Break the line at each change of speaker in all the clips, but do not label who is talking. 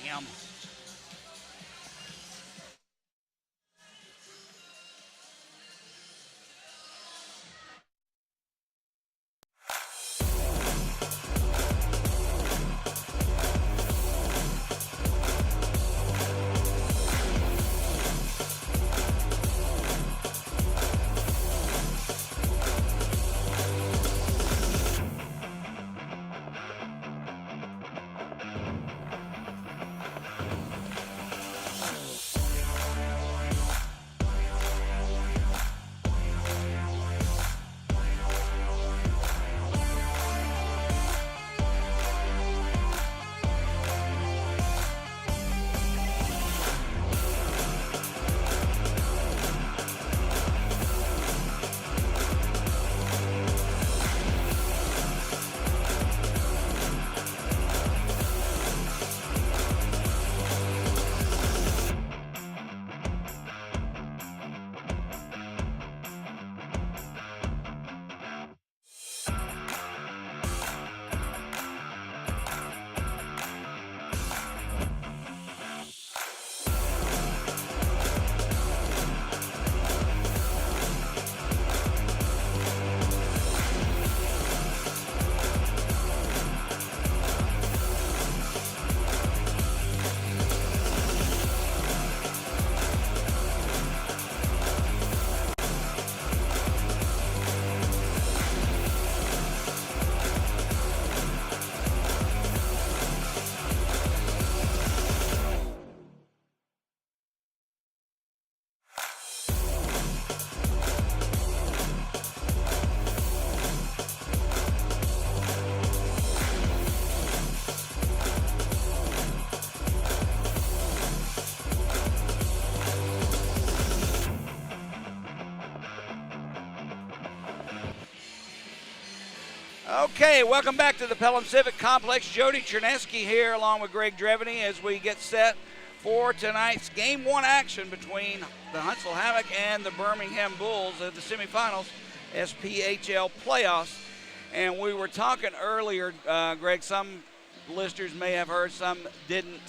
Birmingham. Okay, welcome back to the Pelham Civic Complex. Jody Cherneski here along with Greg Drevany as we get set for tonight's Game 1 action between the Huntsville Havoc and the Birmingham Bulls at the semifinals SPHL playoffs. And we were talking earlier, Greg, some listeners may have heard, some didn't.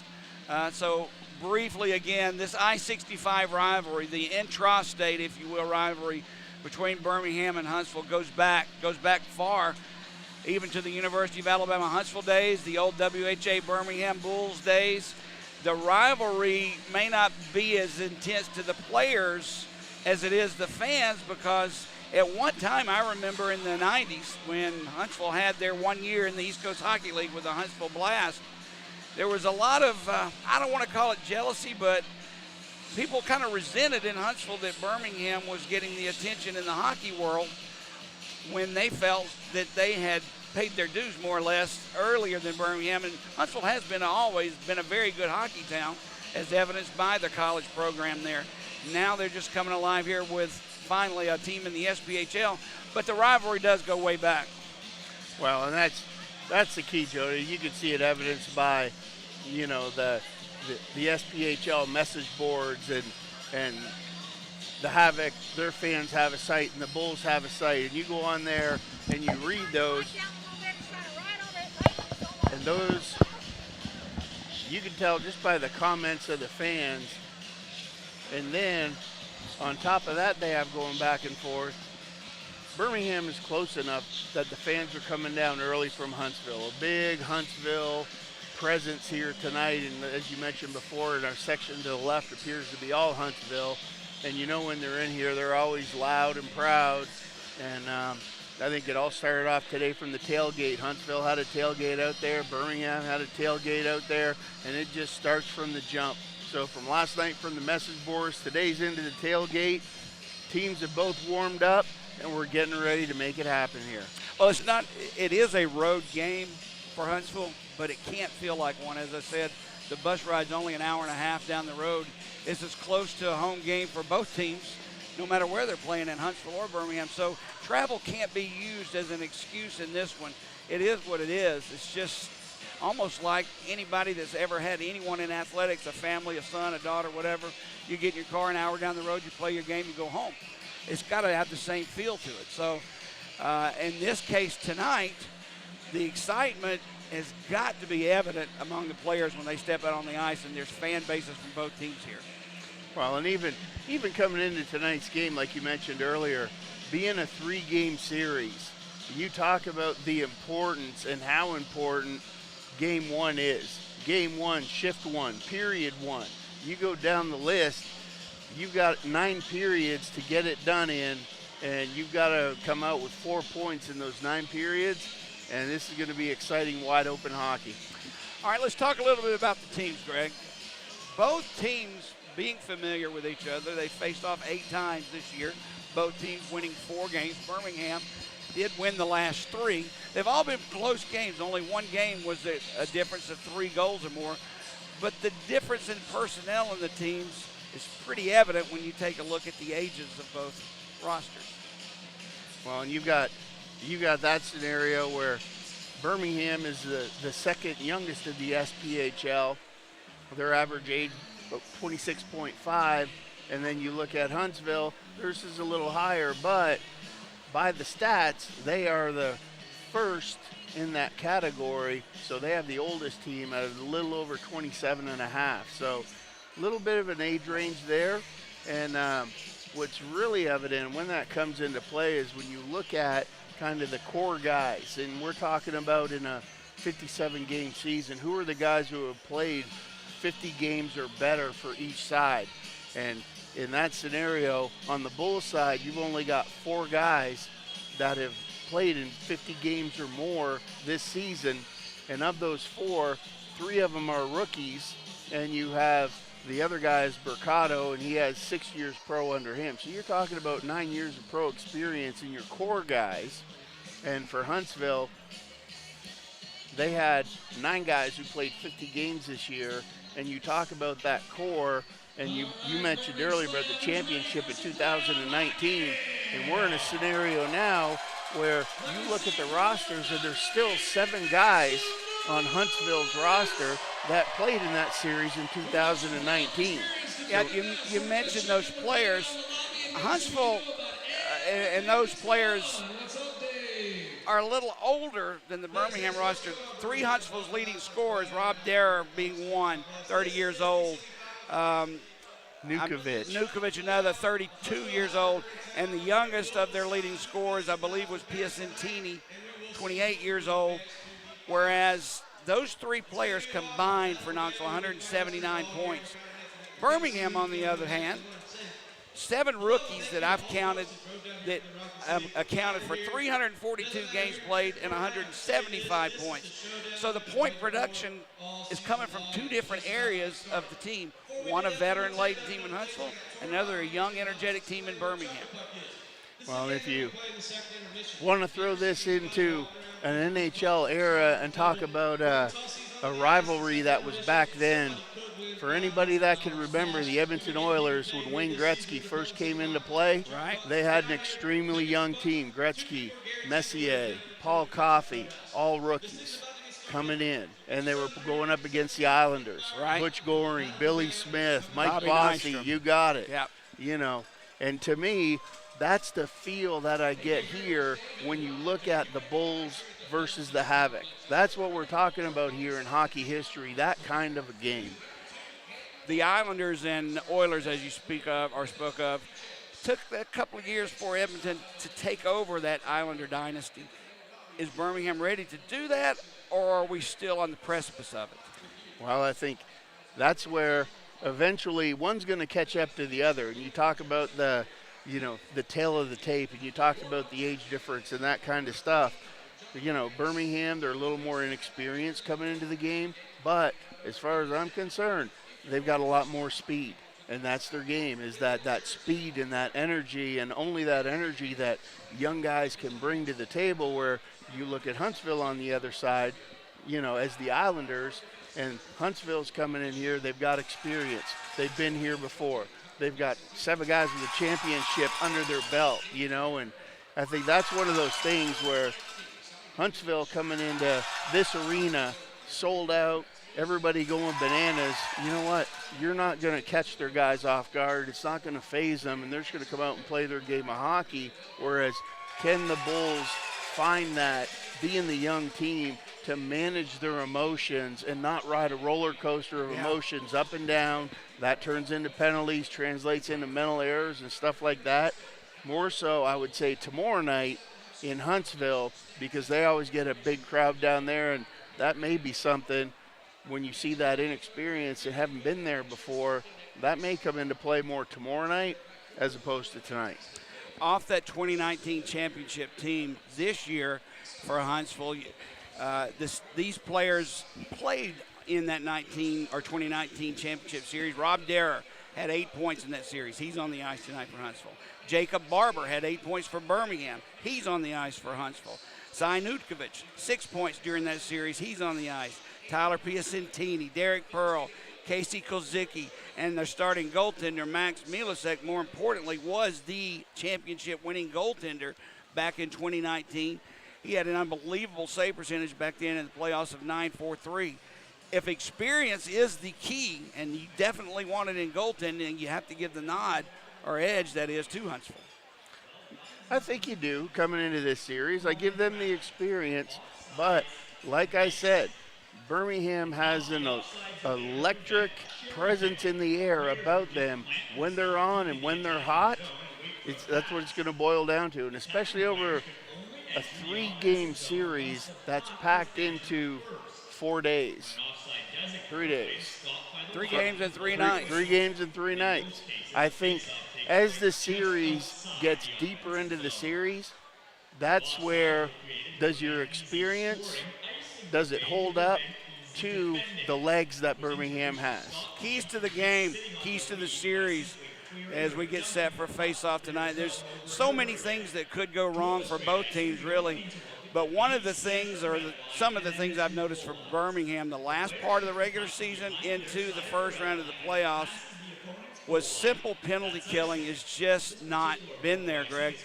So briefly again, this I-65 rivalry, the intrastate, if you will, rivalry between Birmingham and Huntsville goes back far, even to the University of Alabama Huntsville days, the old WHA Birmingham Bulls days. The rivalry may not be as intense to the players as it is the fans, because at one time, I remember in the 90s when Huntsville had their 1 year in the East Coast Hockey League with the Huntsville Blast, there was a lot of, I don't want to call it jealousy, but people kind of resented in Huntsville that Birmingham was getting the attention in the hockey world when they felt that they had paid their dues more or less earlier than Birmingham. And Huntsville has always been a very good hockey town, as evidenced by the college program there. Now they're just coming alive here with finally a team in the SPHL, but the rivalry does go way back.
Well, and that's the key, Jody. You can see it evidenced by, you know, the SPHL message boards, and the Havoc, their fans have a site, and the Bulls have a site, and you go on there and you read those, and those, you can tell just by the comments of the fans. And then on top of that, they have going back and forth. Birmingham is close enough that the fans are coming down early from Huntsville. A big Huntsville presence here tonight, and as you mentioned before, in our section to the left appears to be all Huntsville. And you know when they're in here, they're always loud and proud. And I think it all started off today from the tailgate. Huntsville had a tailgate out there, Birmingham had a tailgate out there, and it just starts from the jump. So from last night from the message boards, today's into the tailgate. Teams have both warmed up, and we're getting ready to make it happen here.
Well, it is a road game for Huntsville, but it can't feel like one. As I said, the bus ride's only an hour and a half down the road. It's as close to a home game for both teams, no matter where they're playing, in Huntsville or Birmingham. So travel can't be used as an excuse in this one. It is what it is. It's just almost like anybody that's ever had anyone in athletics, a family, a son, a daughter, whatever. You get in your car an hour down the road, you play your game, you go home. It's got to have the same feel to it. So in this case tonight, the excitement has got to be evident among the players when they step out on the ice, and there's fan bases from both teams here.
Well, and even coming into tonight's game, like you mentioned earlier, being a 3-game series, you talk about the importance and how important game 1 is. Game 1, shift 1, period 1. You go down the list, you've got 9 periods to get it done in, and you've got to come out with 4 points in those 9 periods, and this is going to be exciting, wide-open hockey.
All right, let's talk a little bit about the teams, Greg. Both teams being familiar with each other. They faced off 8 times this year, both teams winning 4 games. Birmingham did win the last 3. They've all been close games. Only one game was a difference of 3 goals or more. But the difference in personnel in the teams is pretty evident when you take a look at the ages of both rosters.
Well, and you've got that scenario where Birmingham is the second youngest of the SPHL. Their average age about 26.5, and then you look at Huntsville, theirs is a little higher, but by the stats, they are the first in that category, so they have the oldest team at a little over 27 and a half. So a little bit of an age range there, and what's really evident when that comes into play is when you look at kind of the core guys, and we're talking about in a 57-game season, who are the guys who have played 50 games or better for each side. And in that scenario, on the Bulls side, you've only got 4 guys that have played in 50 games or more this season, and of those 4, 3 of them are rookies, and you have the other guy is Mercado, and he has 6 years pro under him. So you're talking about 9 years of pro experience in your core guys. And for Huntsville, they had 9 guys who played 50 games this year, and you talk about that core, and you mentioned earlier about the championship in 2019, and we're in a scenario now where you look at the rosters and there's still 7 guys on Huntsville's roster that played in that series in 2019.
Yeah, you mentioned those players. Huntsville and those players are a little older than the Birmingham roster. 3 Huntsville's leading scorers, Rob Derrer being one, 30 years old. Nukovic, another 32 years old. And the youngest of their leading scorers, I believe, was Piacentini, 28 years old. Whereas those 3 players combined for Knoxville 179 points. Birmingham, on the other hand, 7 rookies that I've counted that accounted for 342 games played and 175 points. So the point production is coming from 2 different areas of the team. One a veteran-laden team in Huntsville, another a young, energetic team in Birmingham.
Well, if you want to throw this into an NHL era and talk about a rivalry that was back then, for anybody that can remember the Edmonton Oilers when Wayne Gretzky first came into play,
right,
they had an extremely young team. Gretzky, Messier, Paul Coffey, all rookies coming in, and they were going up against the Islanders.
Right.
Butch Goring, Billy Smith, Mike
Bobby
Bossy,
Nystrom.
you got it.
Yep.
You know, and to me, that's the feel that I get here when you look at the Bulls versus the Havoc. That's what we're talking about here in hockey history, that kind of a game.
The Islanders and Oilers, as you spoke of, took a couple of years for Edmonton to take over that Islander dynasty. Is Birmingham ready to do that, or are we still on the precipice of it?
Well, I think that's where eventually one's going to catch up to the other. And you talk about the tail of the tape, and you talked about the age difference and that kind of stuff. Birmingham, they're a little more inexperienced coming into the game, but as far as I'm concerned, they've got a lot more speed, and that's their game, is that speed and that energy, and only that energy that young guys can bring to the table. Where you look at Huntsville on the other side, as the Islanders, and Huntsville's coming in here, they've got experience. They've been here before. They've got 7 guys with a championship under their belt, and I think that's one of those things where Huntsville coming into this arena, sold out, everybody going bananas. You know what? You're not going to catch their guys off guard. It's not going to phase them, and they're just going to come out and play their game of hockey. Whereas, can the Bulls find that, being the young team, to manage their emotions and not ride a roller coaster of emotions up and down. That turns into penalties, translates into mental errors and stuff like that. More so, I would say, tomorrow night in Huntsville, because they always get a big crowd down there, and that may be something when you see that inexperience and haven't been there before, that may come into play more tomorrow night as opposed to tonight.
Off that 2019 championship team this year for Huntsville, these players played in that 2019 championship series. Rob Derrer had 8 points in that series. He's on the ice tonight for Huntsville. Jacob Barber had 8 points for Birmingham. He's on the ice for Huntsville. Cy Nutkovich, 6 points during that series. He's on the ice. Tyler Piacentini, Derek Pearl, Casey Kozicki, and their starting goaltender, Max Milasek, more importantly, was the championship-winning goaltender back in 2019. He had an unbelievable save percentage back then in the playoffs of .943. If experience is the key, and you definitely want it in goaltending, you have to give the nod, or edge, that is, to Huntsville.
I think you do coming into this series. I give them the experience, but like I said, Birmingham has an electric presence in the air about them when they're on and when they're hot. That's what it's going to boil down to, and especially over a 3-game series that's packed into 4 days. 3 days.
3 games and 3 nights.
3 games and 3 nights. I think as the series gets deeper into the series, that's where does your experience, does it hold up to the legs that Birmingham has?
Keys to the game, keys to the series as we get set for face-off tonight. There's so many things that could go wrong for both teams, really. But one of the things, or some of the things I've noticed for Birmingham, the last part of the regular season into the first round of the playoffs, was simple penalty killing has just not been there, Greg.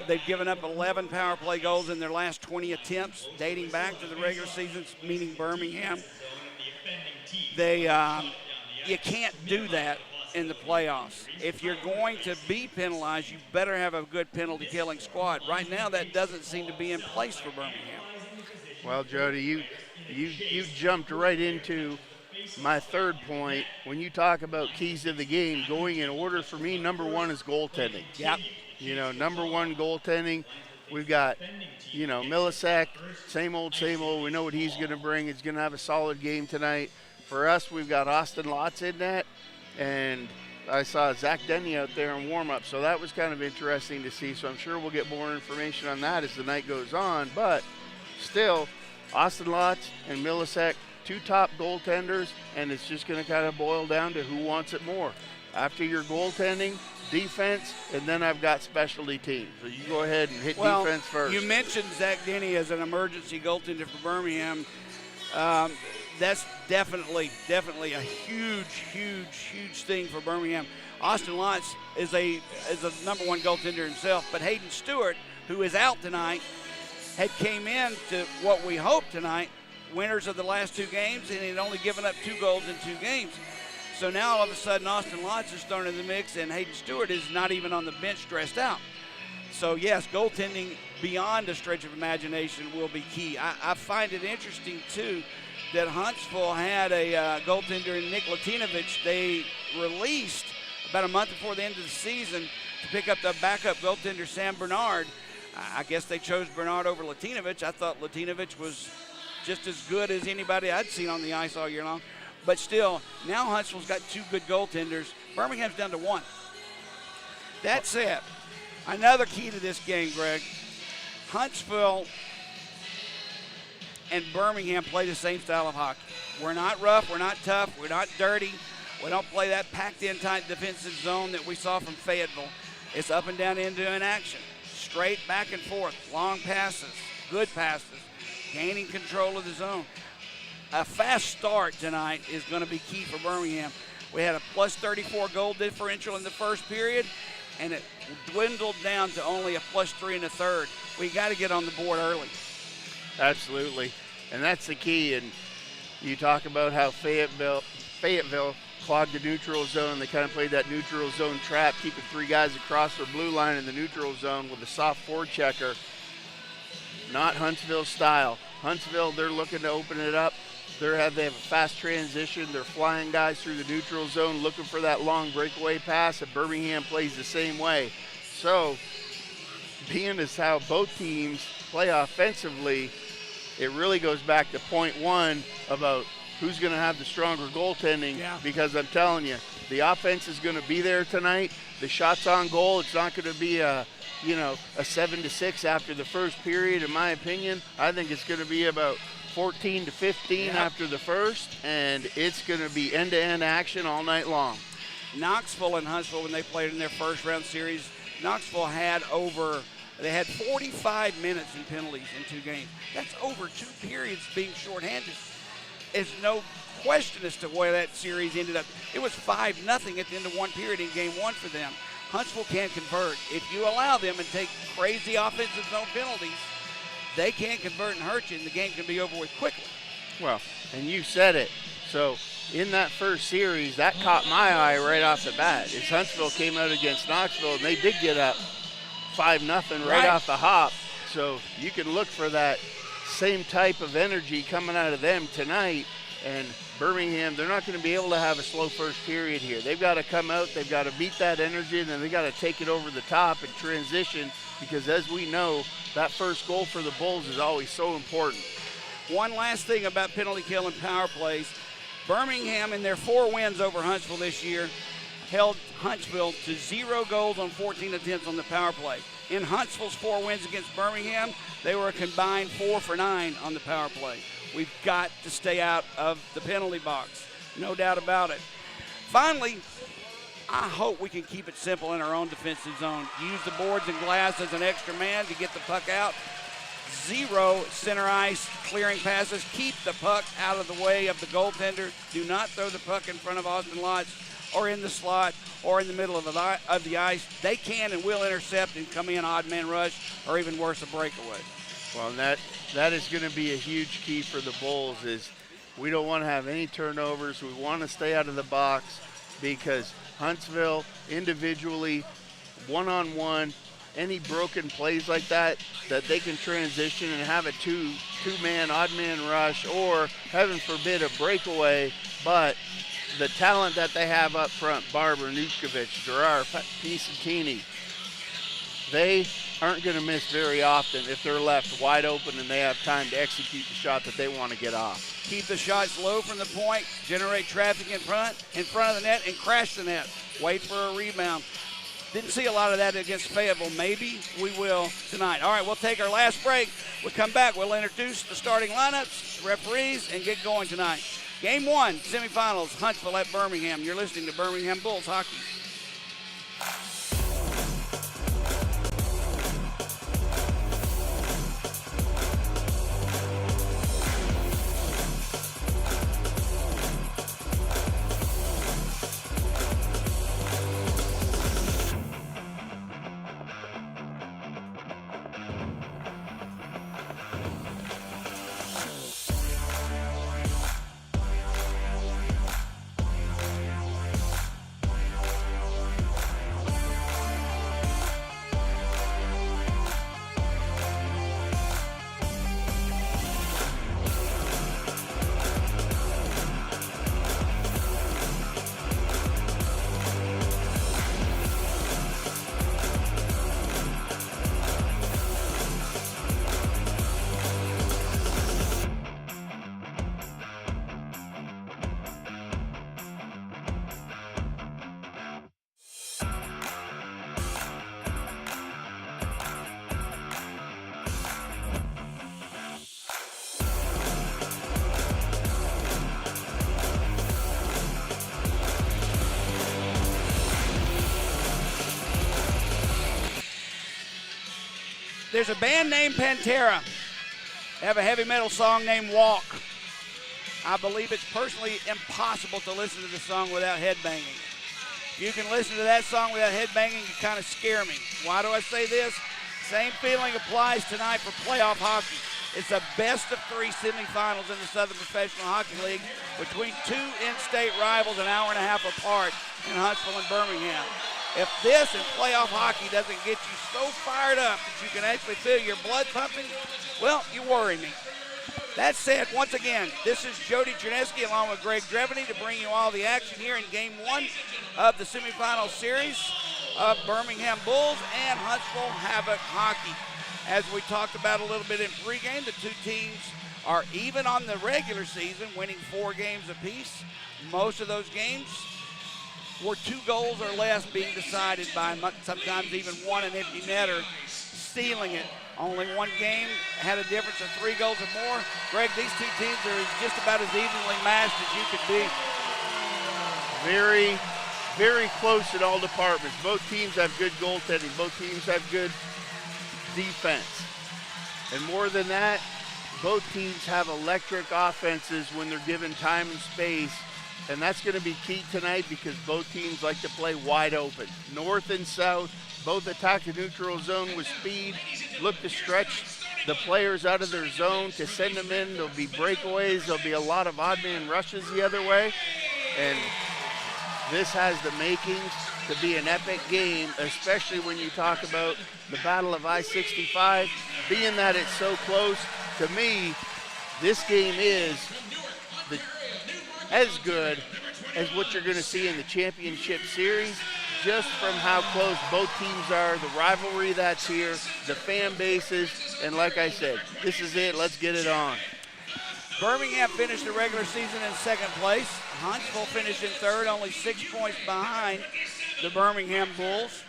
They've given up 11 power play goals in their last 20 attempts, dating back to the regular season, meaning Birmingham. You can't do that in the playoffs. If you're going to be penalized, you better have a good penalty killing squad. Right now, that doesn't seem to be in place for Birmingham.
Well, Jody, you jumped right into my third point. When you talk about keys to the game, going in order for me, number one is goaltending.
Yep.
Number one, goaltending. We've got, Milasek, same old. We know what he's going to bring. He's going to have a solid game tonight. For us, we've got Austin Lotz in that, and I saw Zach Denny out there in warm-up, so that was kind of interesting to see. So I'm sure we'll get more information on that as the night goes on. But still, Austin Lotz and Milasek, 2 top goaltenders, and it's just going to kind of boil down to who wants it more. After your goaltending, defense, and then I've got specialty teams. So you go ahead and hit defense first.
You mentioned Zach Denny as an emergency goaltender for Birmingham. That's definitely a huge thing for Birmingham. Austin Lotz is a number one goaltender himself, but Hayden Stewart, who is out tonight, had came in to what we hope tonight, winners of the last 2 games, and he'd only given up 2 goals in 2 games. So now all of a sudden Austin Lotz is thrown in the mix, and Hayden Stewart is not even on the bench stressed out. So yes, goaltending beyond a stretch of imagination will be key. I find it interesting too that Huntsville had a goaltender in Nick Latinovich. They released about a month before the end of the season to pick up the backup goaltender Sam Bernard. I guess they chose Bernard over Latinovich. I thought Latinovich was just as good as anybody I'd seen on the ice all year long. But still, now Huntsville's got 2 good goaltenders. Birmingham's down to 1. That said, another key to this game, Greg, Huntsville and Birmingham play the same style of hockey. We're not rough, we're not tough, we're not dirty. We don't play that packed-in tight defensive zone that we saw from Fayetteville. It's up and down into an action, straight back and forth, long passes, good passes, gaining control of the zone. A fast start tonight is going to be key for Birmingham. We had a plus 34 goal differential in the first period, and it dwindled down to only a plus 3 in the third. We got to get on the board early.
Absolutely, and that's the key. And you talk about how Fayetteville clogged the neutral zone. They kind of played that neutral zone trap, keeping 3 guys across their blue line in the neutral zone with a soft forechecker. Not Huntsville style. Huntsville, they're looking to open it up. They have a fast transition. They're flying guys through the neutral zone looking for that long breakaway pass, and Birmingham plays the same way. So, being as how both teams play offensively, it really goes back to point one about who's going to have the stronger goaltending, because I'm telling you, the offense is going to be there tonight. The shots on goal, it's not going to be a 7-6 after the first period, in my opinion. I think it's going to be about 14-15 after the first, and it's going to be end-to-end action all night long.
Knoxville and Huntsville, when they played in their first round series, Knoxville had 45 minutes in penalties in 2 games. That's over 2 periods being shorthanded. There's no question as to where that series ended up. It was 5-0 at the end of 1 period in game 1 for them. Huntsville can't convert. If you allow them and take crazy offensive zone penalties, they can't convert and hurt you, and the game can be over with quickly.
Well, and you said it. So in that first series, that caught my eye right off the bat. As Huntsville came out against Knoxville, and they did get up 5-0 right off the hop. So you can look for that same type of energy coming out of them tonight. And Birmingham, they're not going to be able to have a slow first period here. They've got to come out, they've got to beat that energy, and then they've got to take it over the top and transition, because as we know, that first goal for the Bulls is always so important.
One last thing about penalty kill and power plays. Birmingham, in their 4 wins over Huntsville this year, held Huntsville to 0 goals on 14 attempts on the power play. In Huntsville's 4 wins against Birmingham, they were a combined 4 for 9 on the power play. We've got to stay out of the penalty box, no doubt about it. Finally, I hope we can keep it simple in our own defensive zone. Use the boards and glass as an extra man to get the puck out. 0 center ice clearing passes. Keep the puck out of the way of the goaltender. Do not throw the puck in front of Austin Lotz or in the slot or in the middle of the ice. They can and will intercept and come in odd man rush, or even worse, a breakaway.
Well, and that is going to be a huge key for the Bulls. Is we don't want to have any turnovers. We want to stay out of the box, because Huntsville individually, one-on-one, any broken plays like that they can transition and have a two-man, odd-man rush, or, heaven forbid, a breakaway. But the talent that they have up front, Barber, Nukovic, Gerard, Pisantini, they aren't going to miss very often if they're left wide open and they have time to execute the shot that they want to get off.
Keep the shots low from the point, generate traffic in front of the net, and crash the net. Wait for a rebound. Didn't see a lot of that against Fayetteville. Maybe we will tonight. All right, we'll take our last break. We'll come back. We'll introduce the starting lineups, referees, and get going tonight. Game 1, semifinals, Huntsville at Birmingham. You're listening to Birmingham Bulls Hockey. There's a band named Pantera. They have a heavy metal song named Walk. I believe it's personally impossible to listen to the song without headbanging. If you can listen to that song without headbanging, you kind of scare me. Why do I say this? Same feeling applies tonight for playoff hockey. It's a best-of-3 semifinals in the Southern Professional Hockey League between 2 in-state rivals an hour and a half apart in Huntsville and Birmingham. If this and playoff hockey doesn't get you so fired up that you can actually feel your blood pumping, well, you worry me. That said, once again, this is Jody Chernesky along with Greg Dreveny to bring you all the action here in Game 1 of the semifinal series of Birmingham Bulls and Huntsville Havoc hockey. As we talked about a little bit in pregame, the two teams are even on the regular season, winning 4 games apiece. Most of those games were 2 goals or less being decided by sometimes even one an empty netter stealing it. Only one game had a difference of 3 goals or more. Greg, these two teams are just about as evenly matched as you could be.
Very, very close in all departments. Both teams have good goaltending. Both teams have good defense. And more than that, both teams have electric offenses when they're given time and space. And that's going to be key tonight because both teams like to play wide open. North and south, both attack the neutral zone with speed, look to stretch the players out of their zone to send them in. There'll be breakaways. There'll be a lot of odd man rushes the other way. And this has the makings to be an epic game, especially when you talk about the Battle of I-65. Being that it's so close, to me, this game is as good as what you're going to see in the championship series, just from how close both teams are, the rivalry that's here, the fan bases, and like I said, this is it. Let's get it on.
Birmingham finished the regular season in 2nd place. Huntsville finished in 3rd, only 6 points behind the Birmingham Bulls.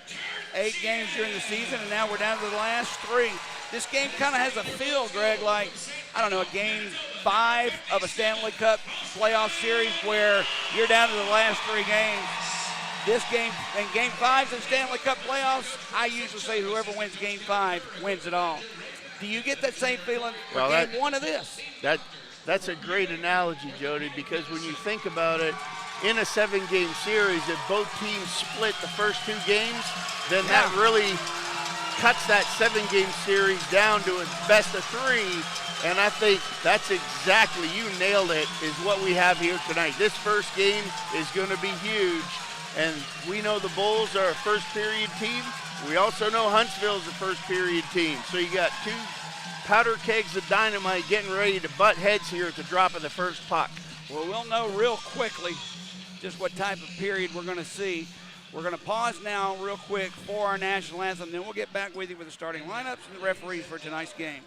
8 games during the season, and now we're down to the last 3. This game kind of has a feel, Greg, like, I don't know, a game 5 of a Stanley Cup playoff series where you're down to the last 3 games. This game, in Game 5s of Stanley Cup playoffs, I usually say whoever wins Game 5 wins it all. Do you get that same feeling for Game 1 of this?
That's a great analogy, Jody, because when you think about it, in a 7-game series, if both teams split the first 2 games, then that really cuts that 7-game series down to a best of 3. And I think that's exactly, you nailed it, is what we have here tonight. This first game is going to be huge. And we know the Bulls are a first-period team. We also know Huntsville's a first-period team. So you got 2 powder kegs of dynamite getting ready to butt heads here at the drop of the first puck.
Well, we'll know real quickly just what type of period we're going to see. We're going to pause now real quick for our national anthem, then we'll get back with you with the starting lineups and the referees for tonight's game.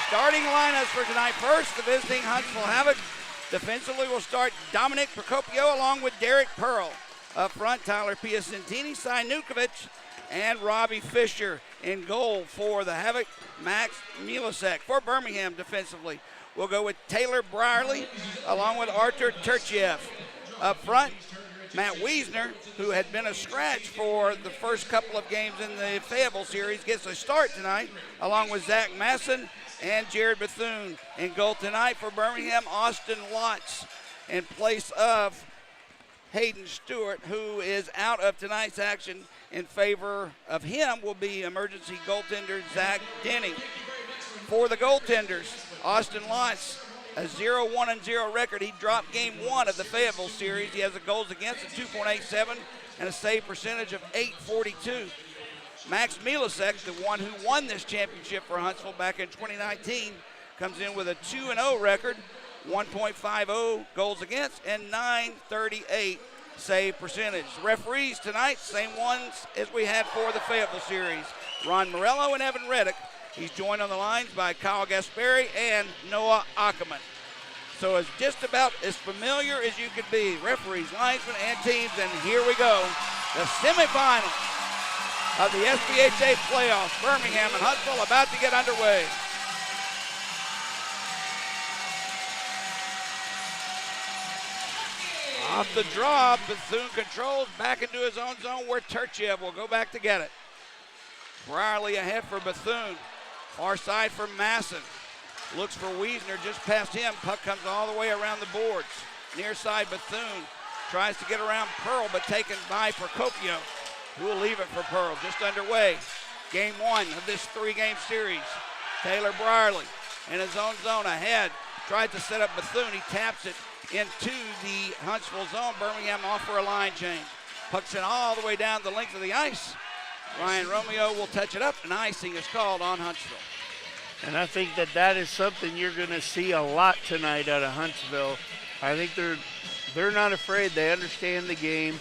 Starting lineups for tonight. First, the visiting Huntsville Havoc. Defensively, will start Dominic Procopio along with Derek Pearl. Up front, Tyler Piacentini, Cy Nukovic, and Robbie Fisher. In goal for the Havoc, Max Milasek. For Birmingham defensively, we'll go with Taylor Brierly along with Artur Turchiev. Up front, Matt Wiesner, who had been a scratch for the first couple of games in the Fayetteville series, gets a start tonight along with Zach Masson and Jared Bethune. In goal tonight for Birmingham, Austin Watts in place of Hayden Stewart, who is out of tonight's action. In favor of him will be emergency goaltender Zach Denny. For the goaltenders, Austin Watts a 0-1-0 record. He dropped game 1 of the Fayetteville series. He has a goals against of 2.87 and a save percentage of .842. Max Milasek, the one who won this championship for Huntsville back in 2019, comes in with a 2-0 record, 1.50 goals against, and .938 save percentage. The referees tonight, same ones as we had for the Fayetteville series. Ron Morello and Evan Reddick. He's joined on the lines by Kyle Gasperi and Noah Ackerman. So it's just about as familiar as you could be. Referees, linesmen, and teams, and here we go. The semifinals of the SPHL playoffs. Birmingham and Huntsville about to get underway. Off the draw, Bethune controls back into his own zone where Turchev will go back to get it. Brierly ahead for Bethune. Far side for Masson. Looks for Wiesner just past him. Puck comes all the way around the boards. Near side Bethune tries to get around Pearl, but taken by Procopio, who will leave it for Pearl. Just underway. Game 1 of this 3-game series. Taylor Brierly in his own zone ahead. Tried to set up Bethune. He taps it into the Huntsville zone. Birmingham off for a line change. Puck's in all the way down the length of the ice. Ryan Romeo will touch it up, and icing is called on Huntsville.
And I think that is something you're going to see a lot tonight out of Huntsville. I think they're not afraid. They understand the game.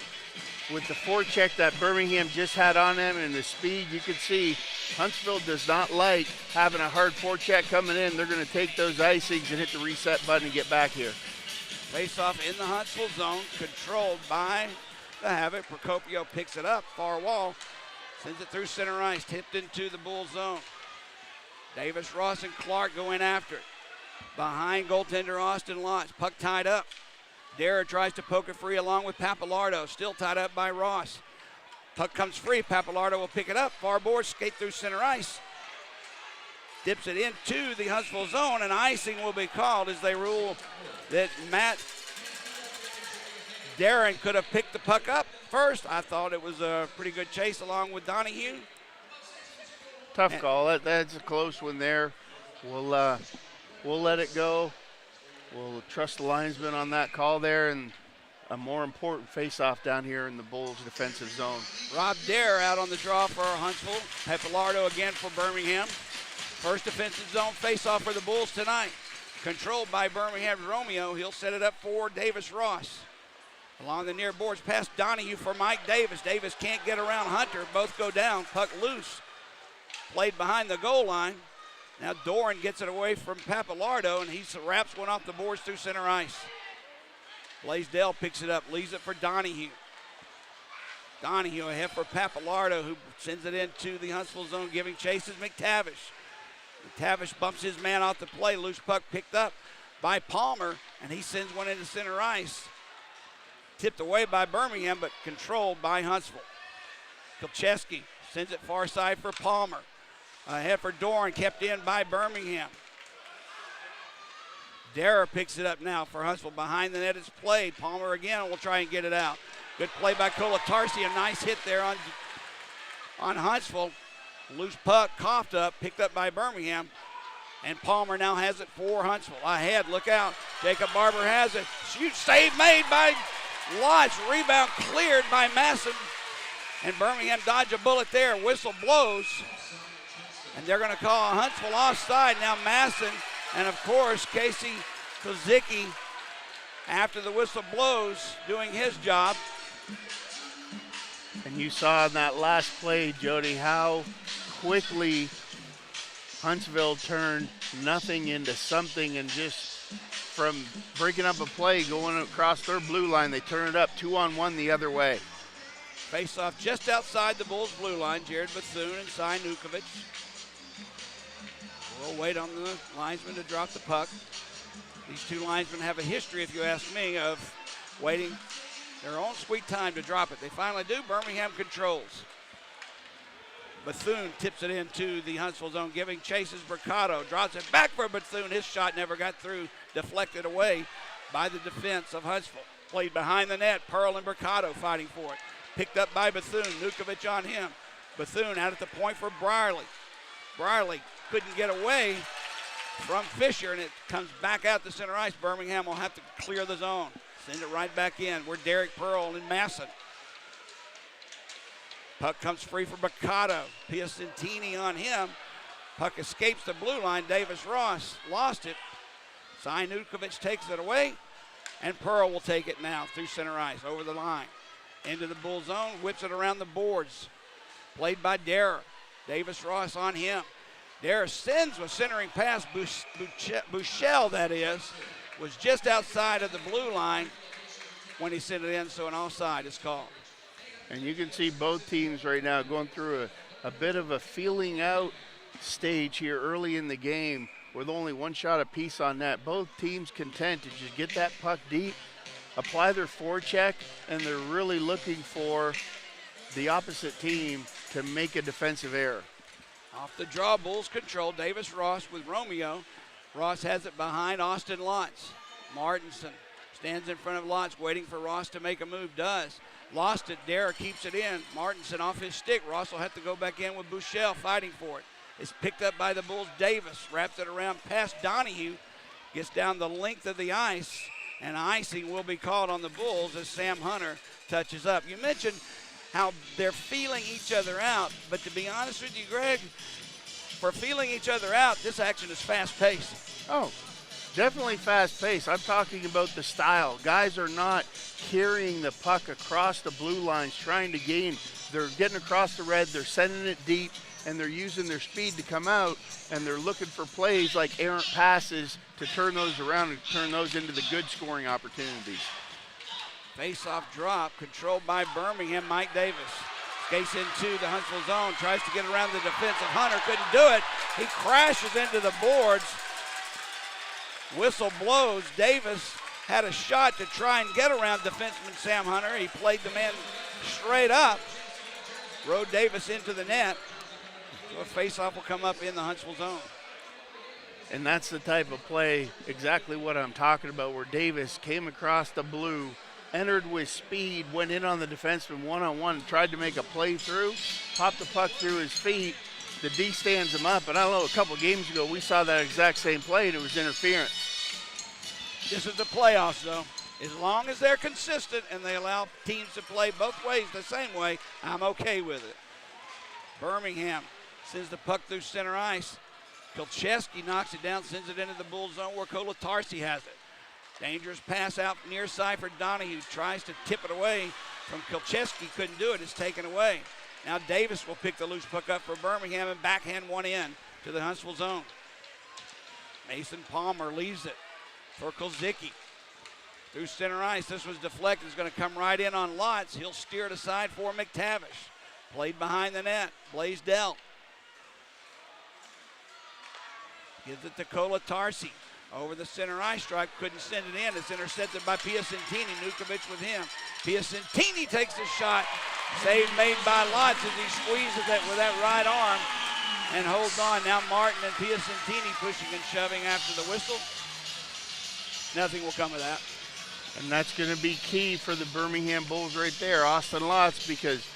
With the forecheck that Birmingham just had on them and the speed, you could see Huntsville does not like having a hard forecheck coming in. They're going to take those icings and hit the reset button and get back here.
Face-off in the Huntsville zone, controlled by the Havoc. Procopio picks it up, far wall, sends it through center ice, tipped into the Bull zone. Davis, Ross, and Clark go in after it. Behind goaltender Austin Lotz, puck tied up. Dara tries to poke it free along with Papalardo, still tied up by Ross. Puck comes free, Papalardo will pick it up, far board, skate through center ice. Dips it into the Huntsville zone, and icing will be called as they rule that Matt Darren could have picked the puck up first. I thought it was a pretty good chase along with Donahue.
Tough call. That's a close one there. We'll let it go. We'll trust the linesman on that call there, and a more important face-off down here in the Bulls' defensive zone.
Rob Dare out on the draw for Huntsville. Papalardo again for Birmingham. First defensive zone face-off for the Bulls tonight. Controlled by Birmingham's Romeo. He'll set it up for Davis Ross. Along the near boards, past Donahue for Mike Davis. Davis can't get around Hunter. Both go down. Puck loose. Played behind the goal line. Now Doran gets it away from Papalardo, and he wraps one off the boards through center ice. Blaisdell picks it up, leaves it for Donahue. Donahue ahead for Papalardo, who sends it into the Huntsville zone, giving chase is McTavish. McTavish bumps his man off the play. Loose puck picked up by Palmer, and he sends one into center ice. Tipped away by Birmingham, but controlled by Huntsville. Kilcheski sends it far side for Palmer. Ahead for Doran, kept in by Birmingham. Dara picks it up now for Huntsville. Behind the net it's played. Palmer again will try and get it out. Good play by Kolatarsi. A nice hit there on Huntsville. Loose puck, coughed up, picked up by Birmingham. And Palmer now has it for Huntsville. Ahead, look out. Jacob Barber has it. Huge save made by Lodge. Rebound cleared by Masson. And Birmingham dodged a bullet there. Whistle blows. And they're going to call a Huntsville offside. Now Masson and, of course, Casey Kozicki, after the whistle blows, doing his job.
And you saw in that last play, Jody, how quickly Huntsville turned nothing into something, and just from breaking up a play, going across their blue line, they turn it up 2-on-1 the other way.
Face-off just outside the Bulls' blue line. Jared Bethune and Cy Nukovic. We'll wait on the linesman to drop the puck. These two linesmen have a history, if you ask me, of waiting their own sweet time to drop it. They finally do. Birmingham controls. Bethune tips it into the Huntsville zone, giving chases Mercado. Drops it back for Bethune. His shot never got through, deflected away by the defense of Huntsville. Played behind the net. Pearl and Mercado fighting for it. Picked up by Bethune. Nukovic on him. Bethune out at the point for Brierly. Brierly couldn't get away from Fisher, and it comes back out to center ice. Birmingham will have to clear the zone. Send it right back in. We're Derek Pearl and Masson. Puck comes free for Baccato. Piacentini on him. Puck escapes the blue line. Davis Ross lost it. Nukovic takes it away, and Pearl will take it now through center ice, over the line. Into the Bull zone, whips it around the boards. Played by Dara. Davis Ross on him. Dara sends a centering pass. Bouchel, that is, was just outside of the blue line when he sent it in, so an offside is called.
And you can see both teams right now going through a bit of a feeling out stage here early in the game with only one shot apiece on net. Both teams content to just get that puck deep, apply their forecheck, and they're really looking for the opposite team to make a defensive error.
Off the draw, Bulls control. Davis Ross with Romeo. Ross has it behind Austin Lotz. Martinson stands in front of Lotz, waiting for Ross to make a move. Does. Lost it. Dara keeps it in. Martinson off his stick. Ross will have to go back in with Bouchel fighting for it. It's picked up by the Bulls. Davis wraps it around past Donahue. Gets down the length of the ice, and icing will be called on the Bulls as Sam Hunter touches up. You mentioned how they're feeling each other out, but to be honest with you, Greg, for feeling each other out, this action is fast-paced.
Oh, definitely fast-paced. I'm talking about the style. Guys are not carrying the puck across the blue lines, trying to gain. They're getting across the red, they're sending it deep, and they're using their speed to come out, and they're looking for plays like errant passes to turn those around and turn those into the good scoring opportunities.
Face-off drop, controlled by Birmingham. Mike Davis skates into the Huntsville zone, tries to get around the defensive Hunter, couldn't do it. He crashes into the boards. Whistle blows. Davis had a shot to try and get around defenseman Sam Hunter. He played the man straight up, rode Davis into the net. So a face-off will come up in the Huntsville zone.
And that's the type of play, exactly what I'm talking about, where Davis came across the blue, entered with speed, went in on the defenseman one-on-one, tried to make a play through, popped the puck through his feet. The D stands him up, and I don't know, a couple games ago we saw that exact same play, and it was interference.
This is the playoffs, though. As long as they're consistent and they allow teams to play both ways the same way, I'm okay with it. Birmingham sends the puck through center ice. Kilcheski knocks it down, sends it into the Bull zone where Kolatarsi has it. Dangerous pass out near side for Donahue. Tries to tip it away from Kilcheski. Couldn't do it. It's taken away. Now Davis will pick the loose puck up for Birmingham and backhand one in to the Huntsville zone. Mason Palmer leaves it for Kozicki. Through center ice. This was deflected. It's going to come right in on Lotz. He'll steer it aside for McTavish. Played behind the net. Blaisdell gives it to Kolatarsi. Over the center ice stripe, couldn't send it in. It's intercepted by Piacentini. Nukovic with him. Piacentini takes the shot. Save made by Lotz as he squeezes it with that right arm and holds on. Now Martin and Piacentini pushing and shoving after the whistle. Nothing will come of that.
And that's going to be key for the Birmingham Bulls right there, Austin Lotz, because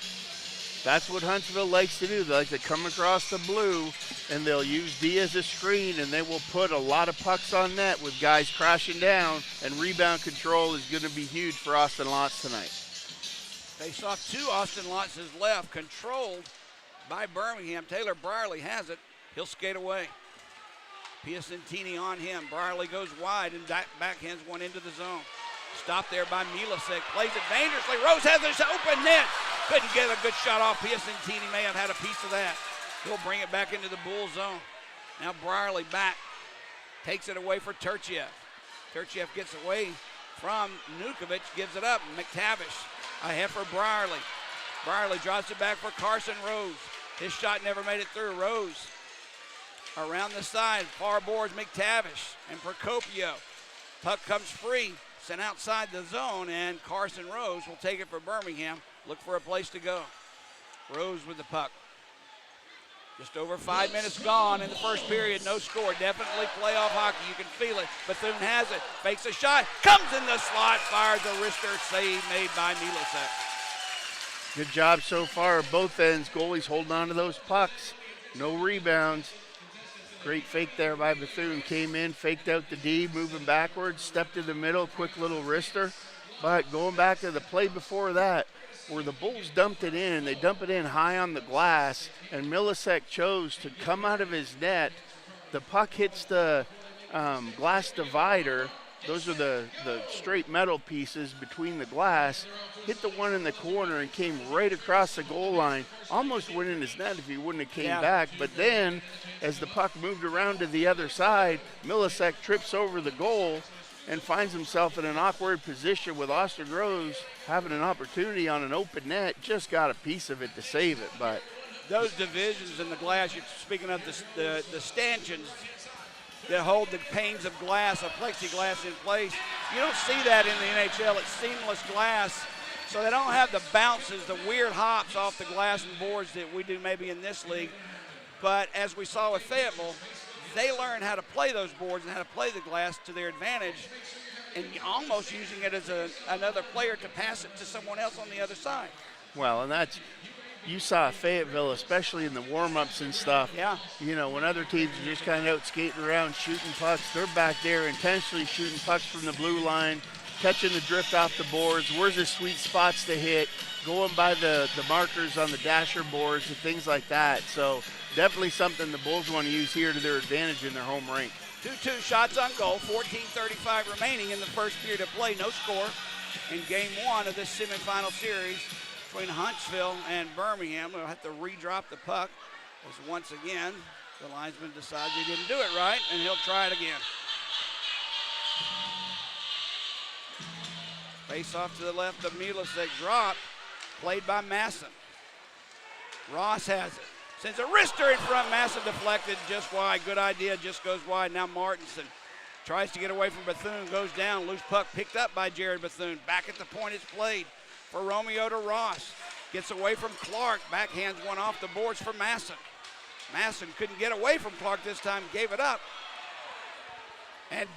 that's what Huntsville likes to do. They like to come across the blue, and they'll use D as a screen, and they will put a lot of pucks on net with guys crashing down, and rebound control is going to be huge for Austin Lotz tonight.
Face off to Austin Lotz's left, controlled by Birmingham. Taylor Brierly has it. He'll skate away. Piacentini on him. Brierly goes wide and backhands one into the zone. Stopped there by Milasek. Plays it dangerously. Rose has this open net. Couldn't get a good shot off. Piacentini may have had a piece of that. He'll bring it back into the Bull zone. Now Brierly back. Takes it away for Turchiev. Turchiev gets away from Nukovic. Gives it up. McTavish ahead for Brierly. Brierly drops it back for Carson Rose. His shot never made it through. Rose around the side. Far boards McTavish and Procopio. Puck comes free. Sent outside the zone, and Carson Rose will take it for Birmingham. Look for a place to go. Rose with the puck. Just over 5 minutes gone in the first period. No score. Definitely playoff hockey. You can feel it. Bethune has it. Fakes a shot. Comes in the slot. Fires a wrister. Save made by Milasek.
Good job so far. Both ends. Goalies holding on to those pucks. No rebounds. Great fake there by Bethune. Came in, faked out the D, moving backwards, stepped to the middle, quick little wrister. But going back to the play before that, where the Bulls dumped it in, they dump it in high on the glass, and Milasek chose to come out of his net. The puck hits the glass divider. Those are the straight metal pieces between the glass. Hit the one in the corner and came right across the goal line. Almost went in his net if he wouldn't have came back. But then, as the puck moved around to the other side, Milasek trips over the goal and finds himself in an awkward position with Ostergroves having an opportunity on an open net. Just got a piece of it to save it. But
those divisions in the glass, you're speaking of the stanchions that hold the panes of glass, of plexiglass in place. You don't see that in the NHL. It's seamless glass, so they don't have the bounces, the weird hops off the glass and boards that we do maybe in this league. But as we saw with Fayetteville, they learn how to play those boards and how to play the glass to their advantage, and almost using it as another player to pass it to someone else on the other side.
Well, and that's, you saw Fayetteville, especially in the warm-ups and stuff.
Yeah.
You know, when other teams are just kind of out skating around shooting pucks, they're back there intentionally shooting pucks from the blue line, catching the drift off the boards. Where's the sweet spots to hit? Going by the markers on the dasher boards and things like that. So definitely something the Bulls want to use here to their advantage in their home rink.
2-2 shots on goal, 14:35 remaining in the first period of play. No score in game one of this semifinal series between Huntsville and Birmingham. We'll have to redrop the puck as once again the linesman decides he didn't do it right, and he'll try it again. Face off to the left of Milasek, dropped, played by Masson. Ross has it. Sends a wrister in front. Masson deflected just wide. Good idea, just goes wide. Now Martinson tries to get away from Bethune, goes down. Loose puck picked up by Jared Bethune. Back at the point it's played for Romeo to Ross. Gets away from Clark. Backhands one off the boards for Masson. Masson couldn't get away from Clark this time, gave it up. And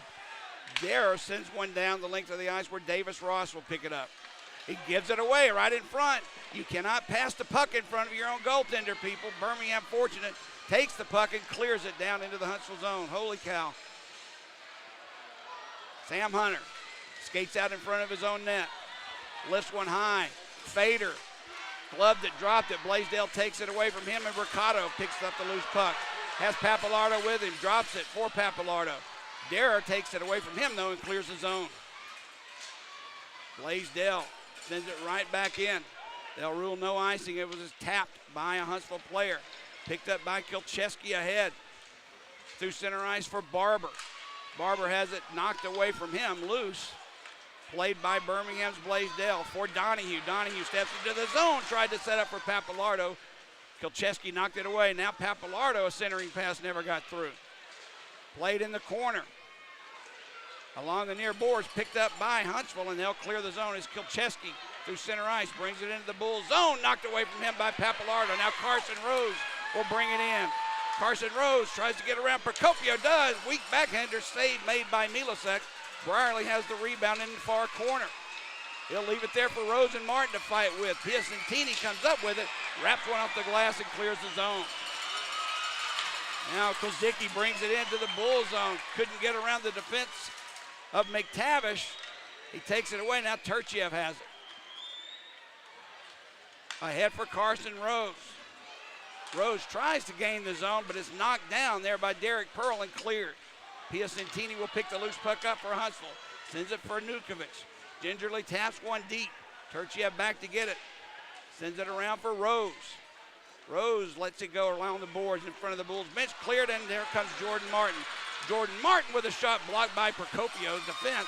Darrow sends one down the length of the ice where Davis Ross will pick it up. He gives it away right in front. You cannot pass the puck in front of your own goaltender, people. Birmingham fortunate, takes the puck and clears it down into the Huntsville zone. Holy cow. Sam Hunter skates out in front of his own net. Lifts one high. Fader. Glove that dropped it. Blaisdell takes it away from him, and Mercado picks up the loose puck. Has Papalardo with him. Drops it for Papalardo. Darrow takes it away from him, though, and clears the zone. Blaisdell sends it right back in. They'll rule no icing. It was just tapped by a Huntsville player. Picked up by Kilcheski ahead. Through center ice for Barber. Barber has it knocked away from him, loose. Played by Birmingham's Blaisdell for Donahue. Donahue steps into the zone, tried to set up for Papalardo. Kilcheski knocked it away. Now Papalardo, a centering pass, never got through. Played in the corner. Along the near boards, picked up by Huntsville, and they'll clear the zone as Kilcheski through center ice brings it into the Bulls zone, knocked away from him by Papalardo. Now Carson Rose will bring it in. Carson Rose tries to get around. Procopio does. Weak backhander save made by Milasek. Brierly has the rebound in the far corner. He'll leave it there for Rose and Martin to fight with. Piacentini comes up with it, wraps one off the glass and clears the zone. Now Kozicki brings it into the Bull zone. Couldn't get around the defense of McTavish. He takes it away. Now Turchiev has it. Ahead for Carson Rose. Rose tries to gain the zone, but is knocked down there by Derek Pearl and cleared. Piacentini will pick the loose puck up for Huntsville. Sends it for Nukovic. Gingerly taps one deep. Turchiev back to get it. Sends it around for Rose. Rose lets it go around the boards in front of the Bulls bench. Cleared, and there comes Jordan Martin. Jordan Martin with a shot blocked by Procopio's defense.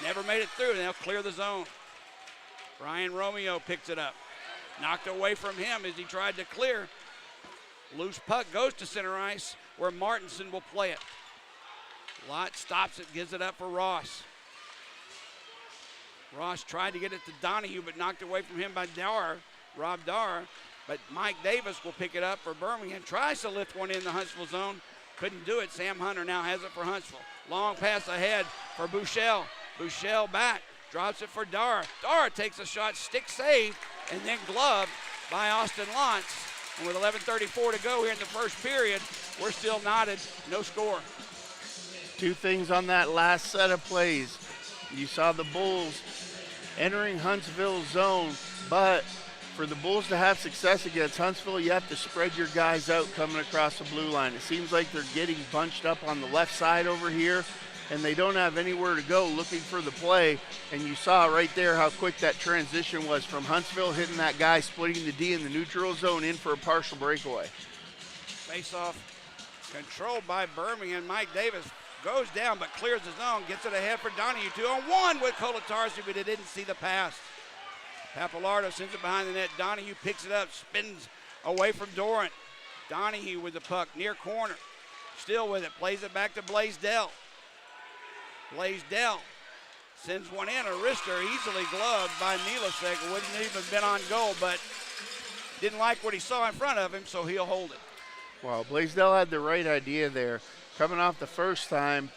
Never made it through, and they'll clear the zone. Brian Romeo picks it up. Knocked away from him as he tried to clear. Loose puck goes to center ice where Martinson will play it. Lott stops it, gives it up for Ross. Ross tried to get it to Donahue, but knocked away from him by Rob Dar. But Mike Davis will pick it up for Birmingham. Tries to lift one in the Huntsville zone. Couldn't do it. Sam Hunter now has it for Huntsville. Long pass ahead for Buechel. Buechel back. Drops it for Dar. Dar takes a shot, stick save, and then gloved by Austin Lantz. And with 11:34 to go here in the first period, we're still knotted, no score.
Two things on that last set of plays. You saw the Bulls entering Huntsville's zone, but for the Bulls to have success against Huntsville, you have to spread your guys out coming across the blue line. It seems like they're getting bunched up on the left side over here, and they don't have anywhere to go looking for the play. And you saw right there how quick that transition was from Huntsville hitting that guy splitting the D in the neutral zone in for a partial breakaway.
Face-off controlled by Birmingham. Mike Davis goes down but clears the zone, gets it ahead for Donahue. 2-on-1 with Colatarsi, but he didn't see the pass. Pappalardo sends it behind the net. Donahue picks it up, spins away from Dorrant. Donahue with the puck near corner. Still with it, plays it back to Blaisdell. Blaisdell sends one in, a wrister easily gloved by Milasek. Wouldn't even been on goal, but didn't like what he saw in front of him, so he'll hold it.
Well, Blaisdell had the right idea there. Coming off the first time,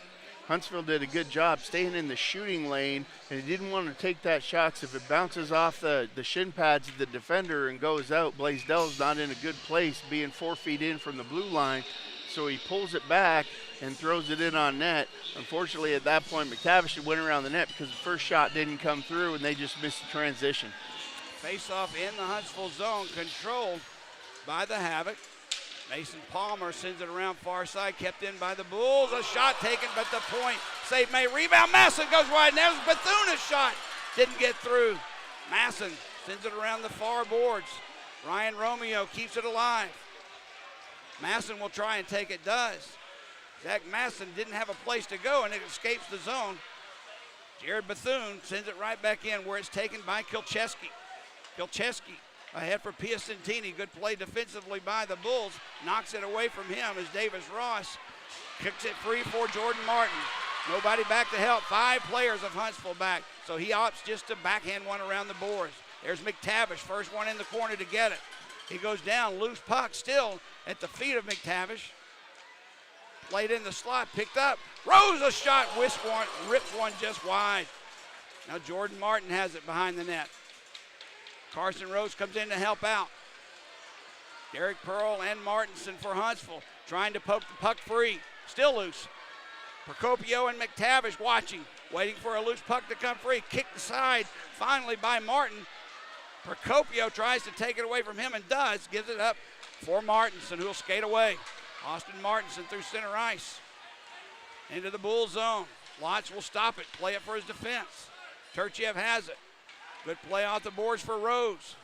Huntsville did a good job staying in the shooting lane, and he didn't want to take that shot, 'cause if it bounces off the shin pads of the defender and goes out, Blaisdell's not in a good place being 4 feet in from the blue line, so he pulls it back and throws it in on net. Unfortunately, at that point, McTavish went around the net because the first shot didn't come through, and they just missed the transition.
Face-off in the Huntsville zone, controlled by the Havoc. Mason Palmer sends it around far side, kept in by the Bulls. A shot taken, but the point save made. Rebound, Masson goes wide, and there's Bethune's shot. Didn't get through. Masson sends it around the far boards. Ryan Romeo keeps it alive. Masson will try and take it, does. Zach Masson didn't have a place to go, and it escapes the zone. Jared Bethune sends it right back in where it's taken by Kilcheski. Kilcheski ahead for Piacentini. Good play defensively by the Bulls. Knocks it away from him as Davis Ross kicks it free for Jordan Martin. Nobody back to help. 5 players of Huntsville back. So he opts just to backhand one around the boards. There's McTavish, first one in the corner to get it. He goes down, loose puck still at the feet of McTavish. Played in the slot, picked up. Rose a shot, whisked one, rips one just wide. Now Jordan Martin has it behind the net. Carson Rose comes in to help out. Derek Pearl and Martinson for Huntsville, trying to poke the puck free. Still loose. Procopio and McTavish watching, waiting for a loose puck to come free. Kicked aside finally by Martin. Procopio tries to take it away from him and does. Gives it up for Martinson, who will skate away. Austin Martinson through center ice. Into the Bull zone. Lotz will stop it, play it for his defense. Turchiev has it. Good play off the boards for Rose.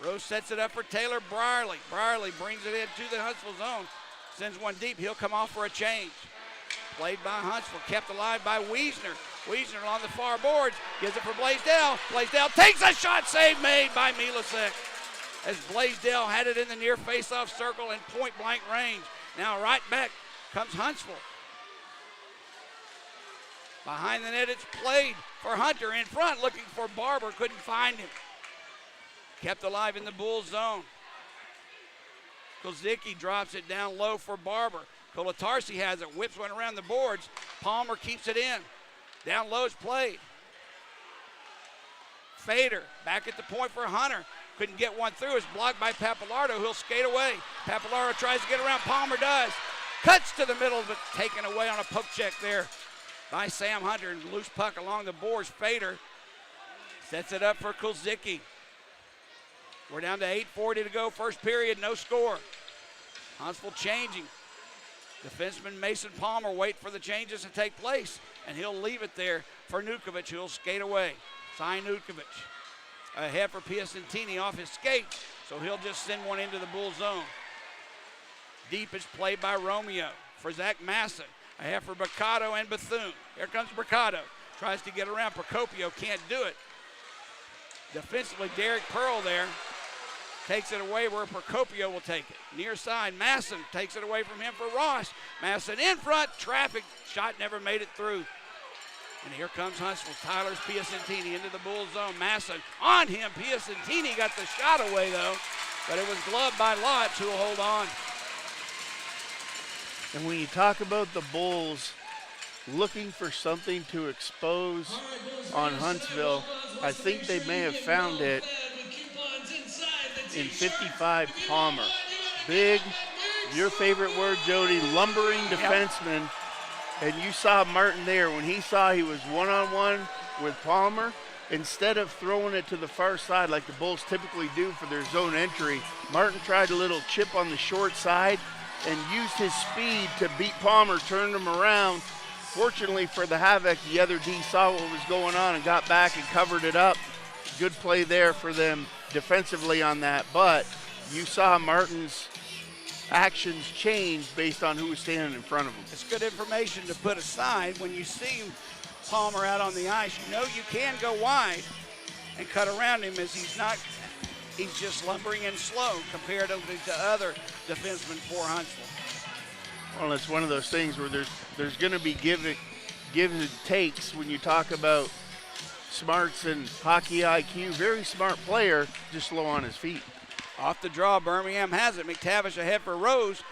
Rose sets it up for Taylor Brierly. Brierly brings it into the Huntsville zone. Sends one deep. He'll come off for a change. Played by Huntsville. Kept alive by Wiesner. Wiesner on the far boards. Gives it for Blaisdell. Blaisdell takes a shot. Save made by Milasek. As Blaisdell had it in the near face-off circle and point-blank range. Now right back comes Huntsville. Behind the net, it's played for Hunter in front, looking for Barber, couldn't find him. Kept alive in the Bull zone. Kozicki drops it down low for Barber. Colatarsi has it, whips one around the boards. Palmer keeps it in. Down low is played. Fader back at the point for Hunter. Couldn't get one through. It's blocked by Pappalardo, who'll skate away. Pappalardo tries to get around. Palmer does. Cuts to the middle, but taken away on a poke check there by Sam Hunter. And loose puck along the boards. Fader sets it up for Kulzicki. We're down to 8:40 to go. First period, no score. Huntsville changing. Defenseman Mason Palmer wait for the changes to take place, and he'll leave it there for Nukovic, who'll skate away. Cy Nukovic ahead for Piacentini off his skate, so he'll just send one into the Bull zone. Deep is played by Romeo for Zach Masson. Ahead for Mercado and Bethune. Here comes Mercado. Tries to get around. Procopio can't do it. Defensively, Derek Pearl there takes it away where Procopio will take it. Near side, Masson takes it away from him for Ross. Masson in front, traffic, shot never made it through. And here comes Huntsville. Tyler's Piacentini into the Bull zone. Masson on him. Piacentini got the shot away though, but it was gloved by Lotz, who will hold on.
And when you talk about the Bulls looking for something to expose on Huntsville, I think they may have found it. in 55, Palmer. Big, your favorite word, Jody, lumbering defenseman. And you saw Martin there when he saw he was one-on-one with Palmer. Instead of throwing it to the far side like the Bulls typically do for their zone entry, Martin tried a little chip on the short side and used his speed to beat Palmer, turned him around. Fortunately for the Havoc, the other D saw what was going on and got back and covered it up. Good play there for them defensively on that, but you saw Martin's actions change based on who was standing in front of him.
It's good information to put aside. When you see Palmer out on the ice, you know you can go wide and cut around him, as he's just lumbering and slow comparatively to other defensemen for Huntsville.
Well, it's one of those things where there's going to be give and takes when you talk about smarts and hockey IQ. Very smart player, just slow on his feet.
Off the draw, Birmingham has it. McTavish ahead for Rose.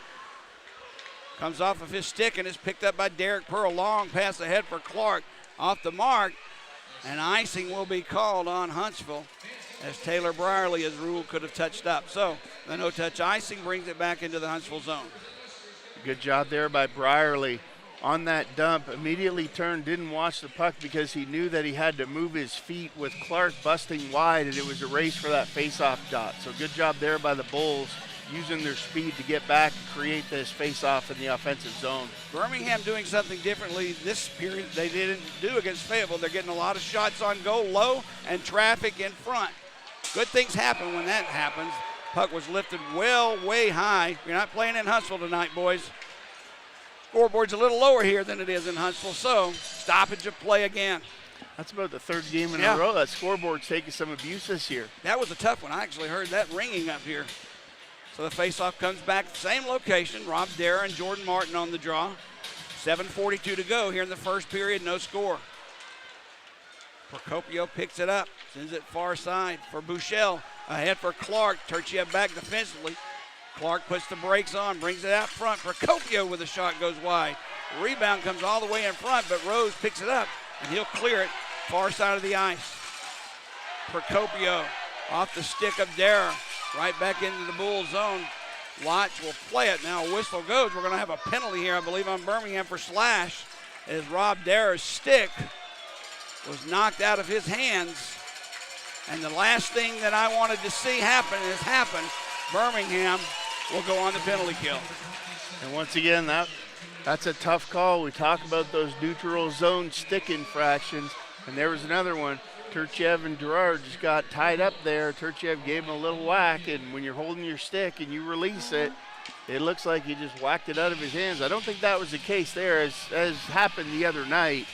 Comes off of his stick and is picked up by Derek Pearl. Long pass ahead for Clark. Off the mark, and icing will be called on Huntsville, as Taylor Brierly, as rule, could have touched up. So the no-touch icing brings it back into the Huntsville zone.
Good job there by Brierly on that dump. Immediately turned, didn't watch the puck because he knew that he had to move his feet with Clark busting wide, and it was a race for that face-off dot. So good job there by the Bulls, using their speed to get back and create this face-off in the offensive zone.
Birmingham doing something differently this period they didn't do against Fayetteville. They're getting a lot of shots on goal low and traffic in front. Good things happen when that happens. Puck was lifted way high. You're not playing in Huntsville tonight, boys. Scoreboard's a little lower here than it is in Huntsville, so stoppage of play again.
That's about the third game in a row that scoreboard's taking some abuse this year.
That was a tough one. I actually heard that ringing up here. So the faceoff comes back, same location. Rob Dara and Jordan Martin on the draw. 7:42 to go here in the first period, no score. Procopio picks it up, sends it far side for Buechele. Ahead for Clark. Turchiev back defensively. Clark puts the brakes on, brings it out front. Procopio with a shot goes wide. Rebound comes all the way in front, but Rose picks it up, and he'll clear it far side of the ice. Procopio off the stick of Dara, right back into the Bull zone. Watch will play it. Now a whistle goes. We're going to have a penalty here, I believe, on Birmingham for slash, as Rob Dara's stick was knocked out of his hands. And the last thing that I wanted to see happen has happened. Birmingham will go on the penalty kill.
And once again, that's a tough call. We talk about those neutral zone stick infractions, and there was another one. Turchiev and Gerard just got tied up there. Turchiev gave him a little whack, and when you're holding your stick and you release it, it looks like he just whacked it out of his hands. I don't think that was the case there, as happened the other night.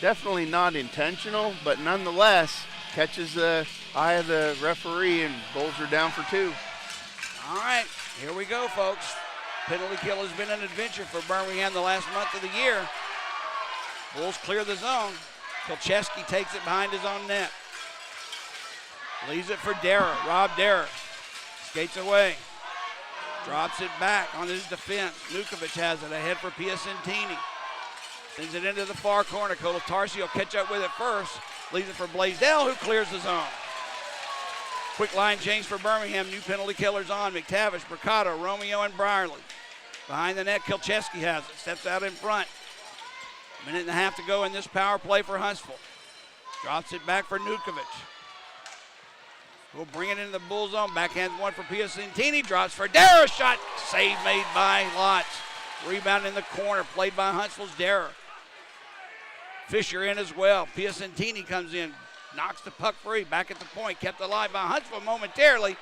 Definitely not intentional, but nonetheless, catches the eye of the referee, and Bulls are down for two.
All right, here we go, folks. Penalty kill has been an adventure for Birmingham the last month of the year. Bulls clear the zone. Kolcheski takes it behind his own net. Leaves it for Dara. Rob Dara skates away. Drops it back on his defense. Nukovic has it ahead for Piacentini. Sends it into the far corner. Kolatarsi will catch up with it first. Leaves it for Blaisdell, who clears the zone. Quick line change for Birmingham. New penalty killers on. McTavish, Mercado, Romeo, and Brierly. Behind the net, Kolcheski has it. Steps out in front. A minute and a half to go in this power play for Huntsville. Drops it back for Nukovic. We'll bring it into the Bull zone. Backhands one for Piacentini. Drops for Dara. Shot. Save made by Lotz. Rebound in the corner. Played by Huntsville's Dara. Fisher in as well. Piacentini comes in. Knocks the puck free. Back at the point. Kept alive by Huntsville momentarily.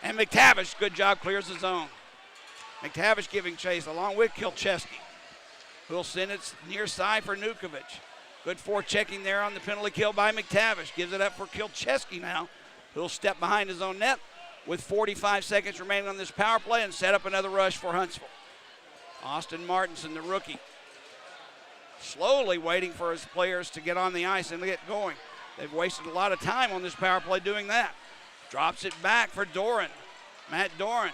And McTavish, good job, clears the zone. McTavish giving chase along with Kolcheski. Who'll send it near side for Nukovic. Good forechecking there on the penalty kill by McTavish. Gives it up for Kolcheski now. Who'll step behind his own net with 45 seconds remaining on this power play and set up another rush for Huntsville. Austin Martinson, the rookie, slowly waiting for his players to get on the ice and get going. They've wasted a lot of time on this power play doing that. Drops it back for Doran. Matt Doran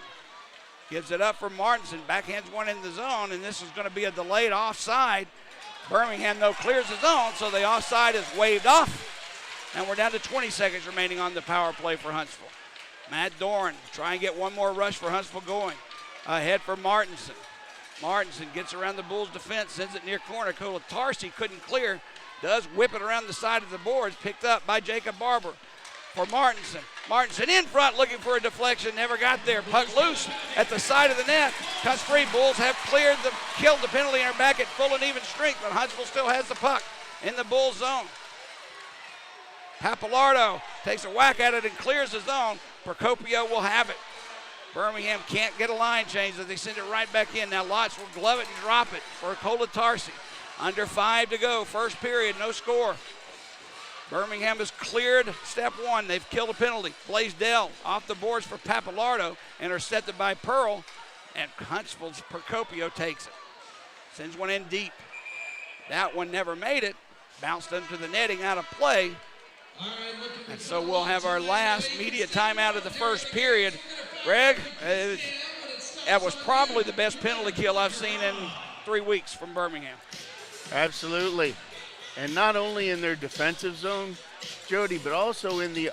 gives it up for Martinson. Backhands one in the zone, and this is going to be a delayed offside. Birmingham, though, clears the zone, so the offside is waved off. And we're down to 20 seconds remaining on the power play for Huntsville. Matt Dorn try and get one more rush for Huntsville going. Ahead for Martinson. Martinson gets around the Bulls' defense, sends it near corner. Tarsi couldn't clear. Does whip it around the side of the boards. Picked up by Jacob Barber for Martinson. Martinson in front looking for a deflection. Never got there. Puck loose at the side of the net. Cuts free. Bulls have killed the penalty and are back at full and even strength, but Huntsville still has the puck in the Bulls' zone. Papalardo takes a whack at it and clears the zone. Procopio will have it. Birmingham can't get a line change as they send it right back in. Now Lotz will glove it and drop it for Tarsi. Under 5 to go, first period, no score. Birmingham has cleared step one. They've killed a penalty. Blaisdell off the boards for Papalardo, intercepted by Pearl, and Huntsville's Procopio takes it. Sends one in deep. That one never made it. Bounced into the netting, out of play. And so we'll have our last media timeout of the first period. Greg, that was probably the best penalty kill I've seen in 3 weeks from Birmingham.
Absolutely. And not only in their defensive zone, Jody, but also in the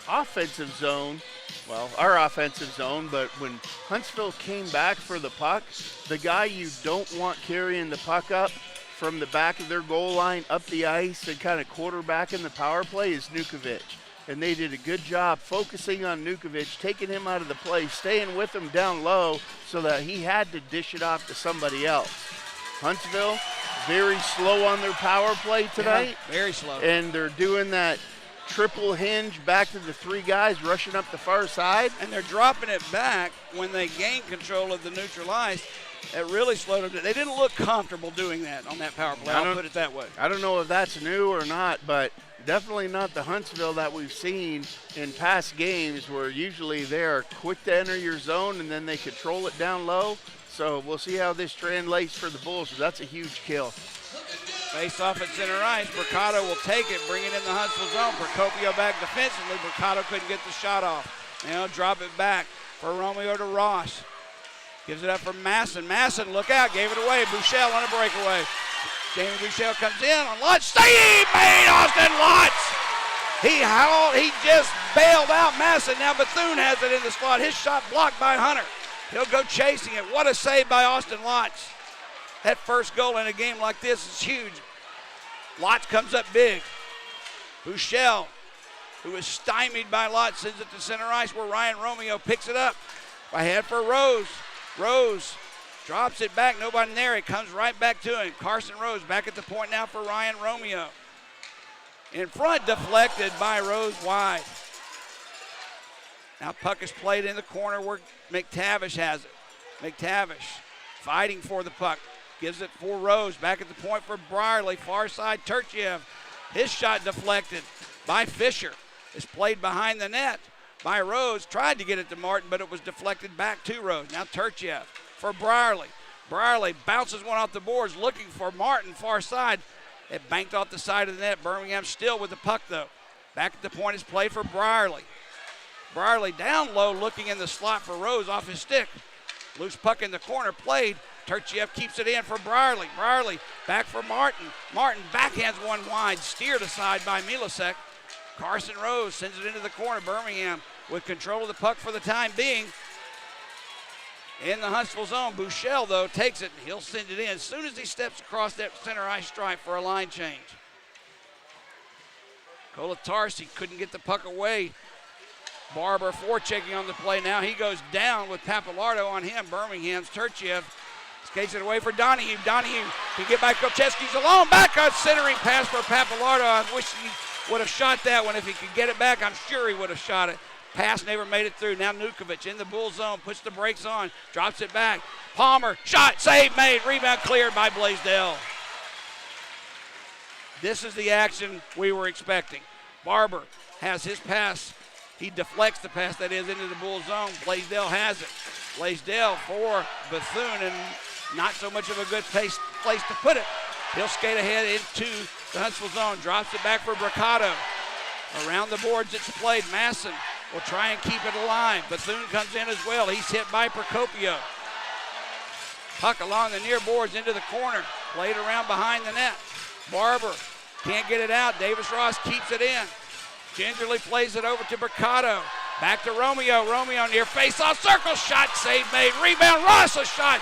offensive zone. Well, our offensive zone, but when Huntsville came back for the puck, the guy you don't want carrying the puck up from the back of their goal line up the ice and kind of quarterbacking the power play is Nukovic. And they did a good job focusing on Nukovic, taking him out of the play, staying with him down low so that he had to dish it off to somebody else. Huntsville, very slow on their power play tonight.
Yeah, very slow.
And they're doing that triple hinge back to the 3 guys rushing up the far side.
And they're dropping it back when they gain control of the neutral ice. It really slowed them down. They didn't look comfortable doing that on that power play. I'll put it that way.
I don't know if that's new or not, but definitely not the Huntsville that we've seen in past games where usually they're quick to enter your zone and then they control it down low. So we'll see how this translates for the Bulls, because that's a huge kill.
Face off at center ice. Mercado will take it, bring it in the Huntsville zone. Procopio back defensively. Mercado couldn't get the shot off. Now drop it back for Romeo to Ross. Gives it up for Masson. Masson, look out, gave it away. Bouchel on a breakaway. Jamie Bouchel comes in on Lutz. Save made, Austin Lutz! He just bailed out Masson. Now Bethune has it in the slot. His shot blocked by Hunter. He'll go chasing it. What a save by Austin Lutz. That first goal in a game like this is huge. Lutz comes up big. Bouchel, who is stymied by Lutz, sends it to center ice where Ryan Romeo picks it up. Ahead for Rose. Rose drops it back, nobody there. It comes right back to him. Carson Rose back at the point now for Ryan Romeo. In front, deflected by Rose wide. Now puck is played in the corner where McTavish has it. McTavish fighting for the puck. Gives it for Rose. Back at the point for Brierly. Far side, Turchiev. His shot deflected by Fisher. It's played behind the net by Rose. Tried to get it to Martin, but it was deflected back to Rose. Now Turchiev for Brierly. Brierly bounces one off the boards, looking for Martin, far side. It banked off the side of the net. Birmingham still with the puck, though. Back at the point is played for Brierly. Brierly down low, looking in the slot for Rose off his stick. Loose puck in the corner, played. Turchiev keeps it in for Brierly. Brierly back for Martin. Martin backhands one wide, steered aside by Milasek. Carson Rose sends it into the corner. Birmingham with control of the puck for the time being. In the Huntsville zone, Bouchel, though, takes it, and he'll send it in as soon as he steps across that center ice stripe for a line change. Tarsi couldn't get the puck away. Barber forechecking on the play. Now he goes down with Papalardo on him. Birmingham's Turchiev skates it away for Donahue. Donahue can get back. Kocheski's alone. Back on centering pass for Papalardo. I wish he would have shot that one. If he could get it back, I'm sure he would have shot it. Pass never made it through. Now Nukovic in the Bull zone, puts the brakes on, drops it back. Palmer, shot, save made, rebound cleared by Blaisdell. This is the action we were expecting. Barber has his pass. He deflects the pass, that is, into the Bull zone. Blaisdell has it. Blaisdell for Bethune, and not so much of a good place to put it. He'll skate ahead into the Huntsville zone, drops it back for Bracado. Around the boards it's played. Masson will try and keep it alive. Bethune comes in as well. He's hit by Procopio. Puck along the near boards into the corner. Played around behind the net. Barber can't get it out. Davis Ross keeps it in. Gingerly plays it over to Bracado. Back to Romeo. Romeo near face-off circle. Shot save made. Rebound. Ross, a shot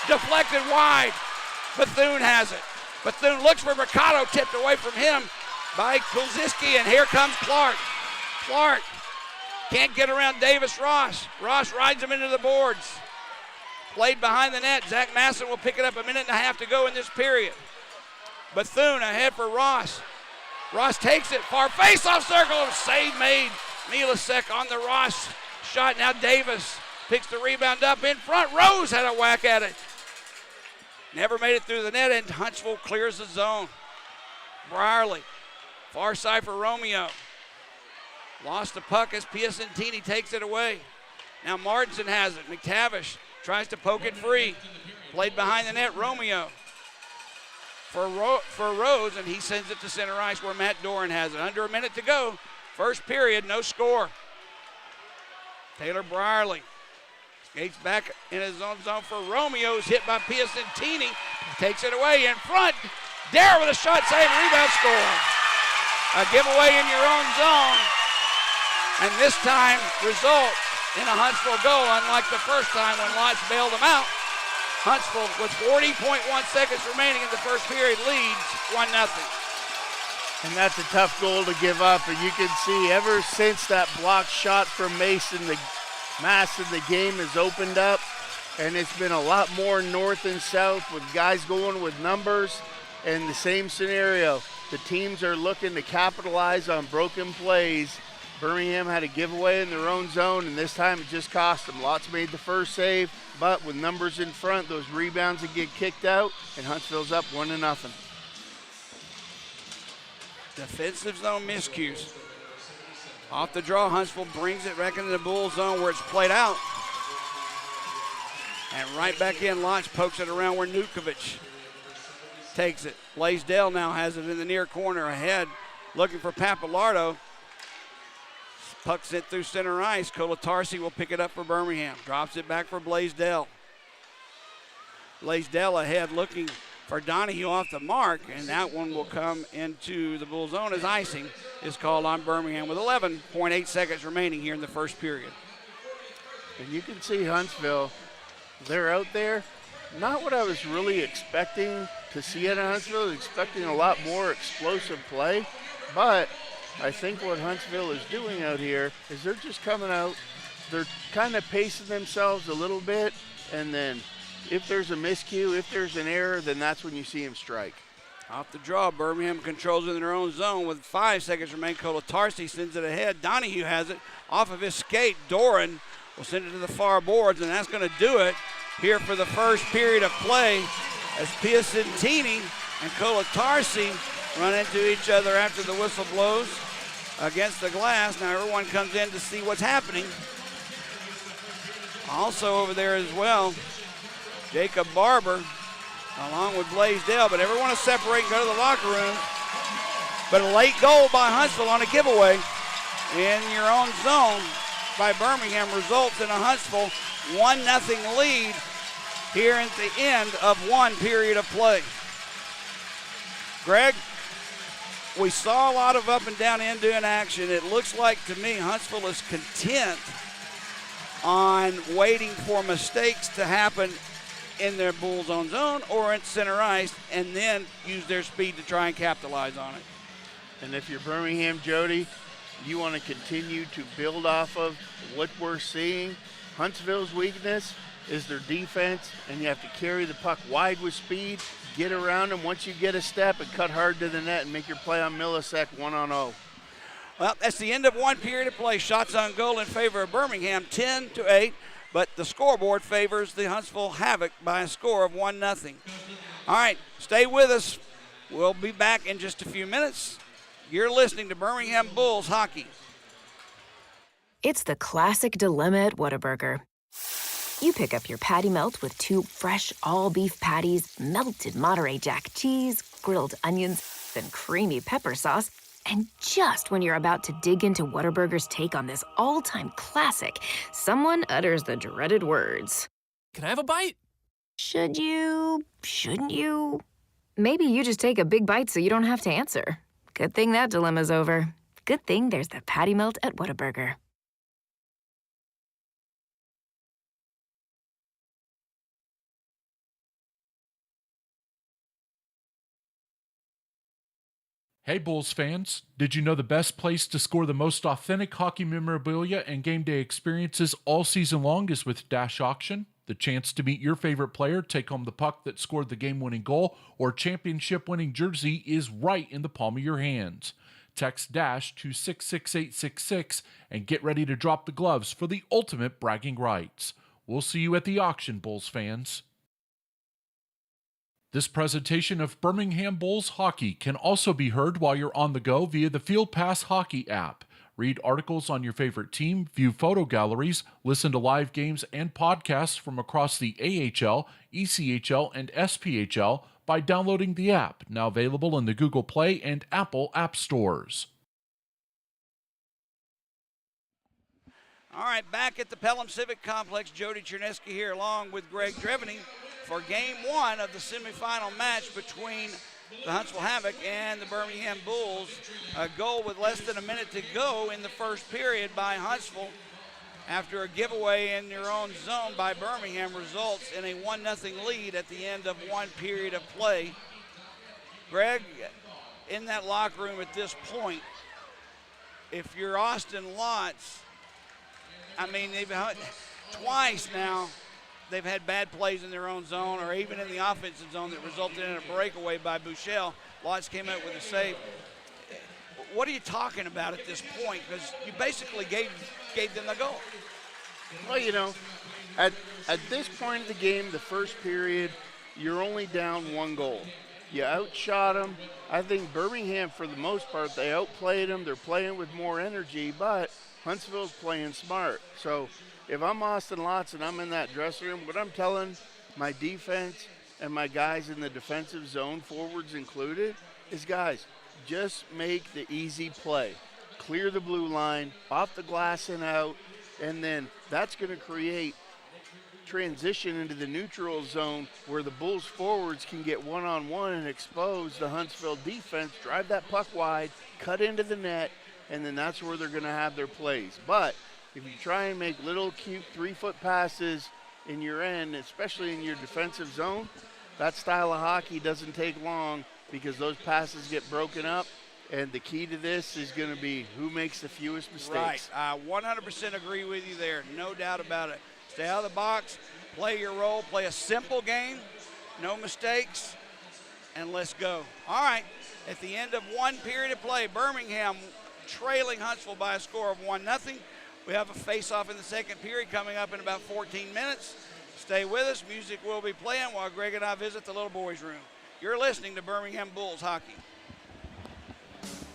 deflected wide. Bethune has it. Bethune looks for Mercado. Tipped away from him by Kulziski. And here comes Clark. Clark can't get around Davis Ross. Ross rides him into the boards. Played behind the net. Zach Masson will pick it up. 1.5 minutes to go in this period. Bethune ahead for Ross. Ross takes it. Far face-off circle. Save made. Milasek on the Ross shot. Now Davis picks the rebound up in front. Rose had a whack at it. Never made it through the net, and Huntsville clears the zone. Brierly, far side for Romeo. Lost the puck as Piacentini takes it away. Now Martinson has it. McTavish tries to poke it free. Played behind the net. Romeo for Rose, and he sends it to center ice where Matt Doran has it. Under 1 minute to go. First period, no score. Taylor Brierly skates back in his own zone for Romeo. Is hit by Piacentini. Takes it away in front. Dare with a shot save, rebound score. A giveaway in your own zone. And this time, result in a Huntsville goal, unlike the first time when Lotz bailed them out. Huntsville, with 40.1 seconds remaining in the first period, leads 1-0.
And that's a tough goal to give up. And you can see ever since that blocked shot from Mason, the mass of the game has opened up. And it's been a lot more north and south with guys going with numbers. And the same scenario. The teams are looking to capitalize on broken plays. Birmingham had a giveaway in their own zone, and this time it just cost them. Lotz made the first save, but with numbers in front, those rebounds would get kicked out, and Huntsville's up 1-0.
Defensive zone miscues. Off the draw, Huntsville brings it back into the Bull zone where it's played out. And right back in, Lotz pokes it around where Nukovic takes it. Blaisdell now has it in the near corner ahead, looking for Papalardo. Puck's it through center ice. Kolatarsi will pick it up for Birmingham. Drops it back for Blaisdell. Blaisdell ahead looking for Donahue off the mark, and that one will come into the Bull zone as icing is called on Birmingham with 11.8 seconds remaining here in the first period.
And you can see Huntsville, they're out there. Not what I was really expecting to see out of Huntsville. I was expecting a lot more explosive play, but I think what Huntsville is doing out here is they're just coming out, they're kind of pacing themselves a little bit, and then if there's a miscue, if there's an error, then that's when you see them strike.
Off the draw, Birmingham controls it in their own zone with 5 seconds remaining. Kolatarsi sends it ahead. Donahue has it off of his skate. Doran will send it to the far boards, and that's going to do it here for the first period of play as Piacentini and Kolatarsi run into each other after the whistle blows against the glass. Now everyone comes in to see what's happening. Also over there as well, Jacob Barber along with Blaisdell, but everyone is separate and go to the locker room. But a late goal by Huntsville on a giveaway in your own zone by Birmingham results in a Huntsville 1-0 lead here at the end of one period of play. Greg, we saw a lot of up and down end in action. It looks like to me Huntsville is content on waiting for mistakes to happen in their Bulls own zone or in center ice and then use their speed to try and capitalize on it.
And if you're Birmingham, Jody, you want to continue to build off of what we're seeing. Huntsville's weakness is their defense, and you have to carry the puck wide with speed, get around them once you get a step, and cut hard to the net and make your play on Milasek 1-on-0.
Well, that's the end of one period of play. Shots on goal in favor of Birmingham, 10-8, but the scoreboard favors the Huntsville Havoc by a score of 1-0. All right, stay with us. We'll be back in just a few minutes. You're listening to Birmingham Bulls Hockey.
It's the classic dilemma at Whataburger. You pick up your patty melt with 2 fresh all-beef patties, melted Monterey Jack cheese, grilled onions, and creamy pepper sauce. And just when you're about to dig into Whataburger's take on this all-time classic, someone utters the dreaded words.
Can I have a bite?
Should you? Shouldn't you? Maybe you just take a big bite so you don't have to answer. Good thing that dilemma's over. Good thing there's the patty melt at Whataburger.
Hey Bulls fans, did you know the best place to score the most authentic hockey memorabilia and game day experiences all season long is with Dash Auction? The chance to meet your favorite player, take home the puck that scored the game-winning goal, or championship-winning jersey is right in the palm of your hands. Text DASH to 66866 and get ready to drop the gloves for the ultimate bragging rights. We'll see you at the auction, Bulls fans. This presentation of Birmingham Bulls hockey can also be heard while you're on the go via the Field Pass Hockey app. Read articles on your favorite team, view photo galleries, listen to live games and podcasts from across the AHL, ECHL, and SPHL by downloading the app, now available in the Google Play and Apple app stores.
All right, back at the Pelham Civic Complex, Jody Chernesky here along with Greg Dreveny for Game 1 of the semifinal match between the Huntsville Havoc and the Birmingham Bulls. A goal with less than a minute to go in the first period by Huntsville after a giveaway in their own zone by Birmingham results in a 1-0 lead at the end of one period of play. Greg, in that locker room at this point, if you're Austin Lotz, I mean, they've twice now they've had bad plays in their own zone or even in the offensive zone that resulted in a breakaway by Bouchel. Lotz came out with a save. What are you talking about at this point? Because you basically gave them the goal.
Well, you know, at this point of the game, the first period, you're only down 1 goal. You outshot them. I think Birmingham, for the most part, they outplayed them. They're playing with more energy, but Huntsville's playing smart. So if I'm Austin Lotz and I'm in that dressing room, what I'm telling my defense and my guys in the defensive zone, forwards included, is guys, just make the easy play. Clear the blue line, off the glass and out, and then that's going to create transition into the neutral zone where the Bulls forwards can get one-on-one and expose the Huntsville defense, drive that puck wide, cut into the net, and then that's where they're going to have their plays. But if you try and make little cute 3-foot passes in your end, especially in your defensive zone, that style of hockey doesn't take long because those passes get broken up. And the key to this is going to be who makes the fewest mistakes.
Right. I 100% agree with you there. No doubt about it. Stay out of the box, play your role, play a simple game, no mistakes, and let's go. All right. At the end of one period of play, Birmingham trailing Huntsville by a score of 1-0. We have a face-off in the second period coming up in about 14 minutes. Stay with us. Music will be playing while Greg and I visit the little boys' room. You're listening to Birmingham Bulls hockey.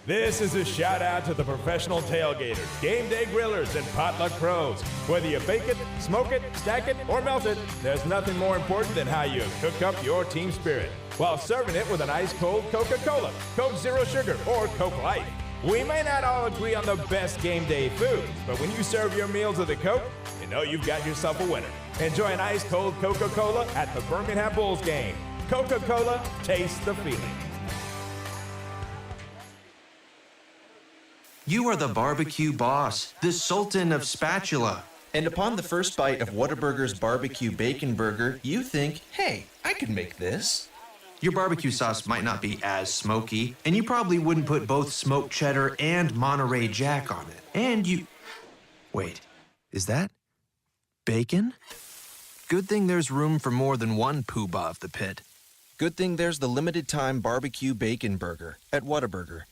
This is a shout out to the professional tailgaters, game day grillers, and potluck pros. Whether you bake it, smoke it, stack it, or melt it, there's nothing more important than how you cook up your team spirit while serving it with an ice-cold Coca-Cola, Coke Zero Sugar, or Coke Light. We may not all agree on the best game day foods, but when you serve your meals with a Coke, you know you've got yourself a winner. Enjoy an ice-cold Coca-Cola at the Birmingham Bulls game. Coca-Cola, taste the feeling.
You are the barbecue boss, the sultan of spatula. And upon the first bite of Whataburger's barbecue bacon burger, you think, hey, I could make this. Your barbecue sauce might not be as smoky, and you probably wouldn't put both smoked cheddar and Monterey Jack on it. And you... Wait, is that bacon? Good thing there's room for more than one poobah of the pit. Good thing there's the limited time barbecue bacon burger at Whataburger.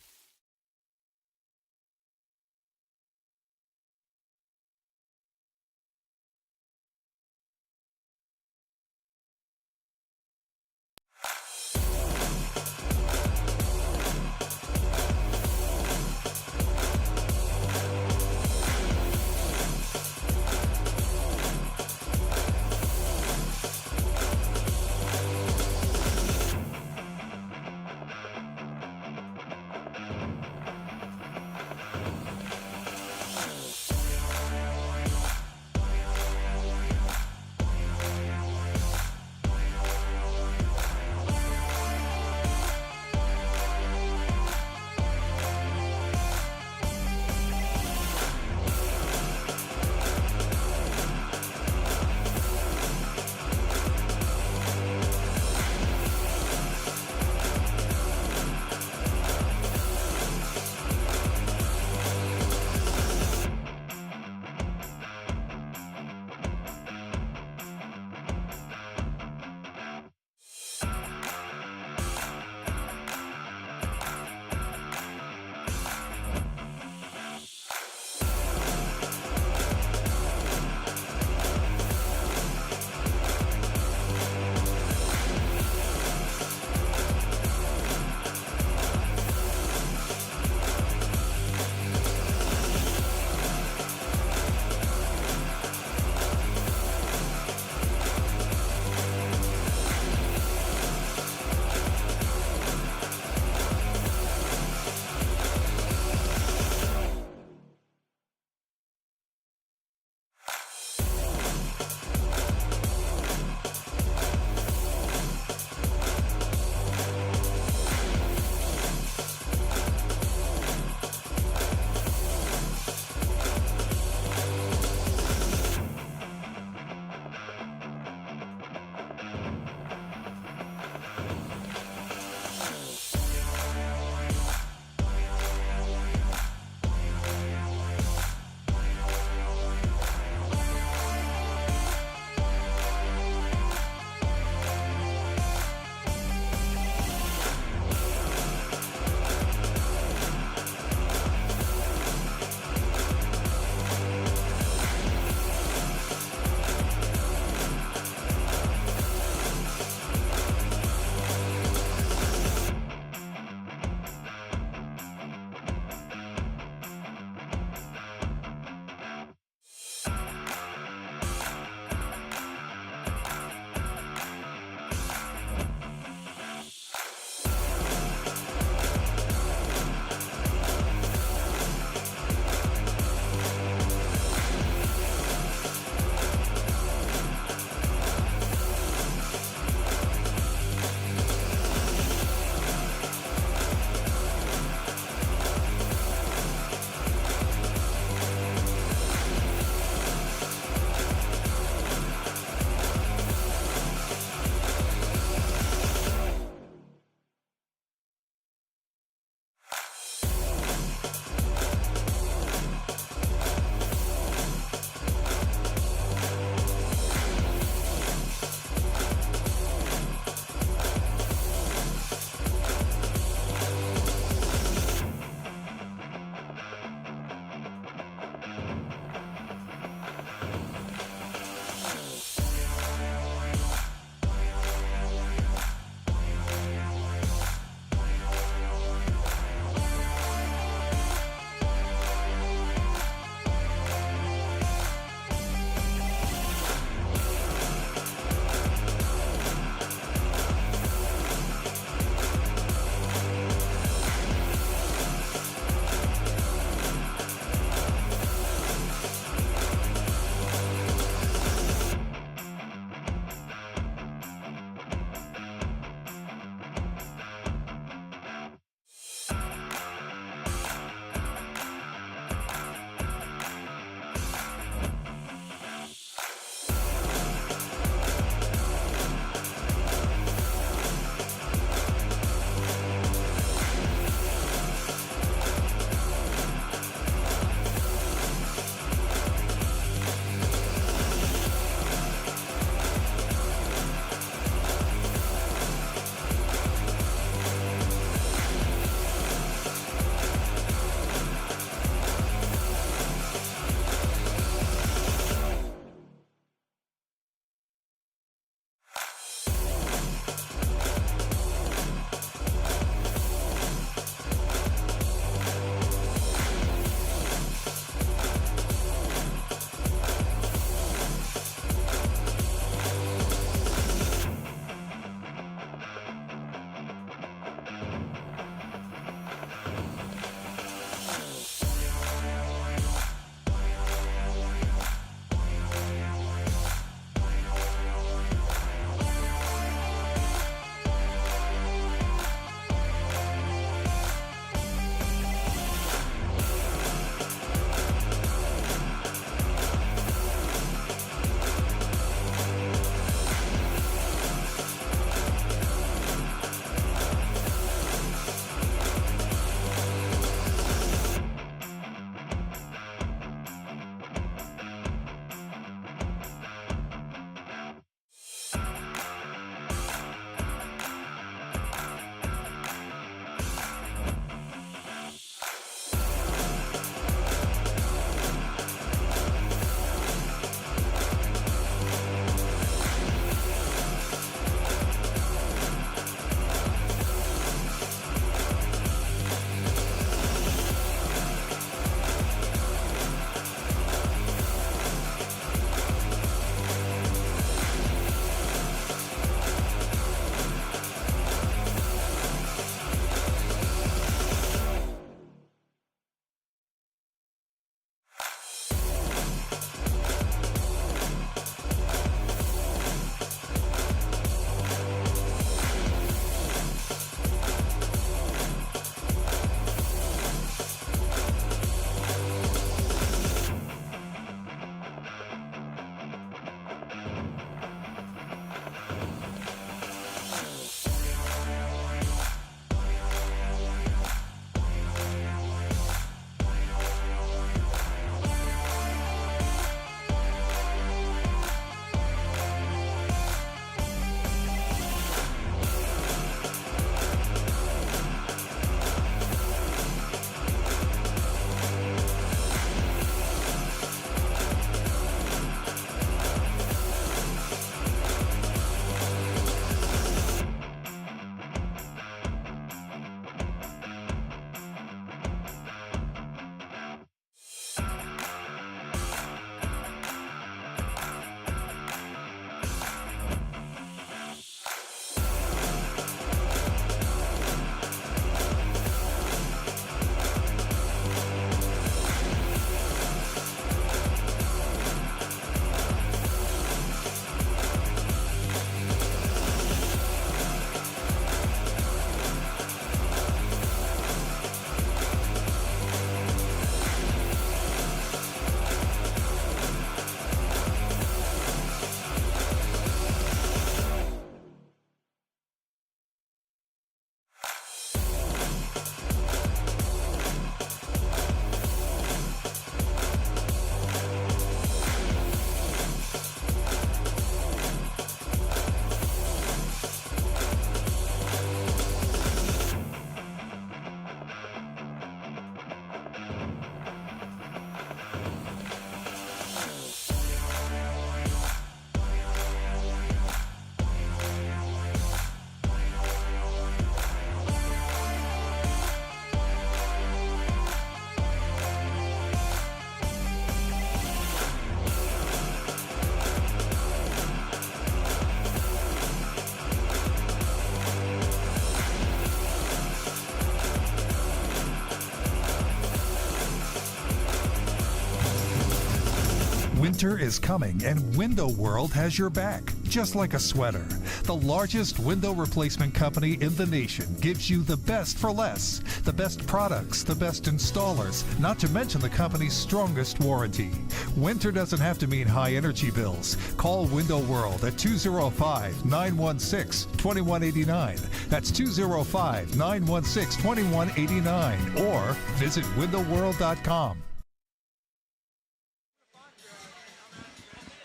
Winter is coming and Window World has your back, just like a sweater. The largest window replacement company in the nation gives you the best for less, the best products, the best installers, not to mention the company's strongest warranty. Winter doesn't have to mean high energy bills. Call Window World at 205-916-2189. That's 205-916-2189 or visit windowworld.com.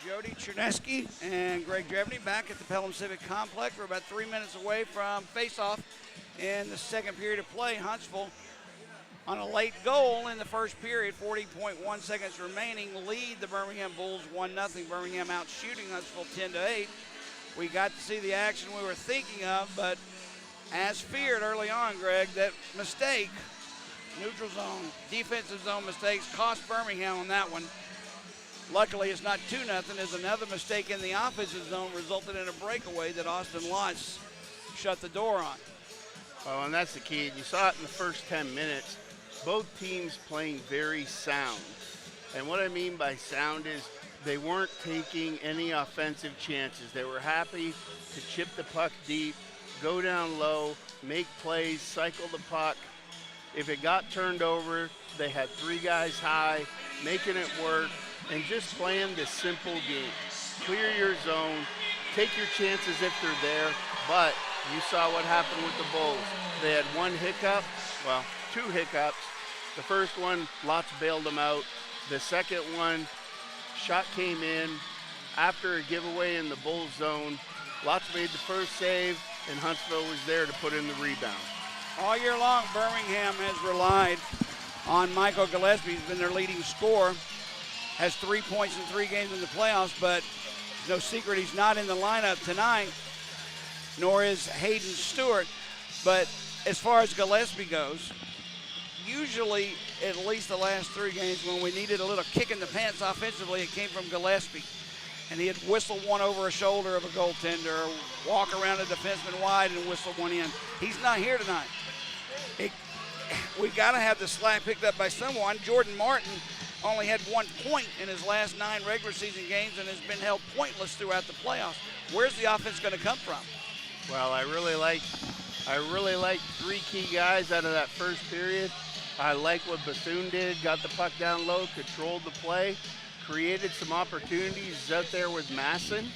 Jody Chernesky and Greg Drevney back at the Pelham Civic Complex. We're about 3 minutes away from face-off in the second period of play. Huntsville on a late goal in the first period, 40.1 seconds remaining, lead the Birmingham Bulls 1-0. Birmingham out shooting Huntsville 10-8. We got to see the action we were thinking of, but as feared early on, Greg, that mistake, neutral zone, defensive zone mistakes cost Birmingham on that one. Luckily, it's not 2-0, as another mistake in the offensive zone resulted in a breakaway that Austin Lotz shut the door on.
Well, and that's the key. You saw it in the first 10 minutes. Both teams playing very sound. And what I mean by sound is they weren't taking any offensive chances. They were happy to chip the puck deep, go down low, make plays, cycle the puck. If it got turned over, they had three guys high, making it work, and just playing this simple game. Clear your zone, take your chances if they're there, but you saw what happened with the Bulls. They had one hiccup, well, two hiccups. The first one, Lotz bailed them out. The second one, shot came in after a giveaway in the Bulls zone. Lotz made the first save, and Huntsville was there to put in the rebound.
All year long, Birmingham has relied on Michael Gillespie. He's been their leading scorer, has 3 points in 3 games in the playoffs, but no secret he's not in the lineup tonight, nor is Hayden Stewart. But as far as Gillespie goes, usually at least the last 3 games when we needed a little kick in the pants offensively, it came from Gillespie. And he'd whistle one over a shoulder of a goaltender, or walk around a defenseman wide and whistle one in. He's not here tonight. We got to have the slack picked up by someone. Jordan Martin only had 1 point in his last 9 regular season games and has been held pointless throughout the playoffs. Where's the offense going to come from?
Well, I really like 3 key guys out of that first period. I like what Bethune did, got the puck down low, controlled the play, created some opportunities out there with Masson,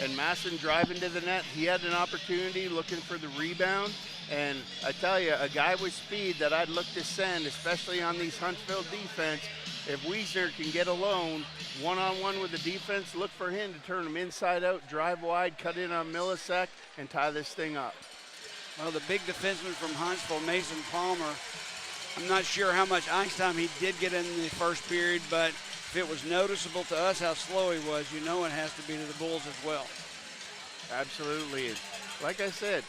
and Masson driving to the net. He had an opportunity looking for the rebound, and I tell you, a guy with speed that I'd look to send, especially on these Huntsville defense, if Wiesner can get alone, one-on-one with the defense, look for him to turn him inside out, drive wide, cut in on Millisek, and tie this thing up.
Well, the big defenseman from Huntsville, Mason Palmer, I'm not sure how much ice time he did get in the first period, but if it was noticeable to us how slow he was, you know it has to be to the Bulls as well.
Absolutely. Like I said,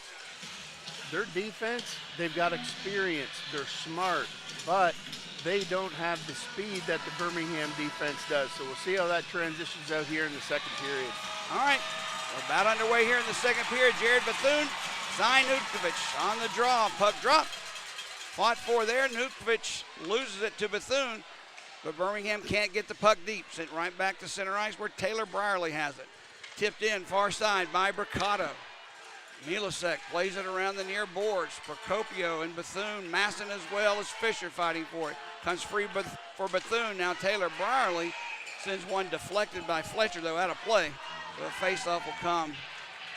their defense, they've got experience, they're smart, but they don't have the speed that the Birmingham defense does. So we'll see how that transitions out here in the second period.
All right, we're about underway here in the second period. Jared Bethune, Cy Nutkovich on the draw, puck drop. Fought for there, Nutkovich loses it to Bethune, but Birmingham can't get the puck deep. Sent right back to center ice where Taylor Brierly has it. Tipped in far side by Bricado. Milosek plays it around the near boards. Procopio and Bethune, Masson as well as Fisher fighting for it. Comes free for Bethune. Now Taylor Brierly sends one deflected by Fletcher, though out of play. So the faceoff will come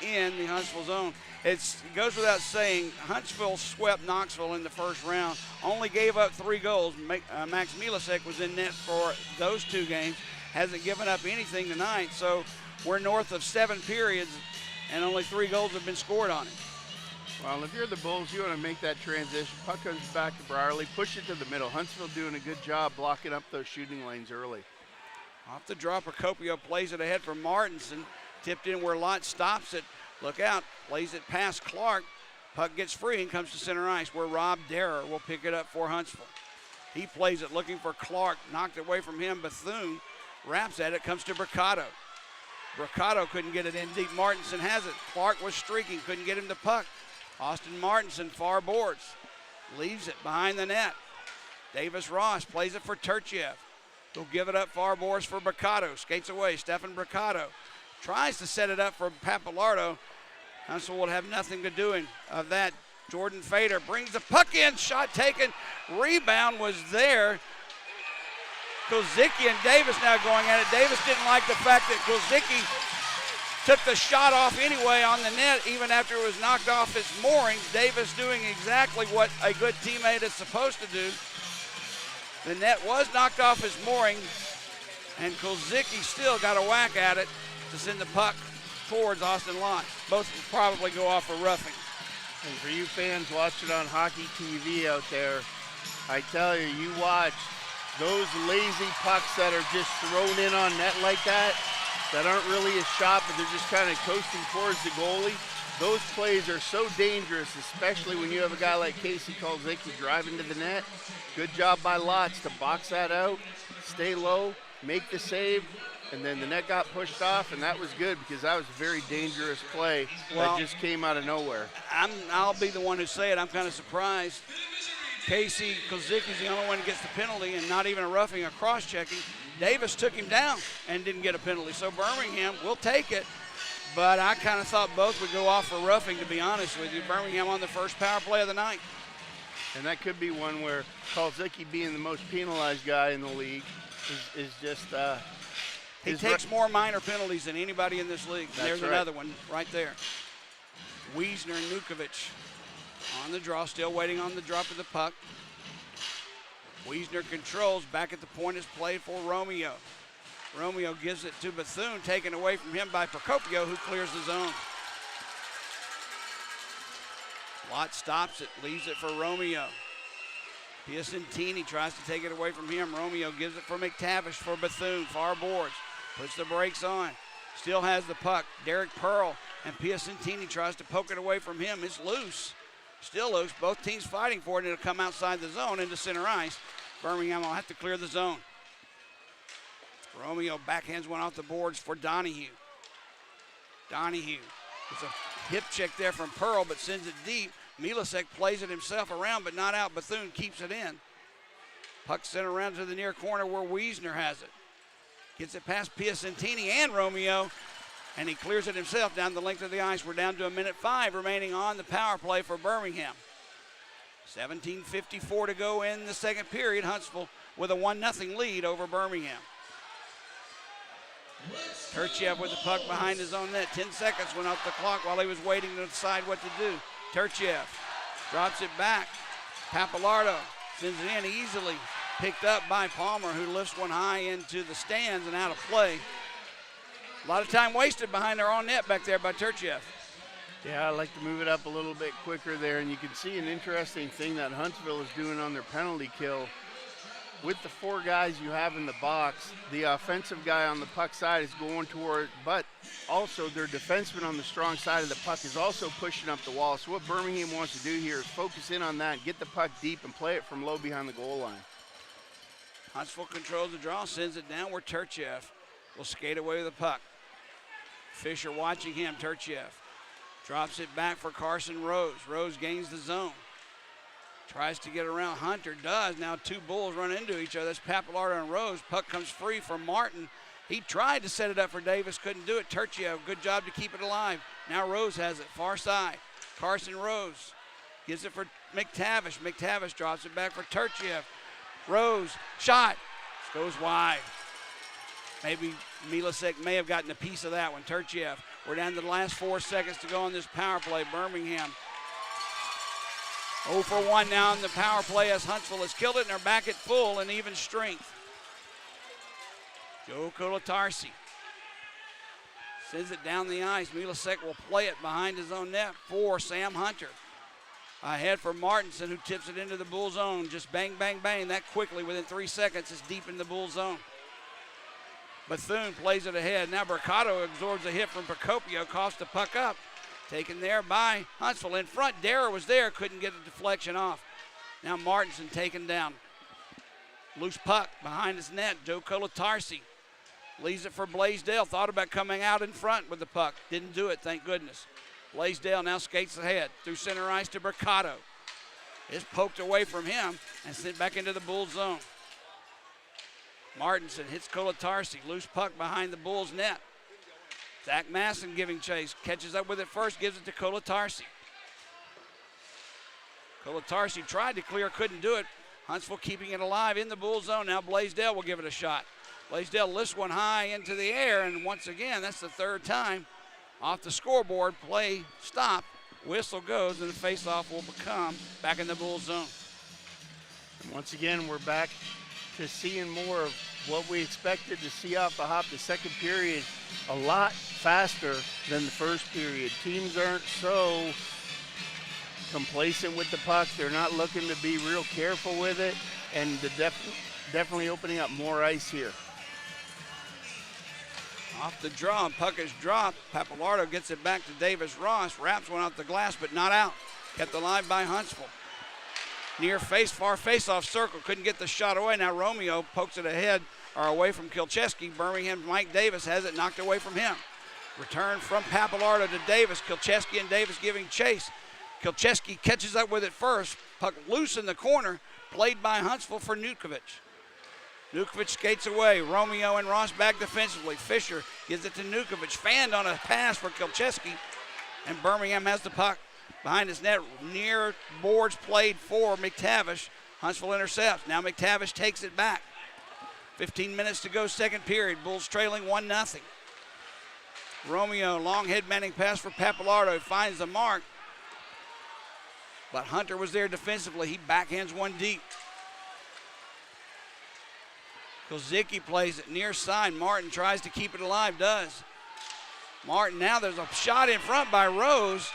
in the Huntsville zone. It goes without saying, Huntsville swept Knoxville in the first round, only gave up 3 goals. Max Milosek was in net for those 2 games, hasn't given up anything tonight, so we're north of 7 periods, and only 3 goals have been scored on it.
Well, if you're the Bulls, you want to make that transition. Puck comes back to Brierly, push it to the middle. Huntsville doing a good job blocking up those shooting lanes early.
Off the draw, Procopio plays it ahead for Martinson, tipped in where Lott stops it. Look out, plays it past Clark. Puck gets free and comes to center ice where Rob Darrer will pick it up for Huntsville. He plays it looking for Clark, knocked away from him. Bethune wraps at it, comes to Bricado. Bricado couldn't get it in deep. Martinson has it. Clark was streaking, couldn't get him the puck. Austin Martinson, far boards, leaves it behind the net. Davis Ross plays it for Turchiev. He'll give it up far boards for Bricado. Skates away, Stefan Bricado. Tries to set it up for Papalardo. Huntsville will have nothing to do of that. Jordan Fader brings the puck in, shot taken, rebound was there. Kulzicki and Davis now going at it. Davis didn't like the fact that Kulzicki took the shot off anyway on the net, even after it was knocked off its moorings. Davis doing exactly what a good teammate is supposed to do. The net was knocked off its mooring, and Kulzicki still got a whack at it to send the puck towards Austin Lott. Both will probably go off for roughing.
And for you fans watching on Hockey TV out there, I tell you, you watch those lazy pucks that are just thrown in on net like that aren't really a shot, but they're just kind of coasting towards the goalie. Those plays are so dangerous, especially when you have a guy like Casey Kulzicki driving to the net. Good job by Lotz to box that out, stay low, make the save, and then the net got pushed off, and that was good because that was a very dangerous play that just came out of nowhere.
I'll be the one who say it. I'm kind of surprised. Casey Kulzicki's the only one who gets the penalty, and not even a roughing, a cross-checking. Davis took him down and didn't get a penalty. So Birmingham will take it, but I kind of thought both would go off for roughing, to be honest with you. Birmingham on the first power play of the night.
And that could be one where Kulzicki, being the most penalized guy in the league, is just
he takes more minor penalties than anybody in this league. There's another one right there. Wiesner and Nukovic on the draw, still waiting on the drop of the puck. Wiesner controls, back at the point is played for Romeo. Romeo gives it to Bethune, taken away from him by Procopio, who clears the zone. Lott stops it, leaves it for Romeo. Piacentini tries to take it away from him. Romeo gives it for McTavish for Bethune, far boards. Puts the brakes on, still has the puck. Derek Pearl and Piacentini tries to poke it away from him. It's loose, still loose. Both teams fighting for it, and it'll come outside the zone into center ice. Birmingham will have to clear the zone. Romeo backhands one off the boards for Donahue. Donahue, it's a hip check there from Pearl, but sends it deep. Milasek plays it himself around, but not out. Bethune keeps it in. Puck sent around to the near corner where Wiesner has it. Gets it past Piacentini and Romeo, and he clears it himself down the length of the ice. We're down to 1:05 remaining on the power play for Birmingham. 17:54 to go in the second period. Huntsville with a 1-0 lead over Birmingham. Turchiev with the puck behind his own net. 10 seconds went off the clock while he was waiting to decide what to do. Turchiev drops it back. Papalardo sends it in easily. Picked up by Palmer, who lifts one high into the stands and out of play. A lot of time wasted behind their own net back there by Turchiev.
Yeah, I'd like to move it up a little bit quicker there, and you can see an interesting thing that Huntsville is doing on their penalty kill. With the four guys you have in the box, the offensive guy on the puck side is going toward, but also their defenseman on the strong side of the puck is also pushing up the wall. So what Birmingham wants to do here is focus in on that, get the puck deep, and play it from low behind the goal line.
Huntsville controls the draw, sends it down where Turchiev will skate away with the puck. Fisher watching him. Turchiev drops it back for Carson Rose. Rose gains the zone. Tries to get around. Hunter does. Now two Bulls run into each other. That's Papalardo and Rose. Puck comes free for Martin. He tried to set it up for Davis. Couldn't do it. Turchiev, good job to keep it alive. Now Rose has it. Far side. Carson Rose gives it for McTavish. McTavish drops it back for Turchiev. Rose, shot. Goes wide. Maybe Milasek may have gotten a piece of that one. Turchiev. We're down to the last 4 seconds to go on this power play. Birmingham 0 for 1 now in the power play as Huntsville has killed it, and they're back at full and even strength. Joe Kolatarsi sends it down the ice. Milasek will play it behind his own net for Sam Hunter. Ahead for Martinson, who tips it into the Bull zone. Just bang, bang, bang. That quickly, within 3 seconds, is deep in the Bull zone. Bethune plays it ahead. Now Bricado absorbs a hit from Procopio, coughs the puck up. Taken there by Huntsville. In front, Dara was there, couldn't get the deflection off. Now Martinson taken down. Loose puck behind his net. Joe Kolatarsi leaves it for Blaisdell. Thought about coming out in front with the puck. Didn't do it, thank goodness. Blaisdell now skates ahead through center ice to Bricado. It's poked away from him and sent back into the Bull zone. Martinson hits Kolatarsi. Loose puck behind the Bulls' net. Zach Masson giving chase. Catches up with it first, gives it to Kolatarsi. Kolatarsi tried to clear, couldn't do it. Huntsville keeping it alive in the Bull zone. Now Blaisdell will give it a shot. Blaisdell lifts one high into the air, and once again, that's the third time off the scoreboard. Play stop. Whistle goes, and the faceoff will become back in the Bull zone.
And once again, we're back to seeing more of what we expected to see off the hop. The second period, a lot faster than the first period. Teams aren't so complacent with the puck. They're not looking to be real careful with it, and definitely opening up more ice here.
Off the draw, puck is dropped. Papalardo gets it back to Davis Ross. Wraps one off the glass, but not out. Kept alive by Huntsville. Near face, far face-off circle. Couldn't get the shot away. Now Romeo pokes it ahead or away from Kilcheski. Birmingham's Mike Davis has it knocked away from him. Return from Papalardo to Davis. Kilcheski and Davis giving chase. Kilcheski catches up with it first. Puck loose in the corner. Played by Huntsville for Nukovic. Nukovic skates away. Romeo and Ross back defensively. Fisher gives it to Nukovic. Fanned on a pass for Kilcheski. And Birmingham has the puck behind his net. Near boards played for McTavish. Huntsville intercepts. Now McTavish takes it back. 15 minutes to go, second period. Bulls trailing 1-0. Romeo, long head manning pass for Papalardo. Finds the mark. But Hunter was there defensively. He backhands one deep. Kozicki plays it near side. Martin tries to keep it alive, does. Martin, now there's a shot in front by Rose.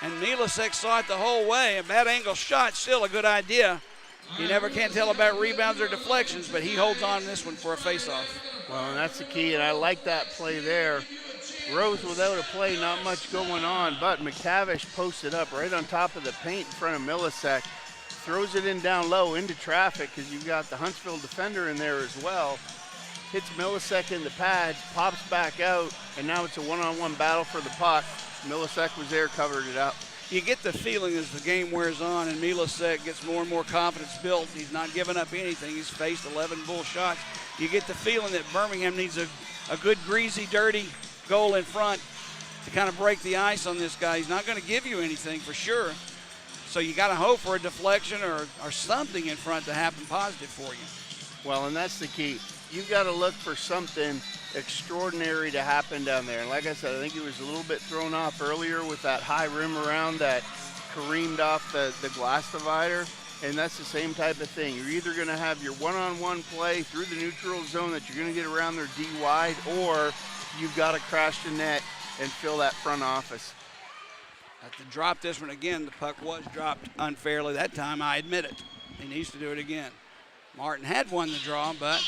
And Milasek saw it the whole way. A bad angle shot, still a good idea. You never can tell about rebounds or deflections, but he holds on this one for a faceoff.
Well, and that's the key, and I like that play there. Rose without a play, not much going on, but McTavish posted up right on top of the paint in front of Milasek. Throws it in down low into traffic because you've got the Huntsville defender in there as well. Hits Milasek in the pads, pops back out, and now it's a one-on-one battle for the puck. Milasek was there, covered it up.
You get the feeling as the game wears on and Milasek gets more and more confidence built. He's not giving up anything. He's faced 11 Bull shots. You get the feeling that Birmingham needs a good, greasy, dirty goal in front to kind of break the ice on this guy. He's not going to give you anything for sure. So you got to hope for a deflection or something in front to happen positive for you.
Well, and that's the key. You've got to look for something extraordinary to happen down there. And like I said, I think he was a little bit thrown off earlier with that high rim around that careened off the glass divider. And that's the same type of thing. You're either going to have your one-on-one play through the neutral zone that you're going to get around their D wide, or you've got to crash the net and fill that front office.
Have to drop this one again. The puck was dropped unfairly that time. I admit it. He needs to do it again. Martin had won the draw, but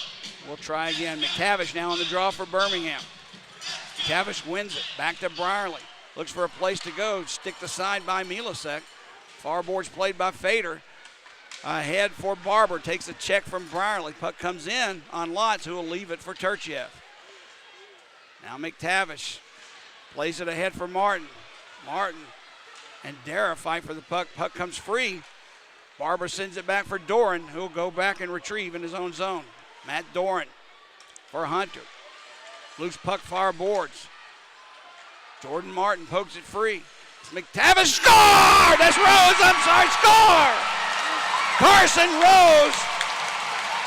we'll try again. McTavish now on the draw for Birmingham. McTavish wins it. Back to Brierly. Looks for a place to go. Stick the side by Milasek. Far boards played by Fader. Ahead for Barber. Takes a check from Brierly. Puck comes in on Lotz, who will leave it for Turchiev. Now McTavish plays it ahead for Martin. Martin and Dara fight for the puck. Puck comes free. Barber sends it back for Doran, who will go back and retrieve in his own zone. Matt Doran for Hunter. Loose puck far boards. Jordan Martin pokes it free. It's McTavish. Score! That's Rose. I'm sorry. Score! Carson Rose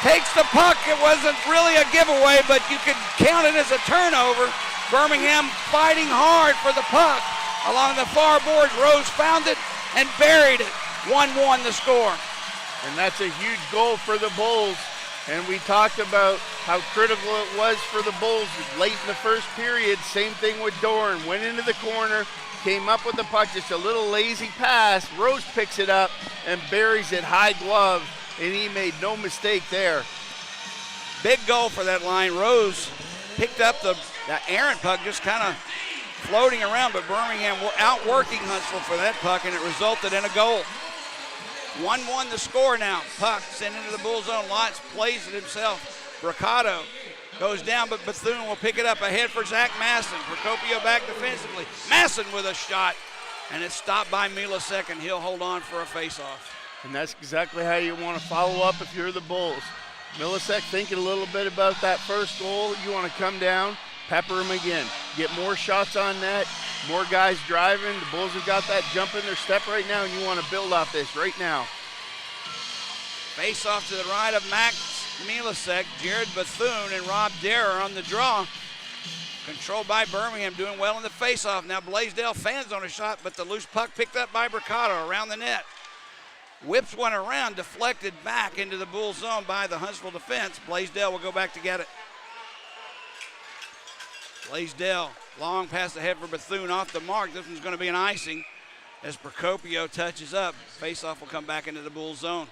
takes the puck. It wasn't really a giveaway, but you could count it as a turnover. Birmingham fighting hard for the puck. Along the far boards, Rose found it and buried it. 1-1 the score.
And that's a huge goal for the Bulls. And we talked about how critical it was for the Bulls late in the first period. Same thing with Doran. Went into the corner, came up with the puck, just a little lazy pass. Rose picks it up and buries it high glove, and he made no mistake there.
Big goal for that line. Rose picked up the errant puck, just kind of floating around, but Birmingham were outworking Huntsville for that puck, and it resulted in a goal. 1-1 the score now. Puck sent into the Bull zone. Lotz plays it himself. Bricado goes down, but Bethune will pick it up ahead for Zach Masson. Procopio back defensively. Masson with a shot, and it's stopped by Milasek, and he'll hold on for a faceoff.
And that's exactly how you want to follow up if you're the Bulls. Milasek thinking a little bit about that first goal. You want to come down, pepper them again. Get more shots on net, more guys driving. The Bulls have got that jump in their step right now, and you want to build off this right now.
Face off to the right of Max Milasek, Jared Bethune, and Rob Darrer on the draw. Controlled by Birmingham, doing well in the face-off. Now Blaisdell fans on a shot, but the loose puck picked up by Bricado around the net. Whips one around, deflected back into the Bull zone by the Huntsville defense. Blaisdell will go back to get it. Blaisdell, long pass ahead for Bethune off the mark. This one's going to be an icing as Procopio touches up. Face-off will come back into the Bull zone.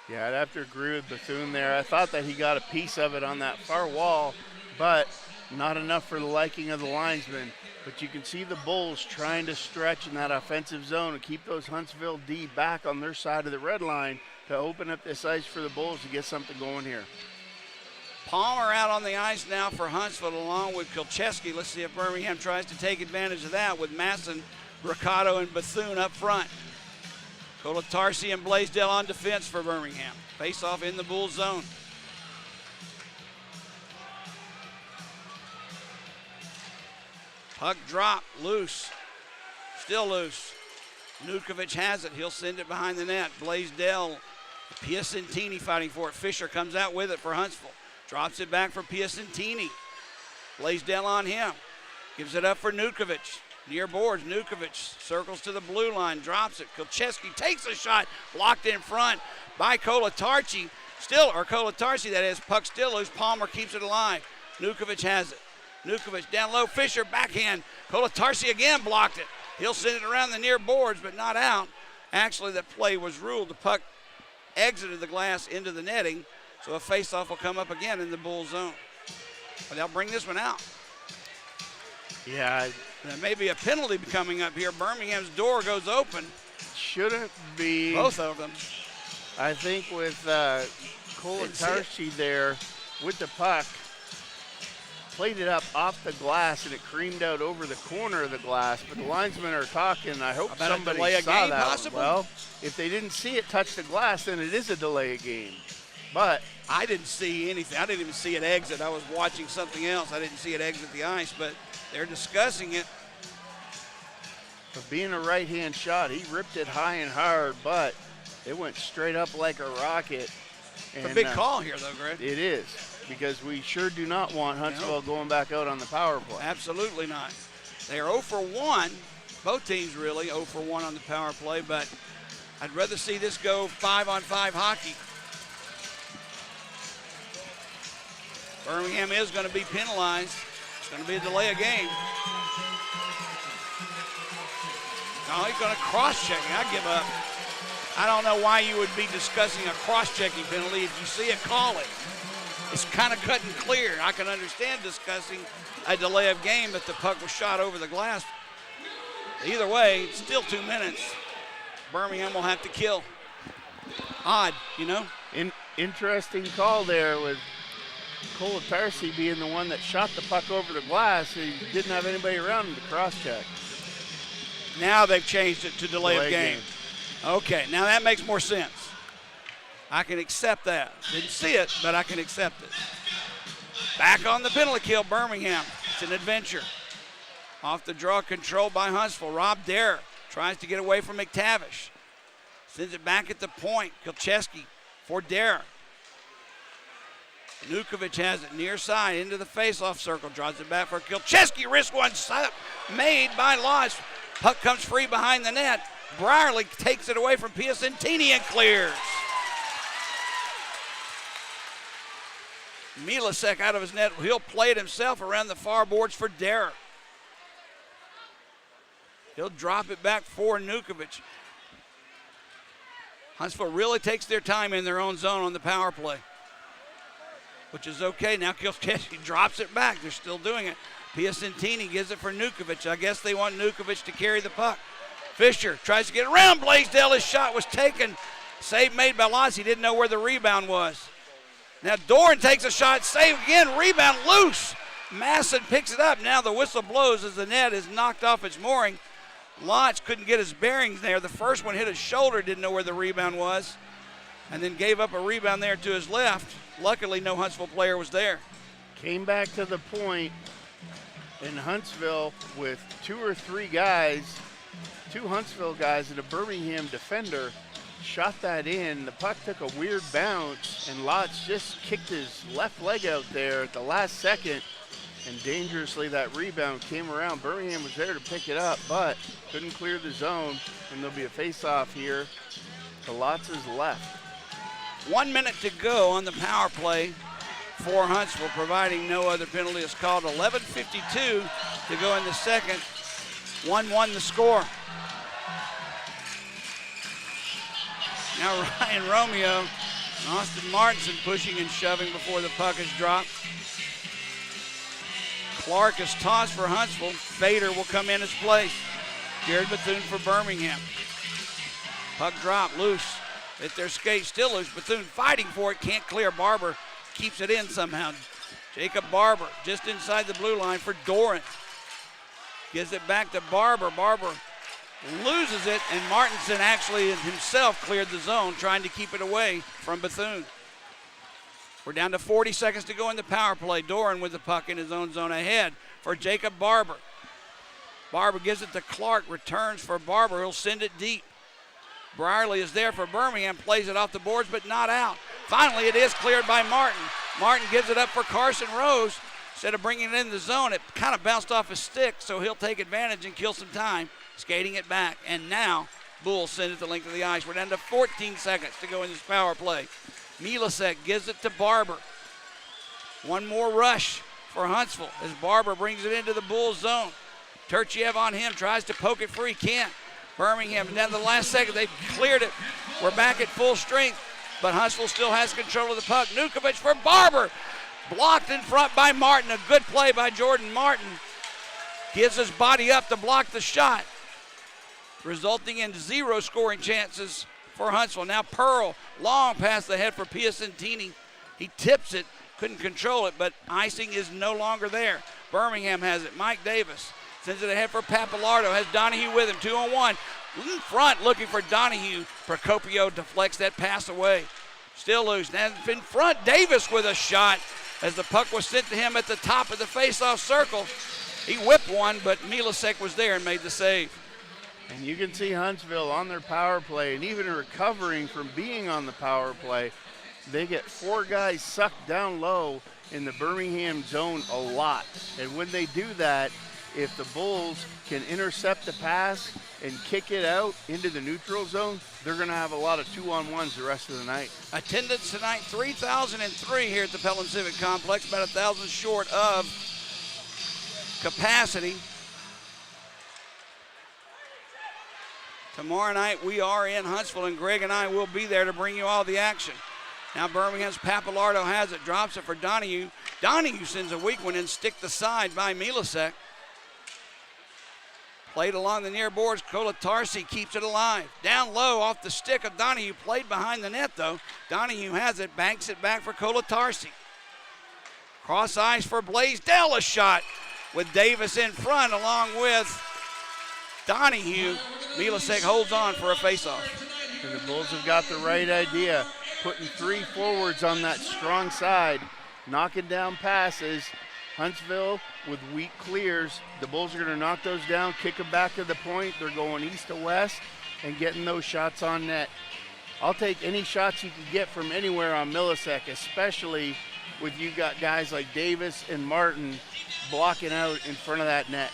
Yeah, I'd have to agree with Bethune there. I thought that he got a piece of it on that far wall, but not enough for the liking of the linesman. But you can see the Bulls trying to stretch in that offensive zone and keep those Huntsville D back on their side of the red line to open up this ice for the Bulls to get something going here.
Palmer out on the ice now for Huntsville along with Kilcheski. Let's see if Birmingham tries to take advantage of that with Masson, Bricado, and Bethune up front. Colatarsi and Blaisdell on defense for Birmingham. Face off in the Bull zone. Puck drop, loose, still loose. Nukovic has it, he'll send it behind the net. Blaisdell, Piacentini fighting for it. Fisher comes out with it for Huntsville. Drops it back for Piacentini. Blaisdell on him, gives it up for Nukovic. Near boards, Nukovic circles to the blue line, drops it. Kilcheski takes a shot, blocked in front by Colatarsi. Colatarsi that is, puck still loose. Palmer keeps it alive. Nukovic has it. Nukovic down low, Fisher backhand. Colatarsi again blocked it. He'll send it around the near boards, but not out. Actually, that play was ruled. The puck exited the glass into the netting, so a faceoff will come up again in the Bull zone. But they'll bring this one out.
Yeah.
There may be a penalty coming up here. Birmingham's door goes open.
Shouldn't be.
Both of them.
I think with Colatarsi there with the puck, played it up off the glass and it creamed out over the corner of the glass, but the linesmen are talking. I hope somebody saw that.
Possible?
Well, if they didn't see it touch the glass, then it is a delay of game. But
I didn't see anything. I didn't even see it exit. I was watching something else. I didn't see it exit the ice, but they're discussing it.
For being a right-hand shot, he ripped it high and hard, but it went straight up like a rocket.
It's a big call here, though, Greg.
It is, because we sure do not want Huntsville going back out on the power play.
Absolutely not. They are 0 for 1. Both teams really 0 for 1 on the power play, but I'd rather see this go 5-on-5 hockey. Birmingham is going to be penalized. It's going to be a delay of game. No, he's going to cross-check. I give up. I don't know why you would be discussing a cross-checking penalty. If you see it, call it. It's kind of cut and clear. I can understand discussing a delay of game if the puck was shot over the glass. Either way, it's still 2 minutes. Birmingham will have to kill. Odd, you know?
Interesting call there with Colatarsi being the one that shot the puck over the glass. He didn't have anybody around him to cross-check.
Now they've changed it to delay of game. Okay, now that makes more sense. I can accept that. Didn't see it, but I can accept it. Back on the penalty kill, Birmingham. It's an adventure. Off the draw, controlled by Huntsville. Rob Darrer tries to get away from McTavish. Sends it back at the point. Kilcheski for Darrer. Nukovic has it near side into the faceoff circle. Draws it back for Kilcheski. Wrist one made by Loss. Puck comes free behind the net. Brierly takes it away from Piacentini and clears. Milasek out of his net. He'll play it himself around the far boards for Darrer. He'll drop it back for Nukovic. Huntsville really takes their time in their own zone on the power play, which is okay. Now Kilcheski drops it back. They're still doing it. Piacentini gives it for Nukovic. I guess they want Nukovic to carry the puck. Fisher tries to get around Blaisdell. His shot was taken. Save made by Loss. He didn't know where the rebound was. Now Doran takes a shot. Save again. Rebound loose. Masson picks it up. Now the whistle blows as the net is knocked off its mooring. Lotz couldn't get his bearings there. The first one hit his shoulder. Didn't know where the rebound was. And then gave up a rebound there to his left. luckily no Huntsville player was there.
Came back to the point in Huntsville with 2 or 3 guys, 2 Huntsville guys and a Birmingham defender, shot that in. The puck took a weird bounce, and Lotz just kicked his left leg out there at the last second, and dangerously that rebound came around. Birmingham was there to pick it up, but couldn't clear the zone, and there'll be a face-off here to Lotz's left.
1 minute to go on the power play for Huntsville, providing no other penalty is called. 11:52 to go in the second. 1-1 the score. Now Ryan Romeo and Austin Martinson pushing and shoving before the puck is dropped. Clark is tossed for Huntsville. Fader will come in his place. Jared Bethune for Birmingham. Puck drop, loose. At their skate, still loose. Bethune fighting for it, can't clear. Barber keeps it in somehow. Jacob Barber just inside the blue line for Doran. Gives it back to Barber. Barber loses it, and Martinson actually himself cleared the zone, trying to keep it away from Bethune. We're down to 40 seconds to go in the power play. Doran with the puck in his own zone ahead for Jacob Barber. Barber gives it to Clark, returns for Barber. He'll send it deep. Brierly is there for Birmingham, plays it off the boards, but not out. Finally, it is cleared by Martin. Martin gives it up for Carson Rose. Instead of bringing it in the zone, it kind of bounced off his stick, so he'll take advantage and kill some time, skating it back. And now, Bulls send it the length of the ice. We're down to 14 seconds to go in this power play. Milasek gives it to Barber. One more rush for Huntsville as Barber brings it into the Bulls zone. Turchiev on him, tries to poke it free, can't. Birmingham, and down to the last second, they've cleared it. We're back at full strength, but Huntsville still has control of the puck. Nukovic for Barber, blocked in front by Martin. A good play by Jordan Martin. Gives his body up to block the shot, resulting in 0 scoring chances for Huntsville. Now Pearl, long past the head for Piacentini. He tips it, couldn't control it, but icing is no longer there. Birmingham has it. Mike Davis sends it ahead for Papalardo, has Donahue with him, 2-on-1. In front, looking for Donahue. Procopio deflects that pass away. Still loose. Now in front, Davis with a shot as the puck was sent to him at the top of the face-off circle. He whipped one, but Milasek was there and made the save.
And you can see Huntsville on their power play, and even recovering from being on the power play, they get 4 guys sucked down low in the Birmingham zone a lot. And when they do that, if the Bulls can intercept the pass and kick it out into the neutral zone, they're going to have a lot of 2-on-1s the rest of the night.
Attendance tonight, 3,003 here at the Pelham Civic Complex, about 1,000 short of capacity. Tomorrow night we are in Huntsville, and Greg and I will be there to bring you all the action. Now Birmingham's Papalardo has it, drops it for Donahue. Donahue sends a weak one in, sticked aside by Milasek. Played along the near boards. Kolatarsi keeps it alive. Down low off the stick of Donahue. Played behind the net, though. Donahue has it. Banks it back for Kolatarsi. Cross ice for Blaisdell. A shot with Davis in front along with Donahue. Milasek holds on for a faceoff.
And the Bulls have got the right idea. Putting 3 forwards on that strong side. Knocking down passes. Huntsville with weak clears. The Bulls are going to knock those down, kick them back to the point. They're going east to west and getting those shots on net. I'll take any shots you can get from anywhere on Milasek, especially with you got guys like Davis and Martin blocking out in front of that net.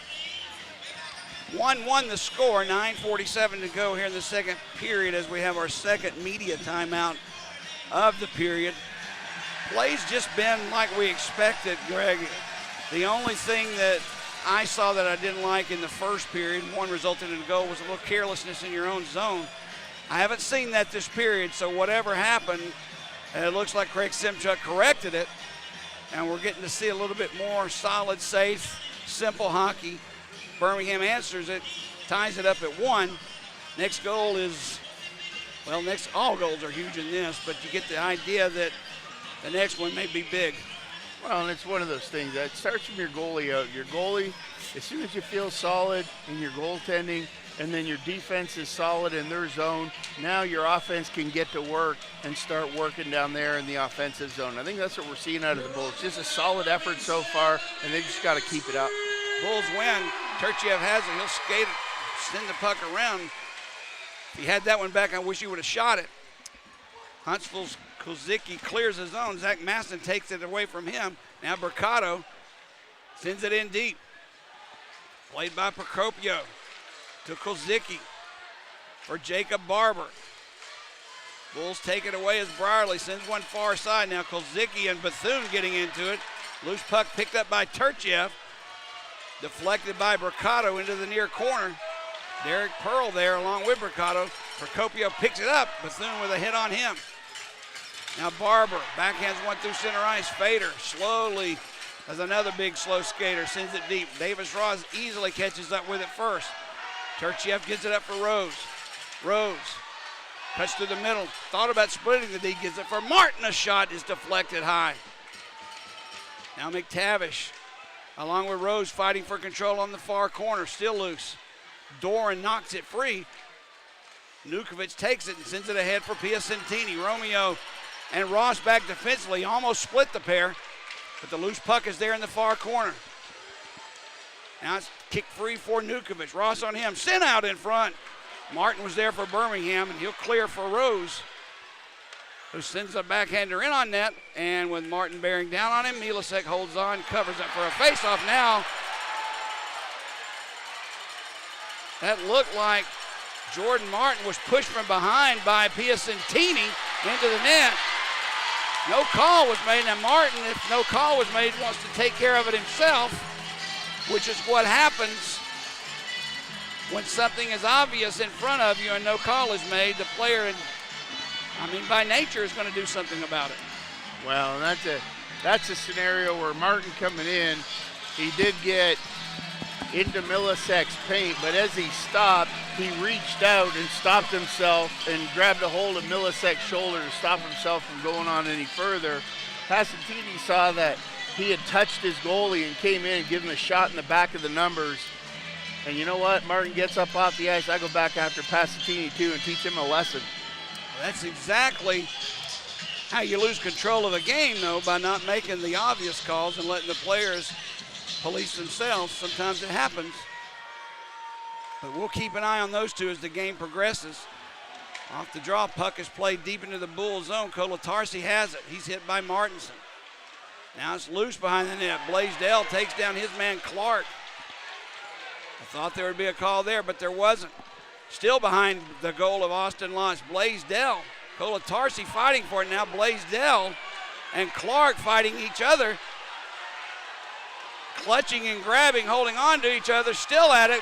1-1 the score, 9:47 to go here in the second period as we have our second media timeout of the period. Play's just been like we expected, Greg. The only thing that I saw that I didn't like in the first period, one resulted in a goal, was a little carelessness in your own zone. I haven't seen that this period, so whatever happened, it looks like Craig Simchuk corrected it, and we're getting to see a little bit more solid, safe, simple hockey. Birmingham answers it, ties it up at 1. Next goal is, well, all goals are huge in this, but you get the idea that the next one may be big.
Well, and it's one of those things that starts from your goalie out. Your goalie, as soon as you feel solid in your goaltending, and then your defense is solid in their zone. Now your offense can get to work and start working down there in the offensive zone. I think that's what we're seeing out of the Bulls. Just a solid effort so far, and they just got to keep it up.
Bulls win. Turchiev has it. He'll skate it, send the puck around. If he had that one back, I wish he would have shot it. Huntsville's Kozicki clears his own. Zach Masson takes it away from him. Now Mercado sends it in deep. Played by Procopio to Kozicki for Jacob Barber. Bulls take it away as Brierly sends one far side. Now Kozicki and Bethune getting into it. Loose puck picked up by Turchiev. Deflected by Mercado into the near corner. Derek Pearl there along with Mercado. Procopio picks it up. Bethune with a hit on him. Now Barber backhands one through center ice. Fader slowly, as another big slow skater, sends it deep. Davis Ross easily catches up with it first. Turchiev gets it up for Rose. Rose cuts through the middle. Thought about splitting the D. Gets it for Martin. A shot is deflected high. Now McTavish, along with Rose, fighting for control on the far corner. Still loose. Doran knocks it free. Nukovic takes it and sends it ahead for Piacentini. Romeo and Ross back defensively. Almost split the pair, but the loose puck is there in the far corner. Now it's kicked free for Nukovic. Ross on him. Sent out in front. Martin was there for Birmingham, and he'll clear for Rose, who sends a backhander in on net. And with Martin bearing down on him, Milasek holds on, covers it for a faceoff. Now that looked like Jordan Martin was pushed from behind by Piacentini into the net. No call was made. Now Martin, if no call was made, wants to take care of it himself, which is what happens when something is obvious in front of you and no call is made. The player, by nature, is going to do something about it.
Well, that's a scenario where Martin coming in, he did get into Milasek's paint, but as he stopped, he reached out and stopped himself and grabbed a hold of Milasek's shoulder to stop himself from going on any further. Piacentini saw that he had touched his goalie and came in and given him a shot in the back of the numbers. And you know what? Martin gets up off the ice. I go back after Piacentini too and teach him a lesson.
That's exactly how you lose control of a game, though, by not making the obvious calls and letting the players police themselves. Sometimes it happens. But we'll keep an eye on those two as the game progresses. Off the draw, puck is played deep into the Bull zone. Kolatarsi has it. He's hit by Martinson. Now it's loose behind the net. Blaisdell takes down his man Clark. I thought there would be a call there, but there wasn't. Still behind the goal of Austin Lance. Blaisdell. Kolatarsi fighting for it now. Blaisdell and Clark fighting each other. Clutching and grabbing, holding on to each other, still at it.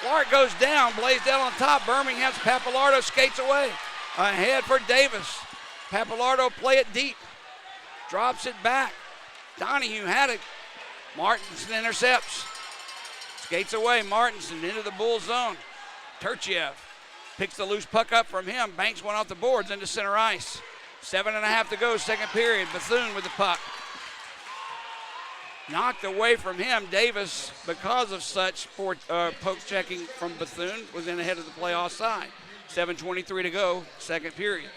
Clark goes down, Blaisdell on top. Birmingham's Papalardo skates away. Ahead for Davis. Papalardo play it deep. Drops it back. Donahue had it. Martinson intercepts. Skates away, Martinson into the Bull zone. Turchiev picks the loose puck up from him. Banks one off the boards into center ice. 7.5 to go, second period. Bethune with the puck. Knocked away from him. Davis, because of such poke checking from Bethune, was in ahead of the play offside. 7:23 to go, second period.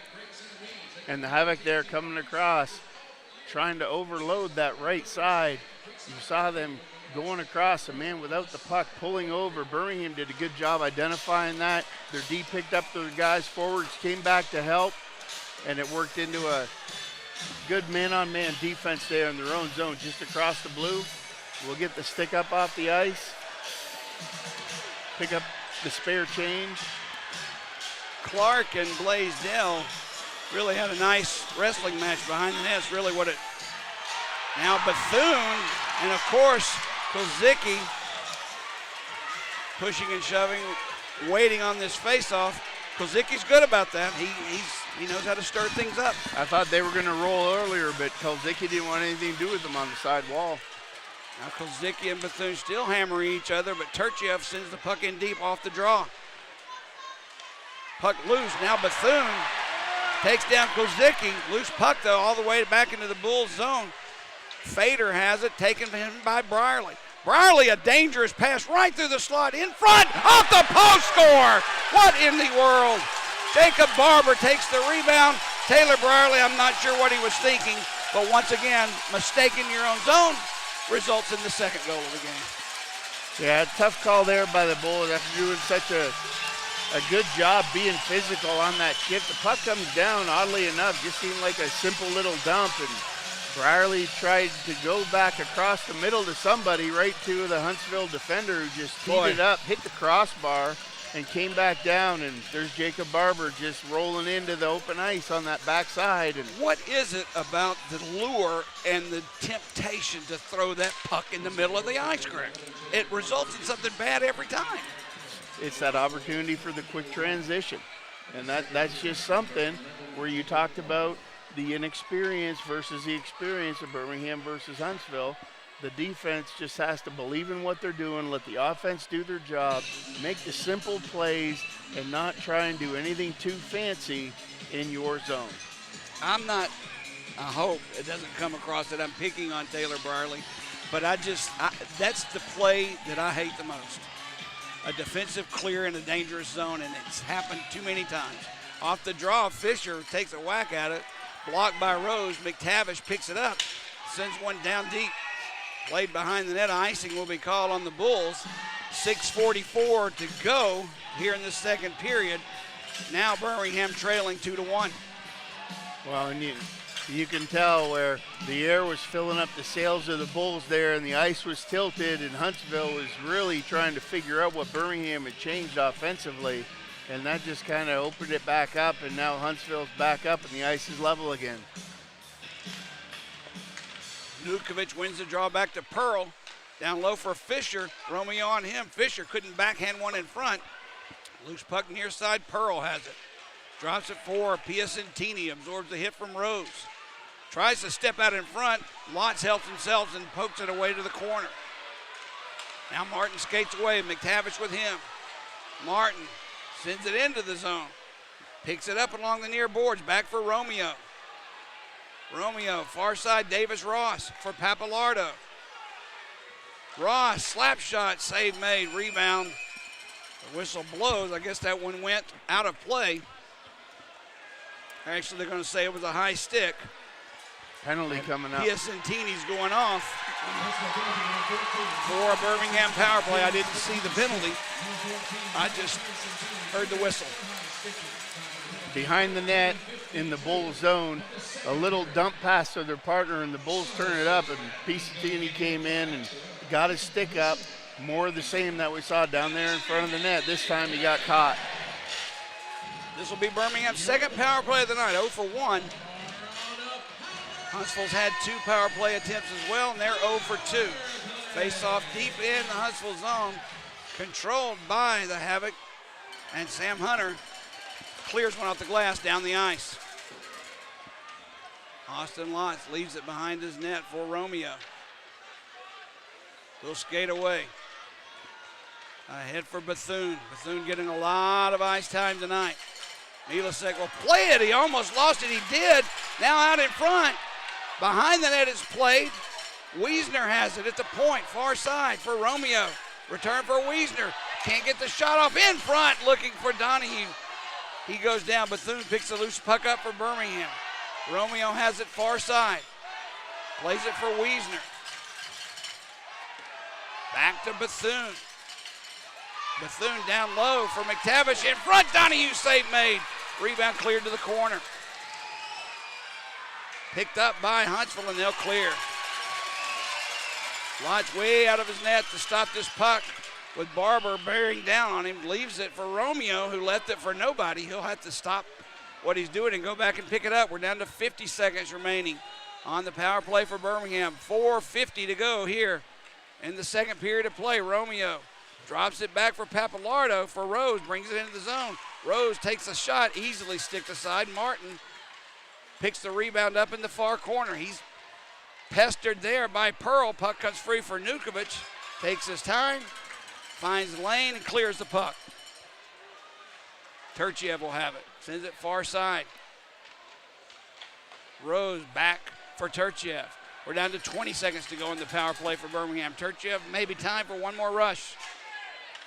And the Havoc there coming across, trying to overload that right side. You saw them going across, a man without the puck pulling over. Birmingham did a good job identifying that. Their D picked up their guys forwards, came back to help, and it worked into a good man-on-man defense there in their own zone just across the blue. We'll get the stick up off the ice, pick up the spare change.
Clark and Blaisdell really had a nice wrestling match behind the net. That's really what it. Now Bethune and of course Kozicki pushing and shoving, waiting on this face-off. Kozicki's good about that. He knows how to stir things up.
I thought they were going to roll earlier, but Kozicki didn't want anything to do with them on the side wall.
Now Kozicki and Bethune still hammering each other, but Turchiev sends the puck in deep off the draw. Puck loose. Now Bethune takes down Kozicki. Loose puck, though, all the way back into the Bulls zone. Fader has it, taken from him by Brierly. Brierly, a dangerous pass right through the slot in front, off the post, score! What in the world? Jacob Barber takes the rebound. Taylor Brierly, I'm not sure what he was thinking, but once again, mistaking your own zone results in the second goal of the game.
Yeah, tough call there by the Bulls after doing such a good job being physical on that shift. The puck comes down, oddly enough, just seemed like a simple little dump, and Brierly tried to go back across the middle to somebody, right to the Huntsville defender who just teed it up, hit the crossbar, and came back down, and there's Jacob Barber just rolling into the open ice on that backside. And
what is it about the lure and the temptation to throw that puck in the middle of the ice, Greg? It results in something bad every time.
It's that opportunity for the quick transition, and that's just something where you talked about the inexperience versus the experience of Birmingham versus Huntsville. The defense just has to believe in what they're doing, let the offense do their job, make the simple plays, and not try and do anything too fancy in your zone.
I hope it doesn't come across that I'm picking on Taylor Brierly, but that's the play that I hate the most. A defensive clear in a dangerous zone, and it's happened too many times. Off the draw, Fisher takes a whack at it, blocked by Rose. McTavish picks it up, sends one down deep. Played behind the net. Icing will be called on the Bulls. 6:44 to go here in the second period. Now Birmingham trailing 2-1.
Well, and you can tell where the air was filling up the sails of the Bulls there, and the ice was tilted, and Huntsville was really trying to figure out what Birmingham had changed offensively, and that just kind of opened it back up, and now Huntsville's back up and the ice is level again.
Nukovic wins the draw back to Pearl. Down low for Fisher. Romeo on him. Fisher couldn't backhand one in front. Loose puck near side. Pearl has it. Drops it for Piacentini. Absorbs the hit from Rose. Tries to step out in front. Lots helps themselves and pokes it away to the corner. Now Martin skates away. McTavish with him. Martin sends it into the zone. Picks it up along the near boards. Back for Romeo. Romeo, far side, Davis Ross for Papalardo. Ross, slap shot, save made, rebound. The whistle blows. I guess that one went out of play. Actually, they're going to say it was a high stick.
Penalty coming up.
Piacentini's going off for a Birmingham power play. I didn't see the penalty. I just heard the whistle.
Behind the net in the Bulls zone, a little dump pass to their partner, and the Bulls turn it up, and Piacentini came in and got his stick up. More of the same that we saw down there in front of the net. This time he got caught.
This will be Birmingham's second power play of the night, 0 for 1. Huntsville's had 2 power play attempts as well, and they're 0 for 2. Face off deep in the Huntsville zone, controlled by the Havoc, and Sam Hunter clears one off the glass down the ice. Austin Lotz leaves it behind his net for Romeo. He'll skate away. Ahead for Bethune. Bethune getting a lot of ice time tonight. Milasek will play it. He almost lost it. He did. Now out in front. Behind the net is played. Wiesner has it at the point. Far side for Romeo. Return for Wiesner. Can't get the shot off in front. Looking for Donahue. He goes down. Bethune picks a loose puck up for Birmingham. Romeo has it far side. Plays it for Wiesner. Back to Bethune. Bethune down low for McTavish. In front, Donahue save made. Rebound cleared to the corner. Picked up by Huntsville, and they'll clear. Lodge way out of his net to stop this puck with Barber bearing down on him. Leaves it for Romeo, who left it for nobody. He'll have to stop what he's doing and go back and pick it up. We're down to 50 seconds remaining on the power play for Birmingham. 4:50 to go here in the second period of play. Romeo drops it back for Papalardo for Rose, brings it into the zone. Rose takes a shot, easily sticked aside. Martin picks the rebound up in the far corner. He's pestered there by Pearl. Puck comes free for Nukovic. Takes his time, finds lane, and clears the puck. Turchiev will have it. Sends it far side. Rose back for Turchiev. We're down to 20 seconds to go in the power play for Birmingham. Turchiev, maybe time for one more rush.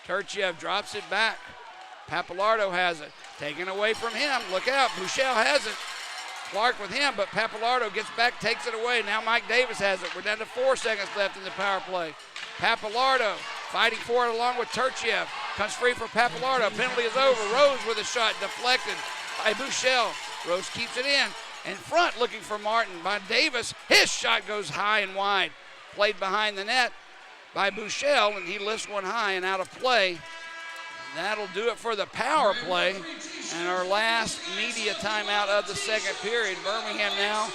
Turchiev drops it back. Papalardo has it. Taken away from him. Look out. Bouchel has it. Clark with him, but Papalardo gets back, takes it away. Now Mike Davis has it. We're down to 4 seconds left in the power play. Papalardo fighting for it along with Turchiev. Comes free for Papalardo. Penalty is over. Rose with a shot deflected by Bouchel. Rose keeps it in. In front looking for Martin by Davis. His shot goes high and wide. Played behind the net by Bouchel, and he lifts one high and out of play. That'll do it for the power play. And our last media timeout of the second period. Birmingham now,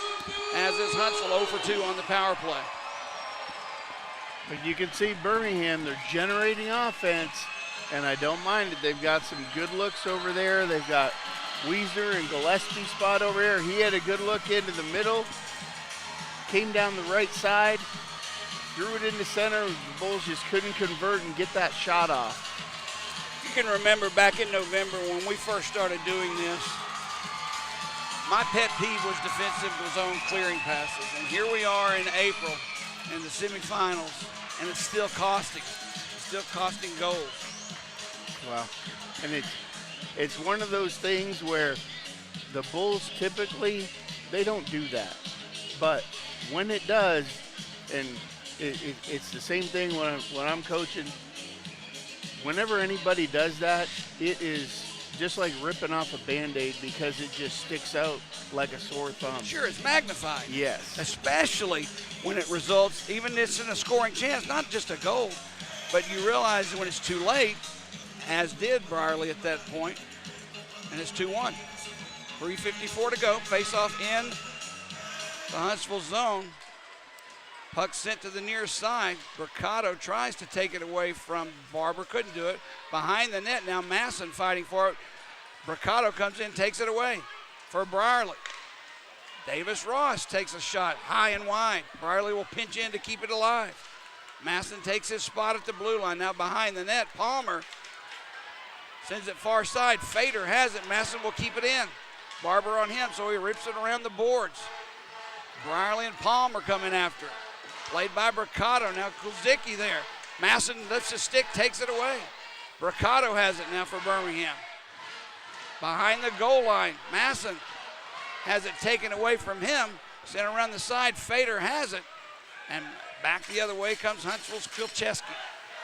as is Huntsville, 0 for 2 on the power play.
But you can see Birmingham, they're generating offense, and I don't mind it. They've got some good looks over there. They've got Weezer and Gillespie spot over here. He had a good look into the middle, came down the right side, threw it into center. The Bulls just couldn't convert and get that shot off.
You can remember back in November when we first started doing this, my pet peeve was defensive zone clearing passes. And here we are in April in the semifinals, and it's still costing goals.
Wow. And it's one of those things where the Bulls typically, they don't do that. But when it does, and it's the same thing when I'm coaching, whenever anybody does that, it is just like ripping off a Band-Aid because it just sticks out like a sore thumb.
Sure, it's magnified.
Yes.
Especially when it results, even it's in a scoring chance, not just a goal, but you realize when it's too late, as did Brierley at that point, and it's 2-1. 3:54 to go, face-off in the Huntsville zone. Puck sent to the near side. Mercado tries to take it away from Barber, couldn't do it. Behind the net now, Masson fighting for it. Mercado comes in, takes it away for Brierley. Davis Ross takes a shot high and wide. Brierley will pinch in to keep it alive. Masson takes his spot at the blue line. Now behind the net, Palmer sends it far side. Fader has it. Masson will keep it in. Barber on him, so he rips it around the boards. Brierley and Palmer coming after it. Played by Mercado. Now Kulzicki there. Masson lifts his stick, takes it away. Mercado has it now for Birmingham. Behind the goal line, Masson has it taken away from him. Sent around the side, Fader has it. And back the other way comes Huntsville's Kulcheski.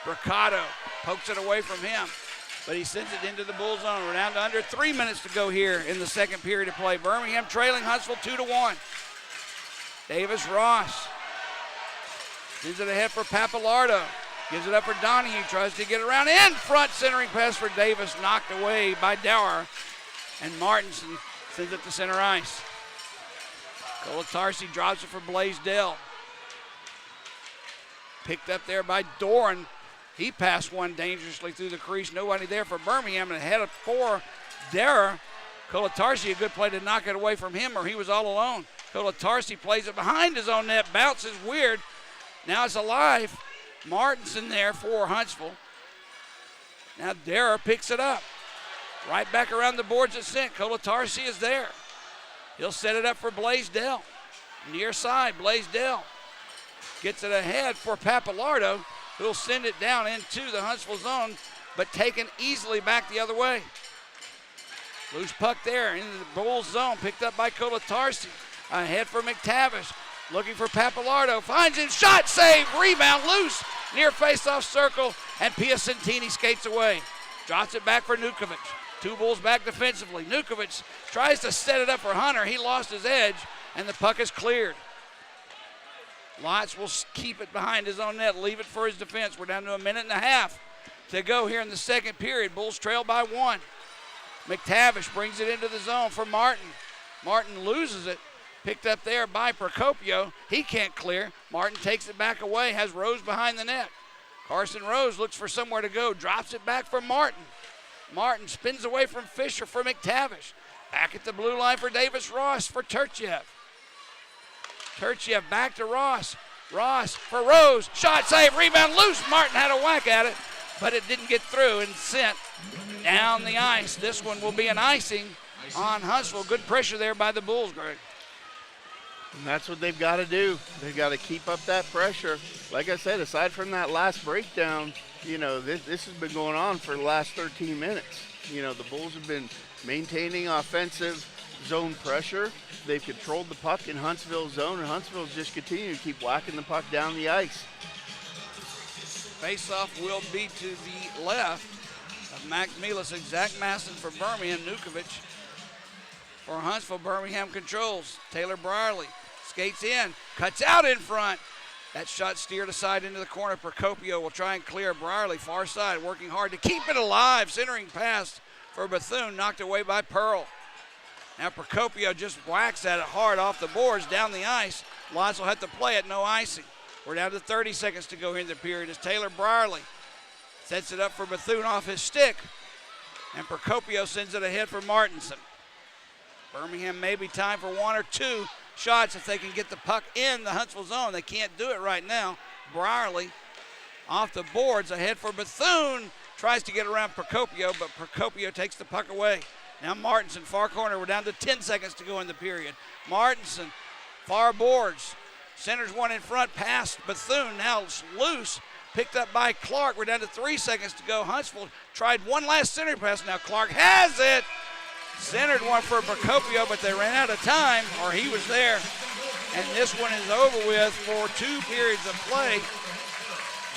Mercado pokes it away from him, but he sends it into the Bull zone. We're down to under 3 minutes to go here in the second period of play. Birmingham trailing Huntsville 2-1. Davis Ross sends it ahead for Papalardo. Gives it up for Donahue. Tries to get around in front. Centering pass for Davis. Knocked away by Dower. And Martinson sends it to center ice. Colatarsi drops it for Blaisdell. Picked up there by Doran. He passed one dangerously through the crease. Nobody there for Birmingham. And ahead of 4, Dara. Colatarsi, a good play to knock it away from him, or he was all alone. Colatarsi plays it behind his own net. Bounces weird. Now it's alive. Martinson there for Huntsville. Now Dara picks it up. Right back around the boards at sent. Colatarsi is there. He'll set it up for Blaisdell. Near side, Blaisdell gets it ahead for Papalardo, who'll send it down into the Huntsville zone, but taken easily back the other way. Loose puck there into the Bulls zone, picked up by Colatarsi. Ahead for McTavish. Looking for Papalardo, finds him, shot, save, rebound, loose, near face-off circle, and Piacentini skates away. Drops it back for Nukovic. 2 Bulls back defensively. Nukovic tries to set it up for Hunter. He lost his edge, and the puck is cleared. Lotz will keep it behind his own net, leave it for his defense. We're down to 1.5 minutes to go here in the second period. Bulls trail by 1. McTavish brings it into the zone for Martin. Martin loses it. Picked up there by Procopio. He can't clear. Martin takes it back away, has Rose behind the net. Carson Rose looks for somewhere to go, drops it back for Martin. Martin spins away from Fisher for McTavish. Back at the blue line for Davis Ross for Turchiev. Turchiev back to Ross. Ross for Rose. Shot, save, rebound, loose. Martin had a whack at it, but it didn't get through and sent down the ice. This one will be an icing on Huntsville. Good pressure there by the Bulls, Greg.
And that's what they've got to do. They've got to keep up that pressure. Like I said, aside from that last breakdown, this has been going on for the last 13 minutes. The Bulls have been maintaining offensive zone pressure. They've controlled the puck in Huntsville's zone, and Huntsville's just continuing to keep whacking the puck down the ice.
Face-off will be to the left of Max Mielicek. Zach Masson for Birmingham. Nukovic for Huntsville. Birmingham controls. Taylor Brierly skates in, cuts out in front. That shot steered aside into the corner. Procopio will try and clear. Brierly, far side, working hard to keep it alive. Centering pass for Bethune, knocked away by Pearl. Now Procopio just whacks at it hard off the boards, down the ice. Lons will have to play it, no icing. We're down to 30 seconds to go in the period as Taylor Brierly sets it up for Bethune off his stick. And Procopio sends it ahead for Martinson. Birmingham may be time for one or two shots if they can get the puck in the Huntsville zone. They can't do it right now. Brierly off the boards ahead for Bethune. Tries to get around Procopio, but Procopio takes the puck away. Now Martinson, far corner. We're down to 10 seconds to go in the period. Martinson, far boards. Centers one in front, past Bethune. Now loose, picked up by Clark. We're down to 3 seconds to go. Huntsville tried one last center pass. Now Clark has it. Centered one for Procopio, but they ran out of time, or he was there. And this one is over with for 2 periods of play.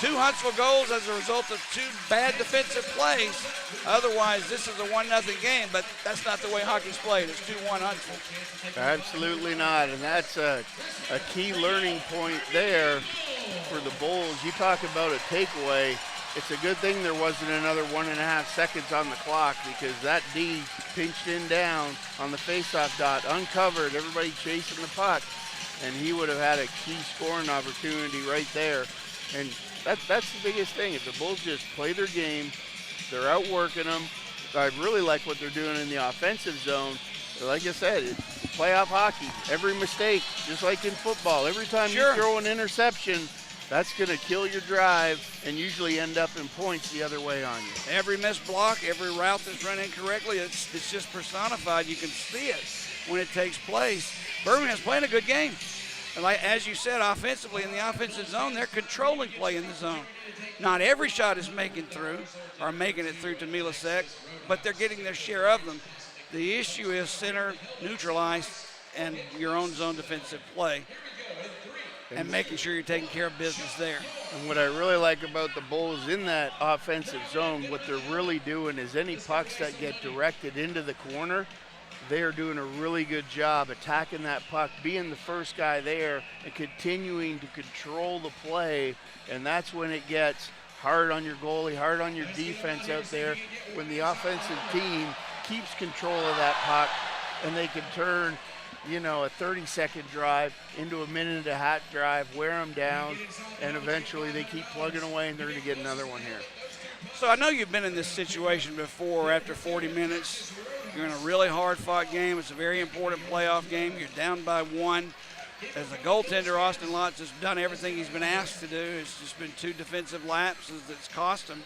2 Huntsville goals as a result of 2 bad defensive plays. Otherwise, this is a 1-0 game, but that's not the way hockey's played. It's 2-1 Huntsville.
Absolutely not, and that's a key learning point there for the Bulls. You talk about a takeaway. It's a good thing there wasn't another 1.5 seconds on the clock, because that D pinched in down on the faceoff dot, uncovered, everybody chasing the puck, and he would have had a key scoring opportunity right there. And that's the biggest thing. If the Bulls just play their game, they're outworking them. I really like what they're doing in the offensive zone. Like I said, it's playoff hockey. Every mistake, just like in football, every time you throw an interception, that's going to kill your drive and usually end up in points the other way on you.
Every missed block, every route that's run incorrectly, it's just personified. You can see it when it takes place. Birmingham's playing a good game. And like, as you said, offensively in the offensive zone, they're controlling play in the zone. Not every shot is making it through to Mielicek, but they're getting their share of them. The issue is center neutralized and your own zone defensive play and making sure you're taking care of business there.
And what I really like about the Bulls in that offensive zone, what they're really doing is any pucks that get directed into the corner, they are doing a really good job attacking that puck, being the first guy there and continuing to control the play. And that's when it gets hard on your goalie, hard on your defense out there, when the offensive team keeps control of that puck and they can turn, a 30-second drive into a minute-and-a-half drive, wear them down, and eventually they keep plugging away and they're going to get another one here.
So I know you've been in this situation before. After 40 minutes, you're in a really hard-fought game. It's a very important playoff game. You're down by 1. As a goaltender, Austin Lotz has done everything he's been asked to do. It's just been 2 defensive lapses that's cost him.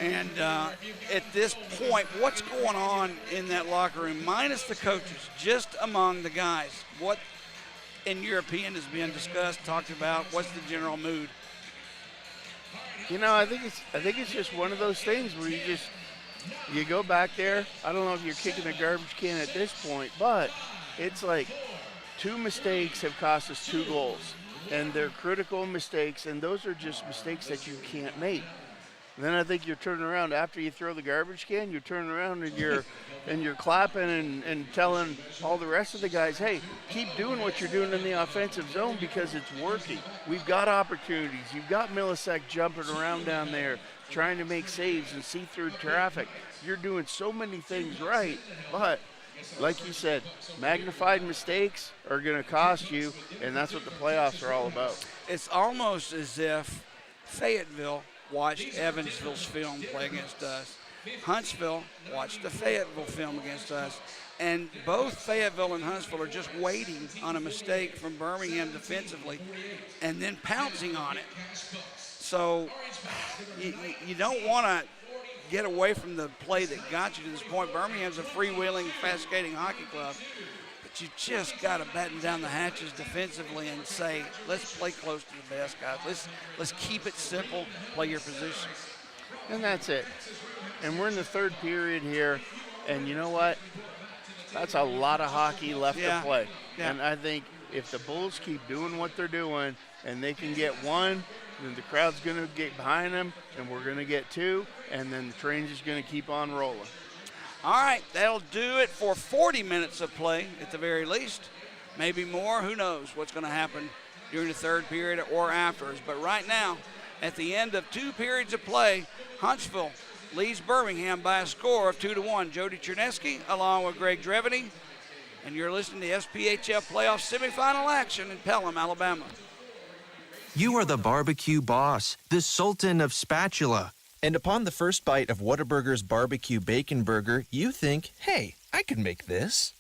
And at this point, what's going on in that locker room, minus the coaches, just among the guys? What, in your opinion, is being discussed, talked about? What's the general mood?
I think it's just one of those things where you go back there. I don't know if you're kicking a garbage can at this point, but it's like 2 mistakes have cost us 2 goals, and they're critical mistakes, and those are just mistakes that you can't make. And then I think you're turning around after you throw the garbage can. You're turning around and you're clapping and telling all the rest of the guys, hey, keep doing what you're doing in the offensive zone because it's working. We've got opportunities. You've got Mielicek jumping around down there trying to make saves and see through traffic. You're doing so many things right, but like you said, magnified mistakes are going to cost you, and that's what the playoffs are all about.
It's almost as if Fayetteville watched Evansville's film play against us. Huntsville watched the Fayetteville film against us. And both Fayetteville and Huntsville are just waiting on a mistake from Birmingham defensively and then pouncing on it. So you don't want to get away from the play that got you to this point. Birmingham's a freewheeling, fast skating hockey club. But but you just got to batten down the hatches defensively and say, let's play close to the best, guys. Let's keep it simple, play your position.
And that's it. And we're in the third period here, and you know what? That's a lot of hockey left to play.
Yeah.
And I think if the Bulls keep doing what they're doing and they can get one, then the crowd's going to get behind them, and we're going to get two, and then the train's just going to keep on rolling.
All right, that'll do it for 40 minutes of play at the very least. Maybe more. Who knows what's going to happen during the third period or afterwards. But right now, at the end of 2 periods of play, Huntsville leads Birmingham by a score of 2-1. Jody Chernesky along with Greg Dreveny. And you're listening to SPHL playoff semifinal action in Pelham, Alabama.
You are the barbecue boss, the sultan of spatula. And upon the first bite of Whataburger's barbecue bacon burger, you think, hey, I could make this.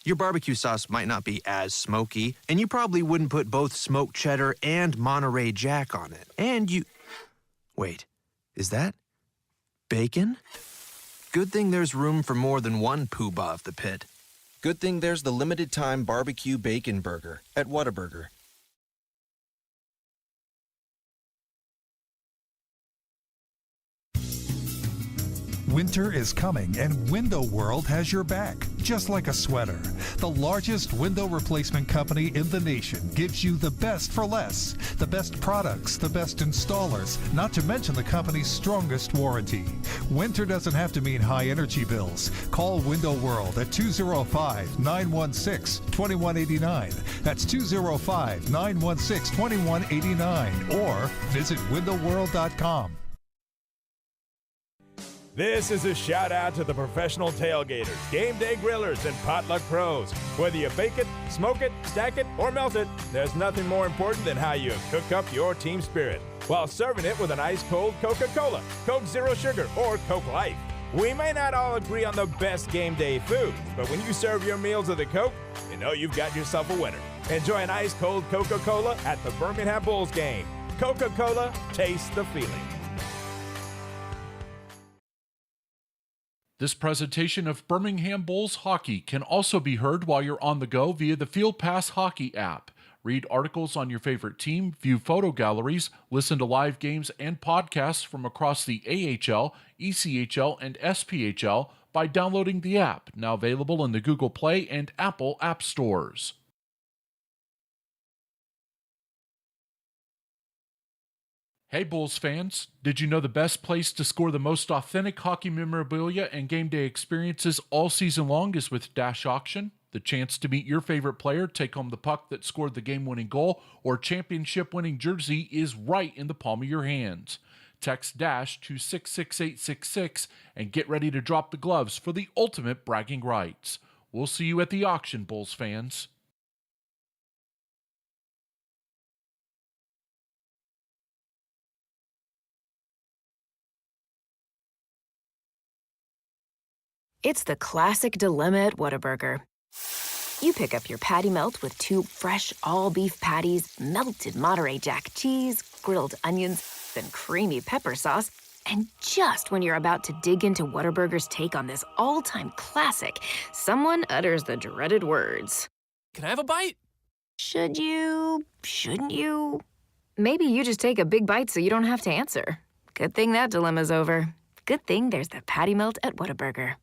Your barbecue sauce might not be as smoky, and you probably wouldn't put both smoked cheddar and Monterey Jack on it. And you... Wait, is that bacon? Good thing there's room for more than one poobah of the pit. Good thing there's the limited-time barbecue bacon burger at Whataburger.
Winter is coming, and Window World has your back, just like a sweater. The largest window replacement company in the nation gives you the best for less, the best products, the best installers, not to mention the company's strongest warranty. Winter doesn't have to mean high energy bills. Call Window World at 205-916-2189. That's 205-916-2189, or visit windowworld.com.
This is a shout out to the professional tailgaters, game day grillers, and potluck pros. Whether you bake it, smoke it, stack it, or melt it, there's nothing more important than how you cook up your team spirit while serving it with an ice-cold Coca-Cola, Coke Zero Sugar, or Coke Life. We may not all agree on the best game day foods, but when you serve your meals with a Coke, you know you've got yourself a winner. Enjoy an ice-cold Coca-Cola at the Birmingham Bulls game. Coca-Cola, taste the feeling.
This presentation of Birmingham Bulls hockey can also be heard while you're on the go via the Field Pass Hockey app. Read articles on your favorite team, view photo galleries, listen to live games and podcasts from across the AHL, ECHL, and SPHL by downloading the app, now available in the Google Play and Apple app stores. Hey Bulls fans, did you know the best place to score the most authentic hockey memorabilia and game day experiences all season long is with Dash Auction? The chance to meet your favorite player, take home the puck that scored the game-winning goal, or championship-winning jersey is right in the palm of your hands. Text DASH to 66866 and get ready to drop the gloves for the ultimate bragging rights. We'll see you at the auction, Bulls fans.
It's the classic dilemma at Whataburger. You pick up your patty melt with 2 fresh all-beef patties, melted Monterey Jack cheese, grilled onions, and creamy pepper sauce, and just when you're about to dig into Whataburger's take on this all-time classic, someone utters the dreaded words.
Can I have a bite?
Should you? Shouldn't you? Maybe you just take a big bite so you don't have to answer. Good thing that dilemma's over. Good thing there's the patty melt at Whataburger.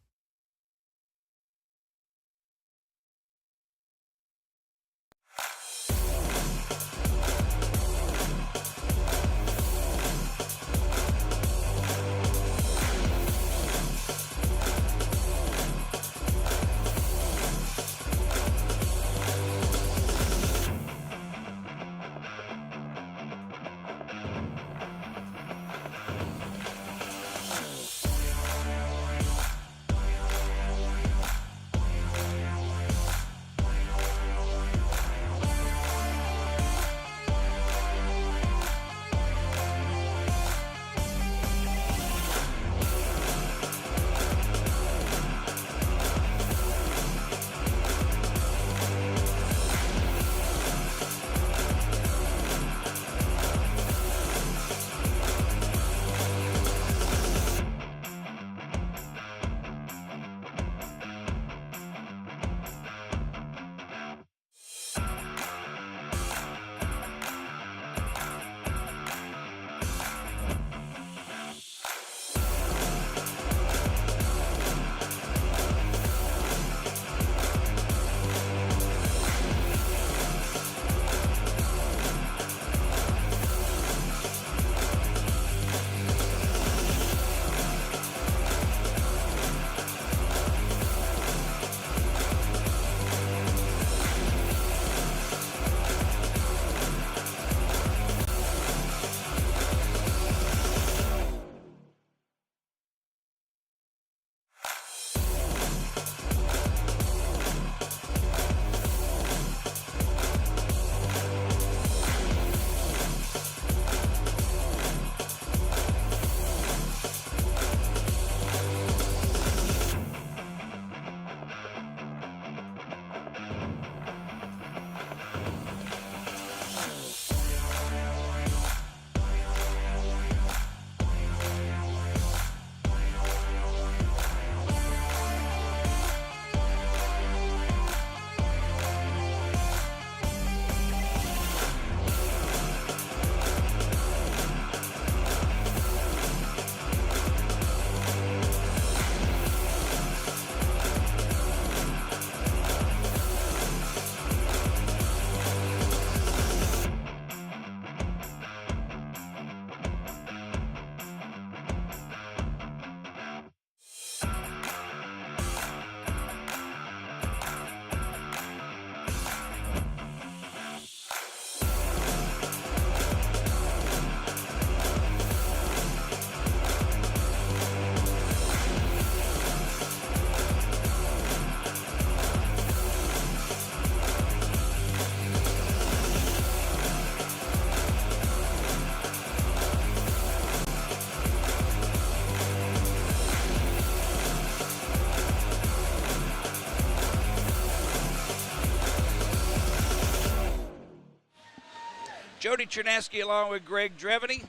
Jody Chernesky along with Greg Dreveny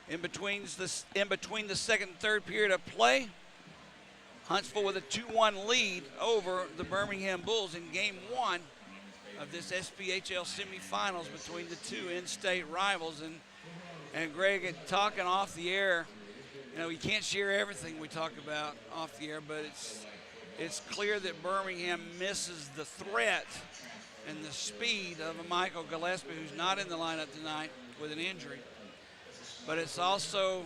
in between the second and third period of play. Huntsville with a 2-1 lead over the Birmingham Bulls in game one of this SPHL semifinals between the two in-state rivals. And Greg, talking off the air, you know, you can't share everything we talk about off the air, but it's clear that Birmingham misses the threat and the speed of a Michael Gillespie, who's not in the lineup tonight with an injury. But it's also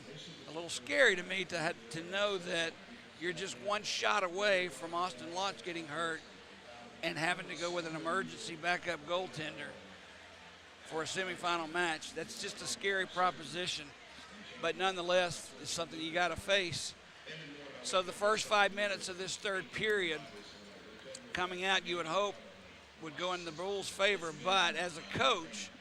a little scary to me to know that you're just one shot away from Austin Lotz getting hurt and having to go with an emergency backup goaltender for a semifinal match. That's just a scary proposition. But nonetheless, it's something you got to face. So the first 5 minutes of this third period coming out, you would hope, would go in the Bulls' favor. But as a coach,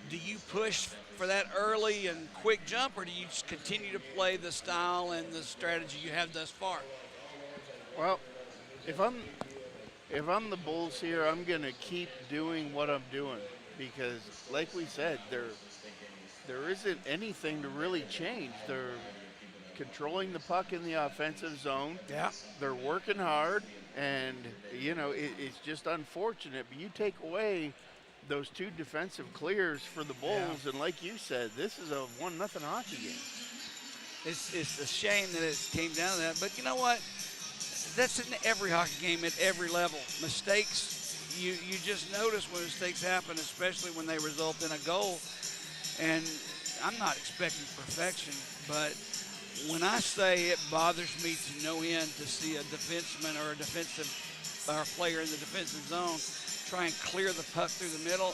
do you push for that early and quick jump, or do you just continue to play the style and the strategy you have thus far?
Well, if I'm the Bulls here, I'm going to keep doing what I'm doing because, like we said, there isn't anything to really change. They're controlling the puck in the offensive zone.
Yeah.
They're working hard, and, you know, it's just unfortunate. But you take away those two defensive clears for the Bulls, and like you said, this is a 1-0 hockey game.
It's a shame that it came down to that, but you know what? That's in every hockey game at every level. Mistakes, you just notice when mistakes happen, especially when they result in a goal. And I'm not expecting perfection, but when I say it bothers me to no end to see a defenseman or a player in the defensive zone try and clear the puck through the middle,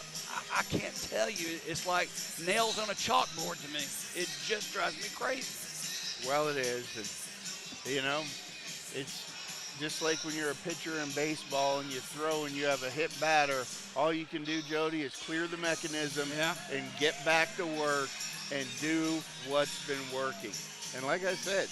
I can't tell you. It's like nails on a chalkboard to me. It just drives me crazy.
Well, it is. And, you know, it's just like when you're a pitcher in baseball and you throw and you have a hit batter, all you can do, Jody, is clear the mechanism and get back to work and do what's been working. And like I said,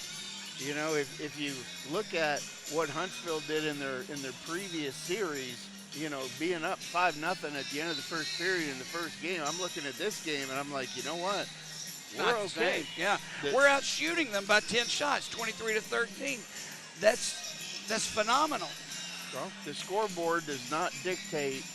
you know, if you look at what Huntsville did in their previous series, you know, being up 5-0 at the end of the first period in the first game, I'm looking at this game and I'm like, you know what? We're okay.
Yeah, we're out shooting them by 10 shots, 23-13. That's phenomenal.
Well, the scoreboard does not dictate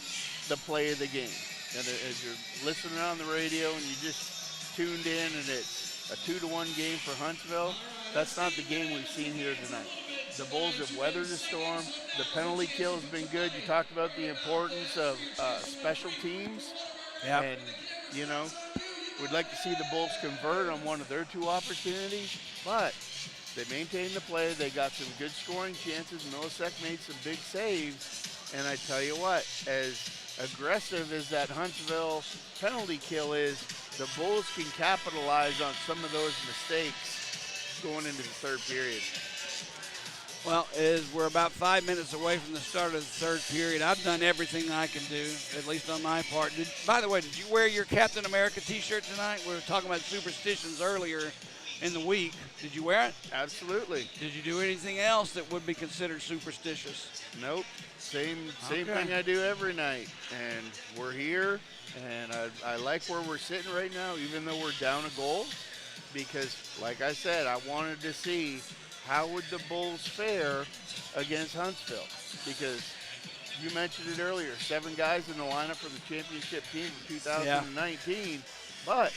the play of the game. And as you're listening on the radio and you just tuned in and it's a 2-1 game for Huntsville, that's not the game we've seen here tonight. The Bulls have weathered the storm. The penalty kill has been good. You talked about the importance of special teams.
Yeah.
And, you know, we'd like to see the Bulls convert on one of their two opportunities, but they maintained the play. They got some good scoring chances. Millisek made some big saves. And I tell you what, as aggressive as that Huntsville penalty kill is, the Bulls can capitalize on some of those mistakes going into the third period.
Well, as we're about 5 minutes away from the start of the third period, I've done everything I can do, at least on my part. By the way, did you wear your Captain America t-shirt tonight? We were talking about superstitions earlier in the week. Did you wear it?
Absolutely.
Did you do anything else that would be considered superstitious?
Nope. Same thing I do every night. And we're here, and I like where we're sitting right now, even though we're down a goal, because, like I said, I wanted to see how would the Bulls fare against Huntsville? Because you mentioned it earlier, 7 guys in the lineup for the championship team for 2019. But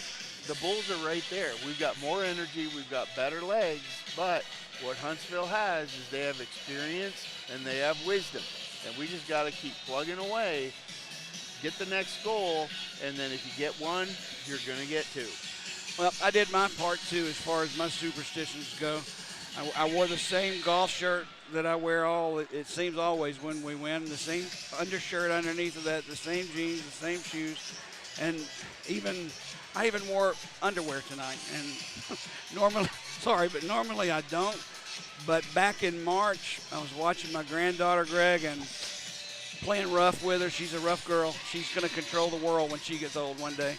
the Bulls are right there. We've got more energy. We've got better legs. But what Huntsville has is they have experience and they have wisdom. And we just got to keep plugging away, get the next goal, and then if you get one, you're going to get 2.
Well, I did my part, too, as far as my superstitions go. I wore the same golf shirt that I wear it seems always when we win, the same undershirt underneath of that, the same jeans, the same shoes, and I even wore underwear tonight. And normally I don't. But back in March, I was watching my granddaughter, Greg, and playing rough with her. She's a rough girl. She's going to control the world when she gets old one day.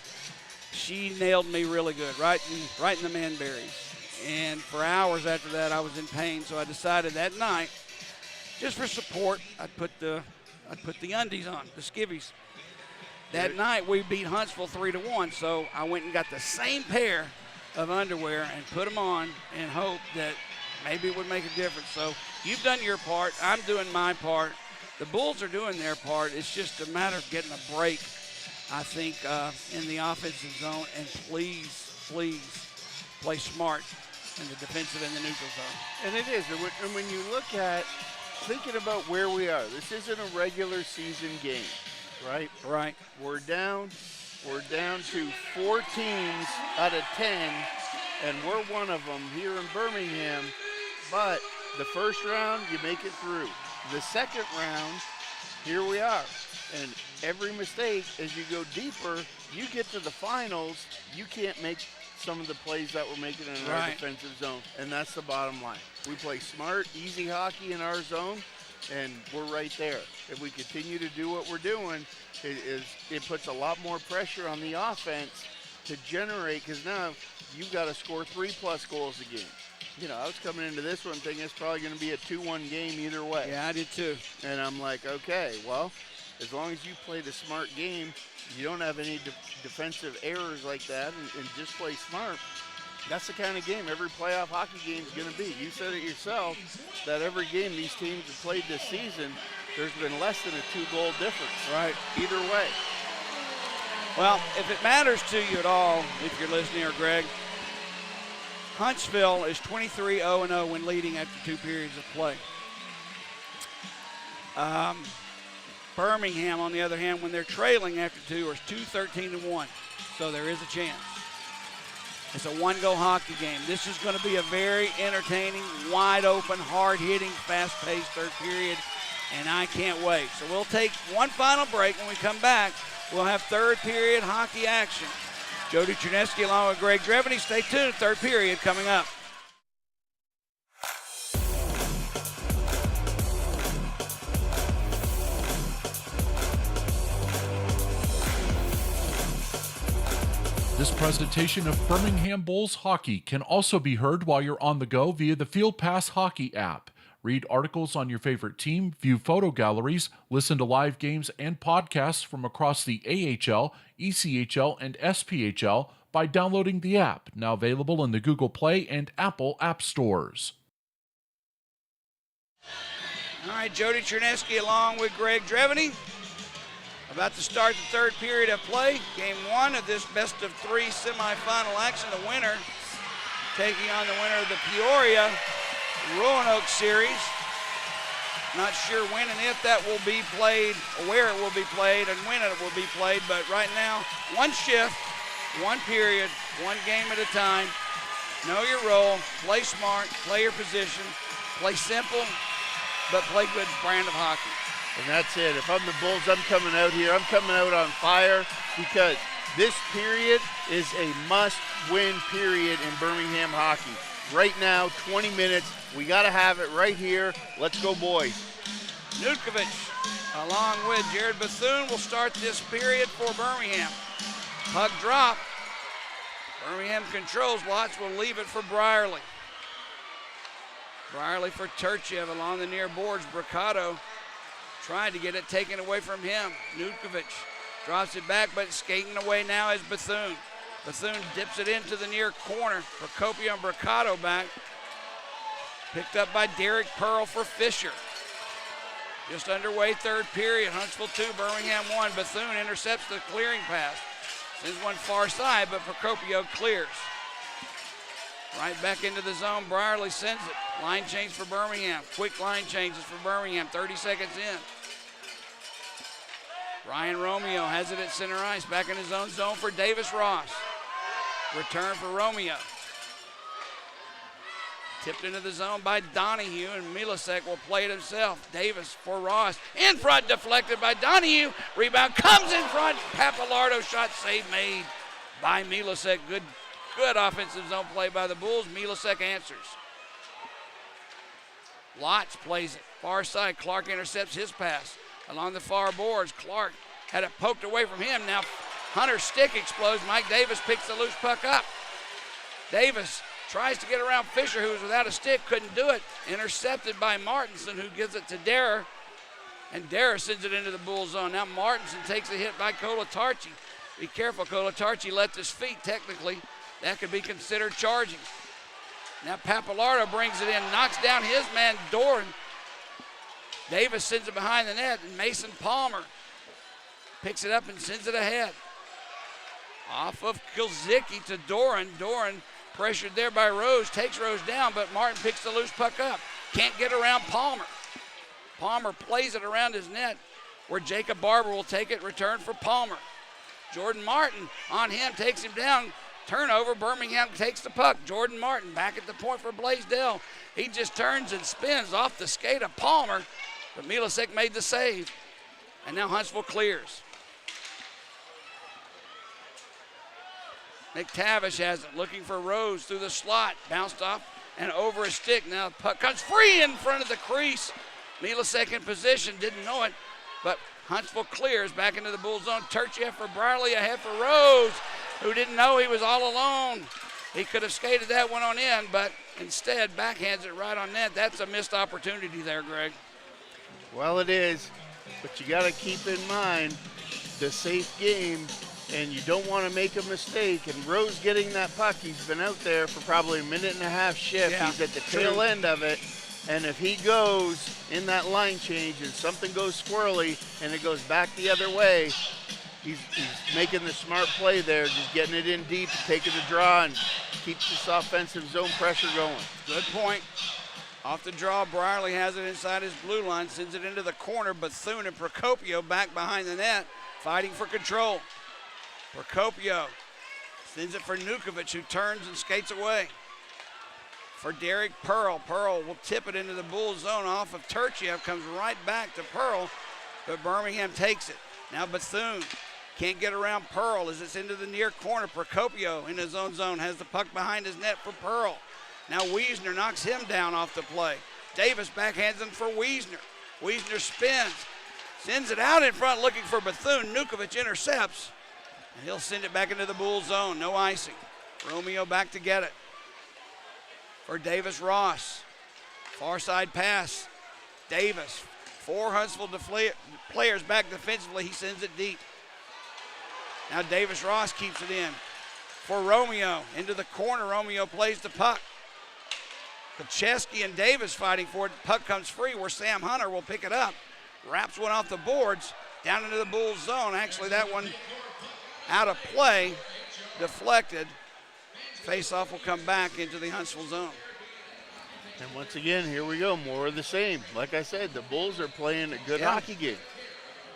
She nailed me really good, right in the man-berries. And for hours after that, I was in pain. So I decided that night, just for support, I'd put the undies on, the skivvies. That night we beat Huntsville 3-1, so I went and got the same pair of underwear and put them on and hope that maybe it would make a difference. So you've done your part. I'm doing my part. The Bulls are doing their part. It's just a matter of getting a break, I think, in the offensive zone. And please play smart in the defensive and the neutral zone.
And it is. And when you look at thinking about where we are, this isn't a regular season game, right?
Right.
We're down to 4 teams out of 10, and we're one of them here in Birmingham. But the first round, you make it through. The second round, here we are. And every mistake, as you go deeper, you get to the finals, you can't make some of the plays that we're making in our defensive zone. And that's the bottom line. We play smart, easy hockey in our zone, and we're right there. If we continue to do what we're doing, it puts a lot more pressure on the offense to generate, because now you've got to score 3+ goals a game. You know, I was coming into this one thinking it's probably going to be a 2-1 game either way.
Yeah, I did too.
And I'm like, okay, well, as long as you play the smart game, you don't have any defensive errors like that, and just play smart, that's the kind of game every playoff hockey game is going to be. You said it yourself that every game these teams have played this season, there's been less than a 2-goal difference.
Right.
Either way.
Well, if it matters to you at all, if you're listening, or Greg, Huntsville is 23-0-0 when leading after 2 periods of play. Birmingham, on the other hand, when they're trailing after 2, is 2-13-1. So there is a chance. It's a 1-goal hockey game. This is going to be a very entertaining, wide-open, hard-hitting, fast-paced third period, and I can't wait. So we'll take one final break. When we come back, we'll have third period hockey action. Jody Chernesky along with Greg Dreveny. Stay tuned. Third period coming up.
This presentation of Birmingham Bulls hockey can also be heard while you're on the go via the Field Pass Hockey app. Read articles on your favorite team, view photo galleries, listen to live games and podcasts from across the AHL, ECHL, and SPHL by downloading the app, now available in the Google Play and Apple app stores.
All right, Jody Chernesky along with Greg Dreveny. About to start the third period of play. Game 1 of this best-of-3 semifinal action. The winner taking on the winner of the Peoria Roanoke series. Not sure when and if that will be played, or where it will be played, and when it will be played. But right now, one shift, one period, one game at a time. Know your role, play smart, play your position, play simple, but play good brand of hockey.
And that's it. If I'm the Bulls, I'm coming out here. I'm coming out on fire, because this period is a must-win period in Birmingham hockey. Right now, 20 minutes. We got to have it right here. Let's go, boys.
Nutkovic, along with Jared Bethune, will start this period for Birmingham. Puck drop. Birmingham controls. Lots will leave it for Brierly. Brierly for Turchev along the near boards. Bricado tried to get it taken away from him. Nutkovic drops it back, but skating away now is Bethune. Bethune dips it into the near corner. Procopio and Bricado back. Picked up by Derek Pearl for Fisher. Just underway third period. Huntsville 2, Birmingham 1. Bethune intercepts the clearing pass. Sends one far side, but Procopio clears. Right back into the zone. Brierly sends it. Line change for Birmingham. Quick line changes for Birmingham. 30 seconds in. Ryan Romeo has it at center ice. Back in his own zone for Davis Ross. Return for Romeo. Tipped into the zone by Donahue, and Milasek will play it himself. Davis for Ross. In front, deflected by Donahue. Rebound comes in front. Papalardo shot save made by Milasek. Good offensive zone play by the Bulls. Milasek answers. Lotz plays it. Far side. Clark intercepts his pass. Along the far boards, Clark had it poked away from him. Now Hunter's stick explodes. Mike Davis picks the loose puck up. Davis tries to get around Fisher, who was without a stick, couldn't do it. Intercepted by Martinson, who gives it to Derrer. And Dara sends it into the bull zone. Now Martinson takes a hit by Colatarchi. Be careful, Colatarchi left his feet technically. That could be considered charging. Now Papalardo brings it in, knocks down his man, Doran. Davis sends it behind the net, and Mason Palmer picks it up and sends it ahead. Off of Kilzicki to Doran. Doran pressured there by Rose, takes Rose down, but Martin picks the loose puck up. Can't get around Palmer. Palmer plays it around his net where Jacob Barber will take it, return for Palmer. Jordan Martin on him, takes him down. Turnover, Birmingham takes the puck. Jordan Martin back at the point for Blaisdell. He just turns and spins off the skate of Palmer, but Milasek made the save. And now Huntsville clears. McTavish has it, looking for Rose through the slot. Bounced off and over his stick. Now the puck comes free in front of the crease. Milasek in position, didn't know it, but Huntsville clears back into the bull zone. Turchieff for Brierly, ahead for Rose, who didn't know he was all alone. He could have skated that one on in, but instead backhands it right on net. That's a missed opportunity there, Greg.
Well, it is, but you got to keep in mind the safe game, and you don't want to make a mistake. And Rose getting that puck, he's been out there for probably a minute and a half shift.
Yeah,
he's at the tail end of it. And if he goes in that line change and something goes squirrely and it goes back the other way, he's making the smart play there, just getting it in deep, taking the draw, and keeps this offensive zone pressure going.
Good point. Off the draw, Brierly has it inside his blue line, sends it into the corner. Bethune and Procopio back behind the net, fighting for control. Procopio sends it for Nukovic, who turns and skates away. For Derek Pearl. Pearl will tip it into the bull zone off of Turchieff, comes right back to Pearl, but Birmingham takes it. Now Bethune can't get around Pearl as it's into the near corner. Procopio in his own zone has the puck behind his net for Pearl. Now Wiesner knocks him down off the play. Davis backhands him for Wiesner. Wiesner spins, sends it out in front looking for Bethune. Nukovic intercepts, and he'll send it back into the bull zone. No icing. Romeo back to get it. For Davis Ross. Far side pass. Davis. 4 Huntsville players back defensively. He sends it deep. Now Davis Ross keeps it in. For Romeo. Into the corner. Romeo plays the puck. Kacheski and Davis fighting for it. Puck comes free where Sam Hunter will pick it up. Wraps one off the boards. Down into the Bulls zone. Actually, that one out of play. Deflected. Face-off will come back into the Huntsville zone.
And once again, here we go, more of the same. Like I said, the Bulls are playing a good hockey game.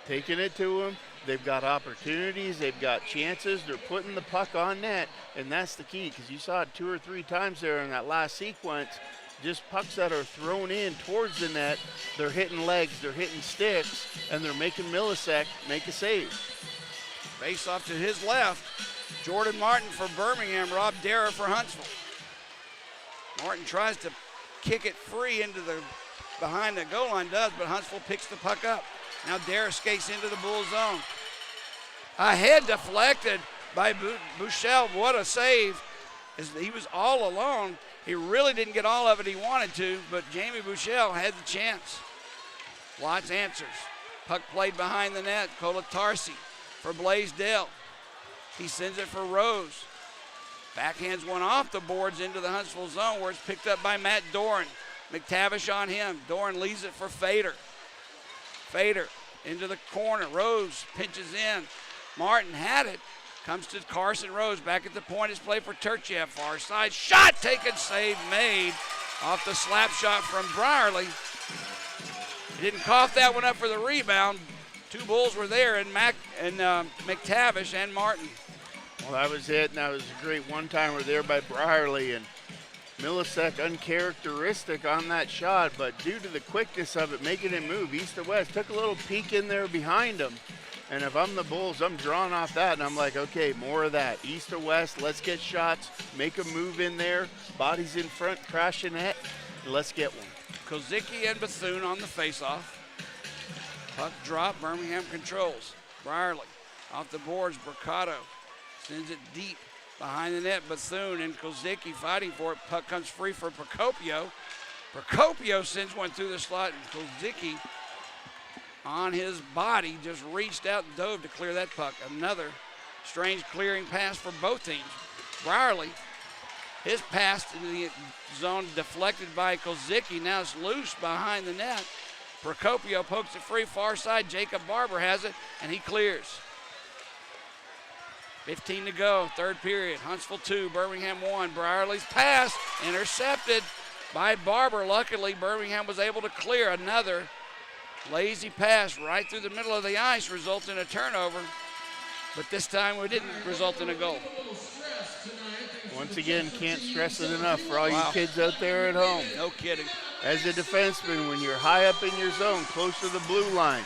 Taking it to them. They've got opportunities. They've got chances. They're putting the puck on net, and that's the key, because you saw it 2 or 3 times there in that last sequence. Just pucks that are thrown in towards the net. They're hitting legs, they're hitting sticks, and they're making Milasek make a save.
Face-off to his left. Jordan Martin for Birmingham, Rob Dara for Huntsville. Martin tries to kick it free into the behind the goal line, does, but Huntsville picks the puck up. Now Dara skates into the bull zone. Ahead deflected by Bouchel. What a save. He was all alone. He really didn't get all of it he wanted to, but Jamie Bouchel had the chance. Watts answers. Puck played behind the net. Colatarsi for Blaisdell. He sends it for Rose. Backhands one off the boards into the Huntsville zone where it's picked up by Matt Doran. McTavish on him. Doran leaves it for Fader. Fader into the corner. Rose pinches in. Martin had it. Comes to Carson Rose. Back at the point is play for Turchieff. Far side. Shot taken. Save made off the slap shot from Brierly. He didn't cough that one up for the rebound. 2 Bulls were there, and McTavish and Martin.
Well, that was it, and that was a great one-timer there by Brierly, and Milasek uncharacteristic on that shot, but due to the quickness of it, making it move east to west, took a little peek in there behind him, and if I'm the Bulls, I'm drawing off that, and I'm like, okay, more of that, east to west, let's get shots, make a move in there, bodies in front, crashing it, and let's get one.
Kozicki and Bethune on the face-off. Puck drop, Birmingham controls. Brierly off the boards, Mercado sends it deep behind the net. Bethune and Kozicki fighting for it. Puck comes free for Procopio. Procopio sends one through the slot, and Kozicki on his body, just reached out and dove to clear that puck. Another strange clearing pass for both teams. Brierly, his pass into the zone deflected by Kozicki. Now it's loose behind the net. Procopio pokes it free, far side. Jacob Barber has it, and he clears. 15 to go, third period. Huntsville 2, Birmingham 1. Brierly's pass intercepted by Barber. Luckily, Birmingham was able to clear. Another lazy pass right through the middle of the ice, resulting in a turnover. But this time it didn't result in a goal.
Once again, can't stress it enough for all you kids out there at home.
No kidding.
As a defenseman, when you're high up in your zone, close to the blue line,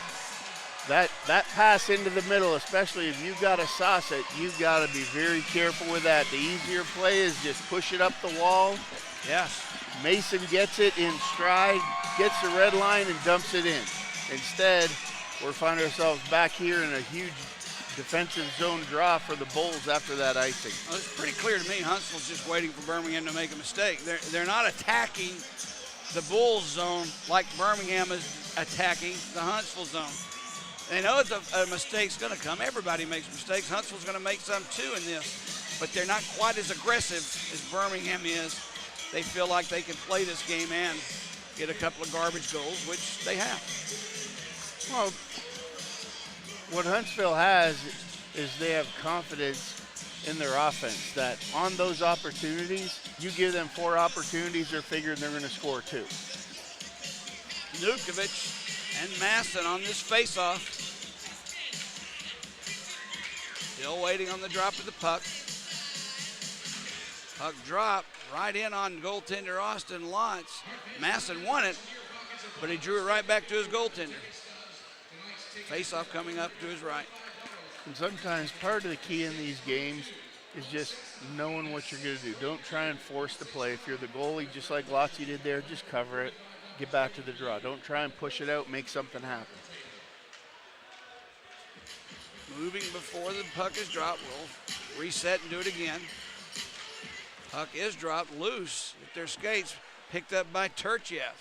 that pass into the middle, especially if you've got to sauce it, you've got to be very careful with that. The easier play is just push it up the wall.
Yes.
Mason gets it in stride, gets the red line, and dumps it in. Instead, we're finding ourselves back here in a huge defensive zone draw for the Bulls after that icing.
Well, it's pretty clear to me Huntsville's just waiting for Birmingham to make a mistake. They're not attacking the Bulls zone like Birmingham is attacking the Huntsville zone. They know it's a mistake's going to come. Everybody makes mistakes. Huntsville's going to make some too in this, but they're not quite as aggressive as Birmingham is. They feel like they can play this game and get a couple of garbage goals, which they have.
Well, what Huntsville has is they have confidence in their offense that on those opportunities, you give them 4 opportunities, they're figuring they're going to score 2.
Nukovic and Masson on this faceoff. Still waiting on the drop of the puck. Puck dropped right in on goaltender Austin Lotz. Masson won it, but he drew it right back to his goaltender. Faceoff coming up to his right.
And sometimes part of the key in these games is just knowing what you're going to do. Don't try and force the play. If you're the goalie, just like Lotzi did there, just cover it, get back to the draw. Don't try and push it out, make something happen.
Moving before the puck is dropped. We'll reset and do it again. Puck is dropped loose at their skates, picked up by Turchiev.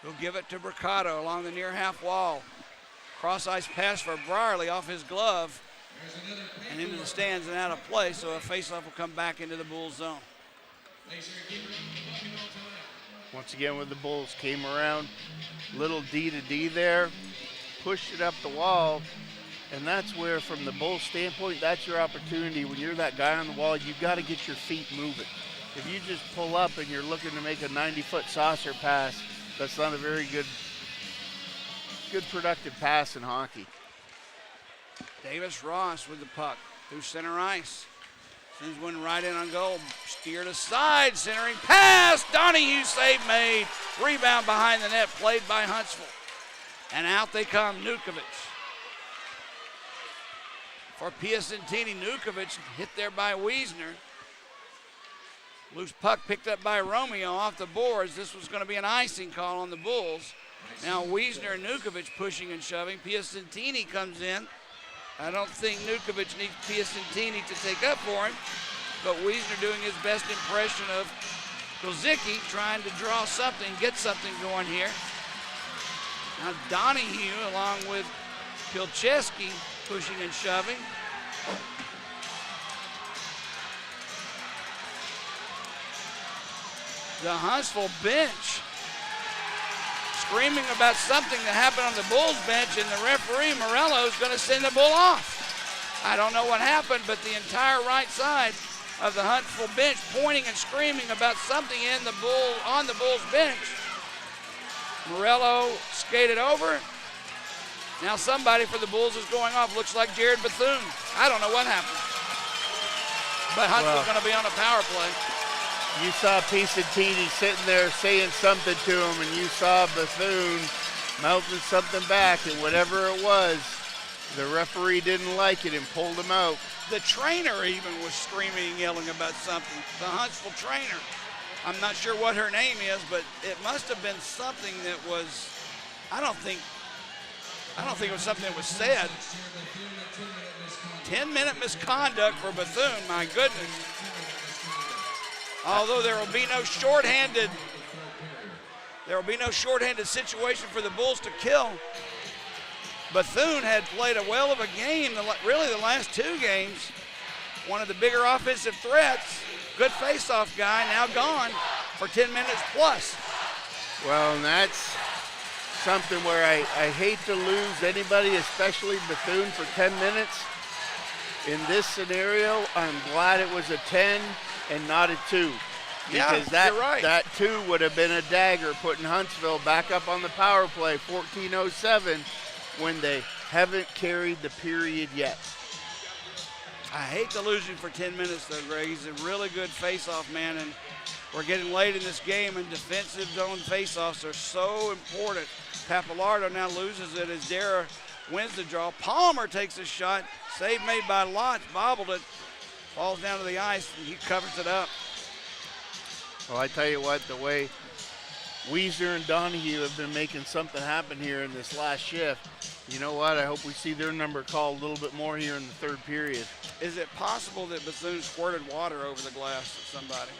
He'll give it to Mercado along the near half wall. Cross ice pass for Brierly off his glove and into the stands and out of play, so a faceoff will come back into the Bulls zone.
Once again, when the Bulls came around, little D to D there, pushed it up the wall, and that's where, from the Bulls standpoint, that's your opportunity. When you're that guy on the wall, you've got to get your feet moving. If you just pull up and you're looking to make a 90-foot saucer pass, that's not a very good productive pass in hockey.
Davis Ross with the puck through center ice. Sends one right in on goal. Steered aside, centering pass. Donahue save made. Rebound behind the net, played by Huntsville. And out they come, Nukovic. For Piacentini, Nukovic hit there by Wiesner. Loose puck picked up by Romeo off the boards. This was going to be an icing call on the Bulls. Now Wiesner and Nukovic pushing and shoving. Piacentini comes in. I don't think Nukovic needs Piacentini to take up for him, but Wiesner doing his best impression of Kozicki, trying to draw something, get something going here. Now Donahue along with Pilcheski pushing and shoving. The Huntsville bench screaming about something that happened on the Bulls bench, and the referee, Morello, is going to send the Bull off. I don't know what happened, but the entire right side of the Huntsville bench pointing and screaming about something on the Bulls bench. Morello skated over. Now somebody for the Bulls is going off. Looks like Jared Bethune. I don't know what happened. But Huntsville's going to be on a power play.
You saw Piacentini sitting there saying something to him, and you saw Bethune mouthing something back, and whatever it was, the referee didn't like it and pulled him out.
The trainer even was screaming and yelling about something. The Huntsville trainer. I'm not sure what her name is, but it must have been something that was, I don't think it was something that was said. 10-minute misconduct for Bethune, my goodness. Although there will be no shorthanded situation for the Bulls to kill. Bethune had played a well of a game, really the last 2 games. One of the bigger offensive threats. Good face-off guy, now gone for 10 minutes plus.
Well, and that's something where I hate to lose anybody, especially Bethune, for 10 minutes. In this scenario, I'm glad it was a 10 and not a 2. Because
you're right.
that 2 would have been a dagger, putting Huntsville back up on the power play, 14:07, when they haven't carried the period yet.
I hate to lose him for 10 minutes, though, Greg. He's a really good face-off man, and we're getting late in this game, and defensive zone face-offs are so important. Pappalardo now loses it as Dara wins the draw. Palmer takes a shot. Save made by Lotz, bobbled it, falls down to the ice, and he covers it up.
Well, I tell you what, the way Wiesner and Donahue have been making something happen here in this last shift, you know what? I hope we see their number called a little bit more here in the 3rd period.
Is it possible that Bethune squirted water over the glass at somebody?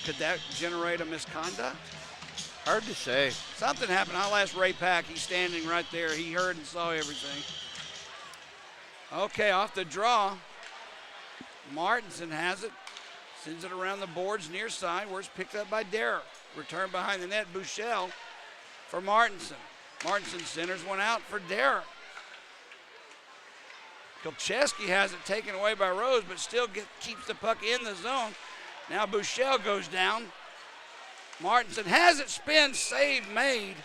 Could that generate a misconduct?
Hard to say.
Something happened. I'll ask Ray Pack. He's standing right there. He heard and saw everything. Okay, off the draw. Martinson has it. Sends it around the boards near side where it's picked up by Derrick. Return behind the net, Bouchel for Martinson. Martinson centers one out for Derrick. Kolcheski has it taken away by Rose, but still keeps the puck in the zone. Now Bouchel goes down. Martinson has it, spin, save made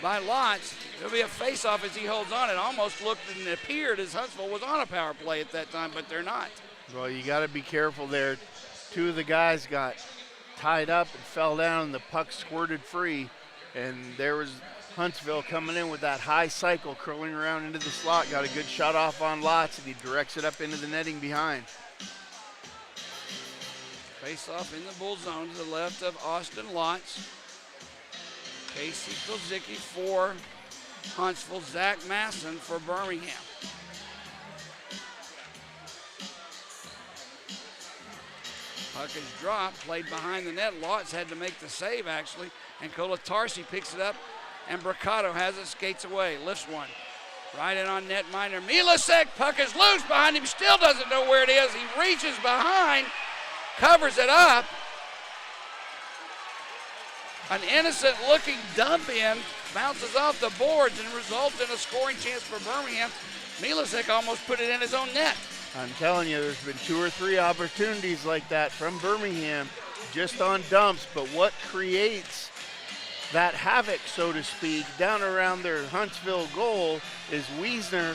by Lotz. It'll be a face-off as he holds on. It almost looked and appeared as Huntsville was on a power play at that time, but they're not.
Well, you got to be careful there. 2 of the guys got tied up and fell down, and the puck squirted free, and there was Huntsville coming in with that high cycle curling around into the slot. Got a good shot off on Lotz, and he directs it up into the netting behind.
Face off in the bull zone to the left of Austin Lotz. Casey Kozicki for Huntsville. Zach Masson for Birmingham. Puck is dropped, played behind the net. Lotz had to make the save, actually, and Kolatarsi picks it up, and Bricado has it, skates away, lifts one. Right in on netminder. Milasek, puck is loose behind him, still doesn't know where it is. He reaches behind, covers it up. An innocent-looking dump in, bounces off the boards and results in a scoring chance for Birmingham. Milasek almost put it in his own net.
I'm telling you, there's been 2 or 3 opportunities like that from Birmingham just on dumps, but what creates that havoc, so to speak, down around their Huntsville goal is Wiesner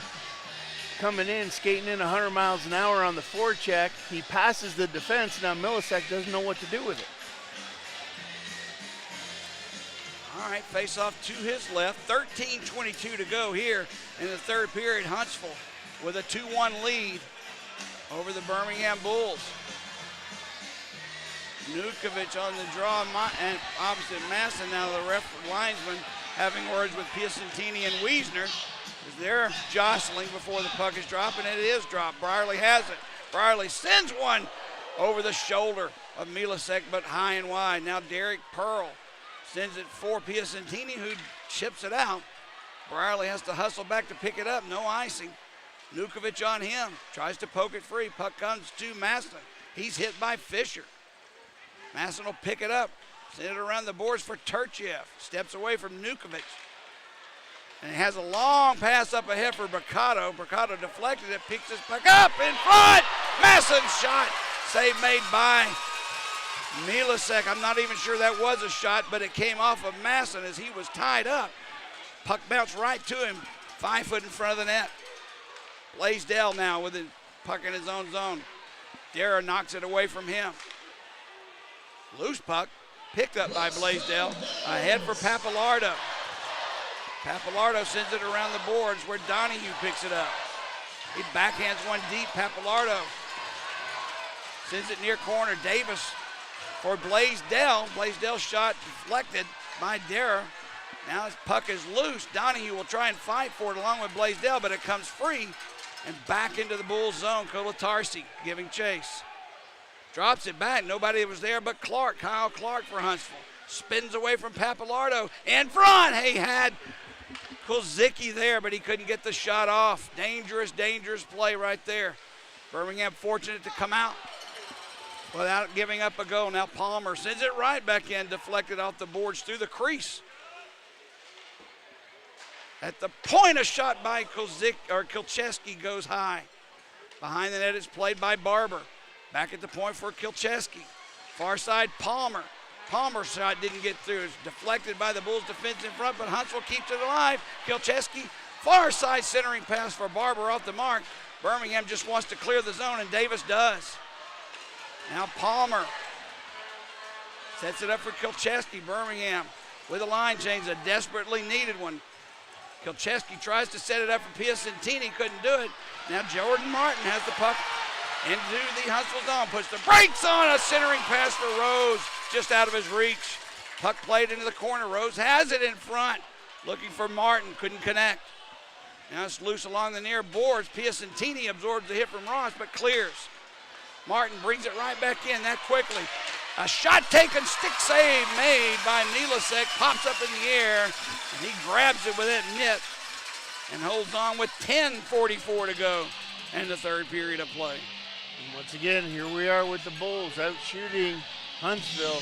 coming in, skating in 100 miles an hour on the forecheck. He passes the defense. Now Milasek doesn't know what to do with it.
All right, face off to his left. 13:22 to go here in the 3rd period. Huntsville with a 2-1 lead over the Birmingham Bulls. Nukovic on the draw, and opposite Masson. Now the linesman having words with Piacentini and Wiesner as they're jostling before the puck is dropped, and it is dropped. Brierly has it. Brierly sends one over the shoulder of Milasek, but high and wide. Now Derek Pearl sends it for Piacentini, who chips it out. Brierly has to hustle back to pick it up. No icing. Nukovic on him. Tries to poke it free. Puck comes to Masson. He's hit by Fisher. Masson will pick it up. Send it around the boards for Turchiev. Steps away from Nukovic. And he has a long pass up ahead for Bricado. Bricado deflected it. Picks his puck up in front. Masson's shot. Save made by Milasek. I'm not even sure that was a shot, but it came off of Masson as he was tied up. Puck bounced right to him. 5 foot in front of the net. Blaisdell now with the puck in his own zone. Dara knocks it away from him. Loose puck, picked up by Blaisdell. Ahead for Pappalardo. Pappalardo sends it around the boards where Donahue picks it up. He backhands one deep. Pappalardo sends it near corner. Davis for Blaisdell. Blaisdell's shot deflected by Dara. Now his puck is loose. Donahue will try and fight for it along with Blaisdell, but it comes free and back into the Bulls zone. Kolatarsi giving chase. Drops it back. Nobody was there but Clark. Kyle Clark for Huntsville. Spins away from Pappalardo. In front. He had Kulzicki there, but he couldn't get the shot off. Dangerous, dangerous play right there. Birmingham fortunate to come out without giving up a goal. Now Palmer sends it right back in, deflected off the boards through the crease. At the point, a shot by Kilcheski goes high. Behind the net is played by Barber. Back at the point for Kilcheski. Far side, Palmer. Palmer's shot didn't get through. It's deflected by the Bulls defense in front, but Huntsville keeps it alive. Kilcheski, far side centering pass for Barber off the mark. Birmingham just wants to clear the zone, and Davis does. Now Palmer sets it up for Kilcheski. Birmingham with a line change, a desperately needed one. Kilcheski tries to set it up for Piacentini, couldn't do it. Now Jordan Martin has the puck into the Huntsville zone, puts the brakes on, a centering pass for Rose, just out of his reach. Puck played into the corner. Rose has it in front, looking for Martin, couldn't connect. Now it's loose along the near boards. Piacentini absorbs the hit from Ross, but clears. Martin brings it right back in that quickly. A shot taken, stick save made by Milasek, pops up in the air, and he grabs it with that mitt and holds on with 10:44 to go in the third period of play.
And once again, here we are with the Bulls out shooting Huntsville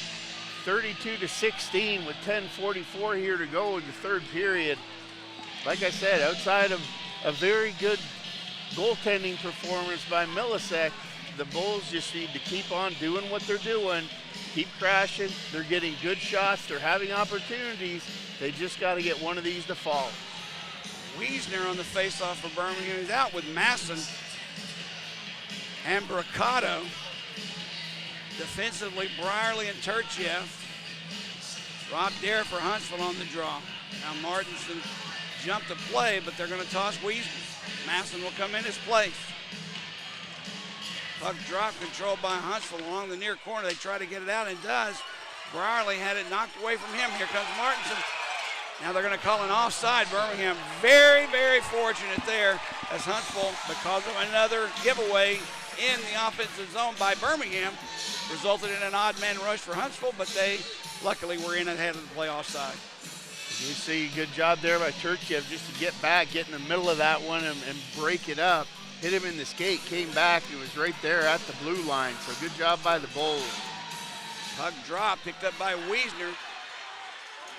32-16 with 10:44 here to go in the third period. Like I said, outside of a very good goaltending performance by Milasek, the Bulls just need to keep on doing what they're doing, keep crashing. They're getting good shots. They're having opportunities. They just got to get one of these to fall.
Wiesner on the faceoff for Birmingham. He's out with Masson and Bricado. Defensively, Brierly and Turchiev. Rob Dare for Huntsville on the draw. Now Martinson jumped the play, but they're going to toss Wiesner. Masson will come in his place. Puck drop controlled by Huntsville along the near corner. They try to get it out and does. Brierly had it knocked away from him. Here comes Martinson. Now they're going to call an offside. Birmingham very, very fortunate there as Huntsville, because of another giveaway in the offensive zone by Birmingham, resulted in an odd man rush for Huntsville, but they luckily were in ahead of the play offside.
You see, good job there by Turchiev just to get back, get in the middle of that one and break it up. Hit him in the skate, came back, and was right there at the blue line. So good job by the Bulls.
Puck drop, picked up by Wiesner.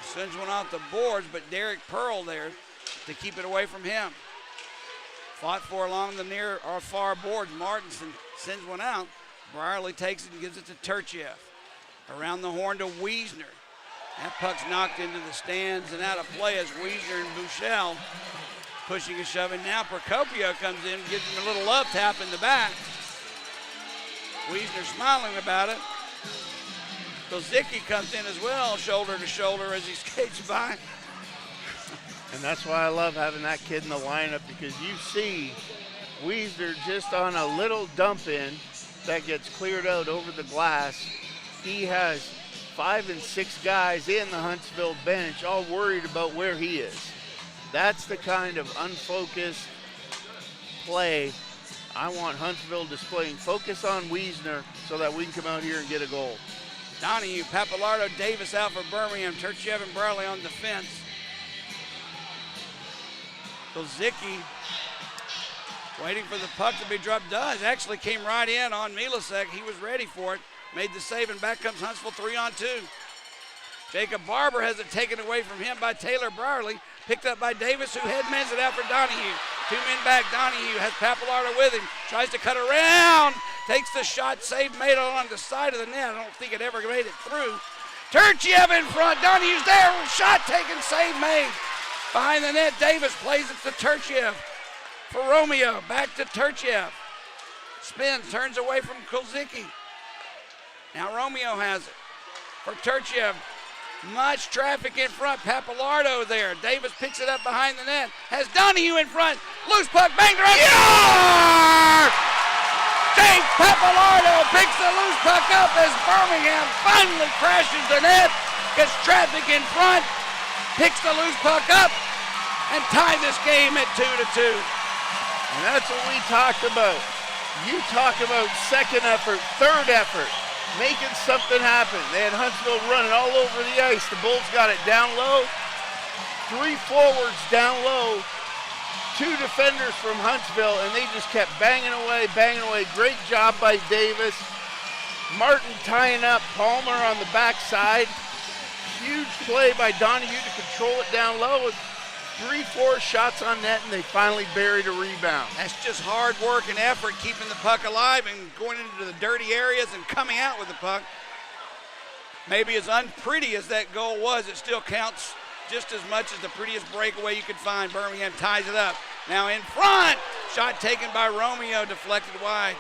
Sends one off the boards, but Derek Pearl there to keep it away from him. Fought for along the near or far boards. Martinson sends one out. Brierly takes it and gives it to Turchiev. Around the horn to Wiesner. That puck's knocked into the stands and out of play as Wiesner and Buechel pushing and shoving. Now Procopio comes in, gives him a little love tap in the back. Wiesner smiling about it. Kulzicki comes in as well, shoulder to shoulder as he skates by.
And that's why I love having that kid in the lineup, because you see Wiesner just on a little dump in that gets cleared out over the glass. He has 5 and 6 guys in the Huntsville bench all worried about where he is. That's the kind of unfocused play I want Huntsville displaying. Focus on Wiesner so that we can come out here and get a goal.
Donahue, Papalardo, Davis out for Birmingham. Turchiev and Brierly on defense. Kulzicki waiting for the puck to be dropped. Does actually came right in on Milasek. He was ready for it. Made the save, and back comes Huntsville 3-on-2. Jacob Barber has it taken away from him by Taylor Brierly. Picked up by Davis, who headmans it out for Donahue. 2 men back. Donahue has Papalardo with him. Tries to cut around. Takes the shot. Save made on the side of the net. I don't think it ever made it through. Turchiev in front. Donahue's there. Shot taken. Save made. Behind the net, Davis plays it to Turchiev. For Romeo. Back to Turchiev. Spins. Turns away from Kulzicki. Now Romeo has it. For Turchiev. Much traffic in front. Papalardo there. Davis picks it up behind the net. Has Donahue in front. Loose puck. Banged around. Yeah! Jake Papalardo picks the loose puck up as Birmingham finally crashes the net. Gets traffic in front. Picks the loose puck up and tie this game at 2-2.
And that's what we talked about. You talk about second effort, third effort. Making something happen. They had Huntsville running all over the ice. The Bulls got it down low. 3 forwards down low, 2 defenders from Huntsville, and they just kept banging away. Great job by Davis. Martin tying up Palmer on the backside. Huge play by Donahue to control it down low. 3-4 shots on net, and they finally buried a rebound.
That's just hard work and effort, keeping the puck alive and going into the dirty areas and coming out with the puck. Maybe as unpretty as that goal was, it still counts just as much as the prettiest breakaway you could find. Birmingham ties it up. Now in front, shot taken by Romeo, deflected wide.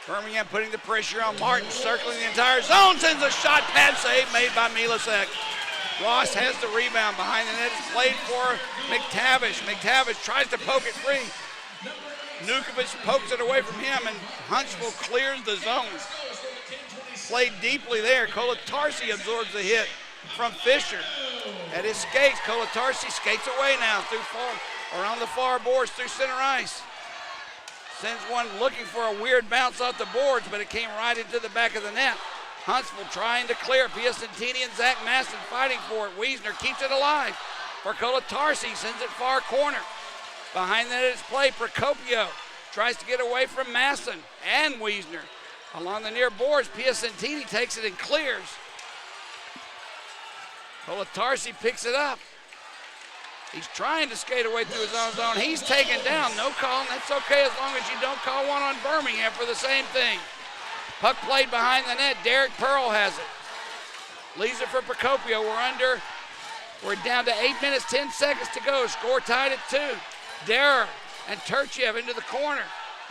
Birmingham putting the pressure on Martin, circling the entire zone, sends a shot pad save made by Milasek. Ross has the rebound behind the net. It's played for McTavish. McTavish tries to poke it free. Nukovic pokes it away from him, and Huntsville clears the zone. Played deeply there. Kolatarsi absorbs the hit from Fisher. At his skates, Kolatarsi skates away now around the far boards through center ice. Sends one looking for a weird bounce off the boards, but it came right into the back of the net. Huntsville trying to clear. Piacentini and Zach Masson fighting for it. Wiesner keeps it alive for Kolatarsi, sends it far corner. Behind that is play. Procopio tries to get away from Masson and Wiesner. Along the near boards, Piacentini takes it and clears. Kolatarsi picks it up. He's trying to skate away through his own zone. He's taken down. No call, and that's okay as long as you don't call one on Birmingham for the same thing. Puck played behind the net. Derek Pearl has it. Leaves it for Procopio. We're down to 8 minutes, 10 seconds to go. Score tied at 2. Derer and Turchiev into the corner.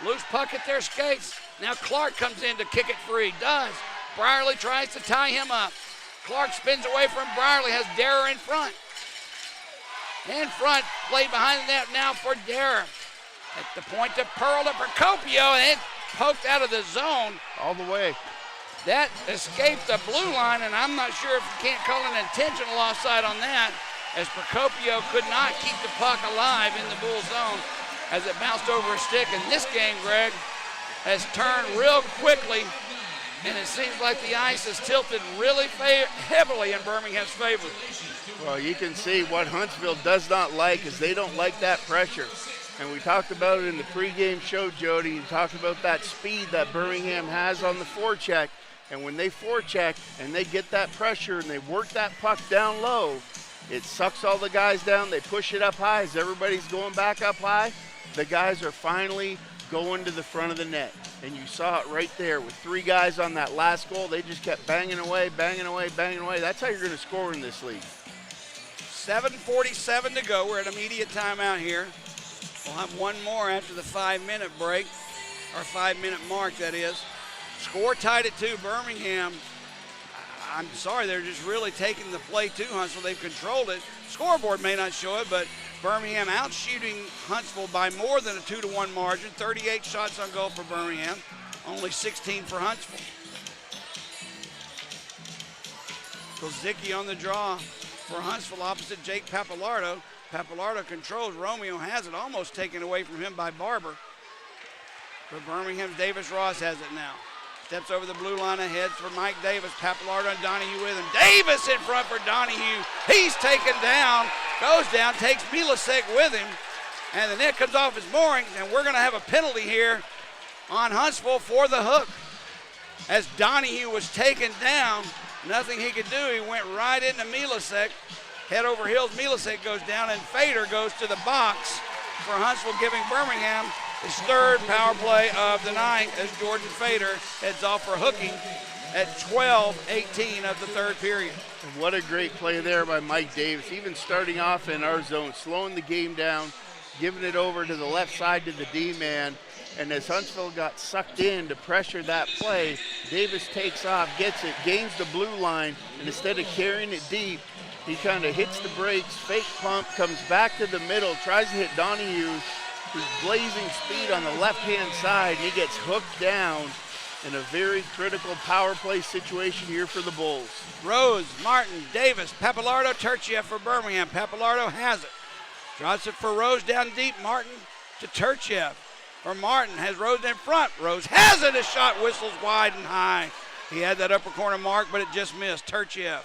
Loose puck at their skates. Now Clark comes in to kick it free. Does. Brierly tries to tie him up. Clark spins away from Brierly. Has Derer in front. In front, played behind the net now for Derer. At the point to Pearl to Procopio, and it poked out of the zone.
All the way.
That escaped the blue line, and I'm not sure if you can't call an intentional offside on that, as Procopio could not keep the puck alive in the Bull zone as it bounced over a stick. And this game, Greg, has turned real quickly, and it seems like the ice is tilted really heavily in Birmingham's favor.
Well, you can see what Huntsville does not like is they don't like that pressure. And we talked about it in the pregame show, Jody. You talked about that speed that Birmingham has on the forecheck. And when they forecheck and they get that pressure and they work that puck down low, it sucks all the guys down. They push it up high as everybody's going back up high. The guys are finally going to the front of the net. And you saw it right there with 3 guys on that last goal. They just kept banging away. That's how you're going to score in this league.
7:47 to go. We're at immediate timeout here. We'll have one more after the 5-minute break, or 5-minute mark, that is. Score tied at 2. Birmingham, I'm sorry, they're just really taking the play to Huntsville. They've controlled it. Scoreboard may not show it, but Birmingham outshooting Huntsville by more than a 2-1 margin. 38 shots on goal for Birmingham, only 16 for Huntsville. Kozicki on the draw for Huntsville opposite Jake Papalardo. Papalardo controls. Romeo has it, almost taken away from him by Barber. For Birmingham's Davis Ross has it now. Steps over the blue line ahead for Mike Davis. Papalardo and Donahue with him. Davis in front for Donahue. He's taken down, goes down, takes Milasek with him, and the net comes off his moorings, and we're going to have a penalty here on Huntsville for the hook. As Donahue was taken down, nothing he could do. He went right into Milasek. Head over heels, Milasek goes down, and Fader goes to the box for Huntsville, giving Birmingham his 3rd power play of the night as Jordan Fader heads off for hooking at 12:18 of the 3rd period.
And what a great play there by Mike Davis, even starting off in our zone, slowing the game down, giving it over to the left side to the D-man. And as Huntsville got sucked in to pressure that play, Davis takes off, gets it, gains the blue line, and instead of carrying it deep, he kind of hits the brakes, fake pump, comes back to the middle, tries to hit Donahue, who's blazing speed on the left-hand side, and he gets hooked down in a very critical power play situation here for the Bulls.
Rose, Martin, Davis, Papalardo, Turchiev for Birmingham. Papalardo has it. Drops it for Rose down deep. Martin to Turchiev. For Martin, has Rose in front. Rose has it. A shot whistles wide and high. He had that upper corner mark, but it just missed. Turchiev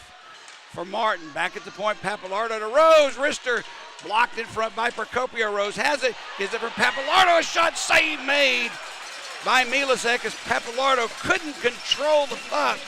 for Martin. Back at the point, Papalardo to Rose. Wrister blocked in front by Procopio. Rose has it, gives it for Papalardo. A shot save made by Milasek as Papalardo couldn't control the puck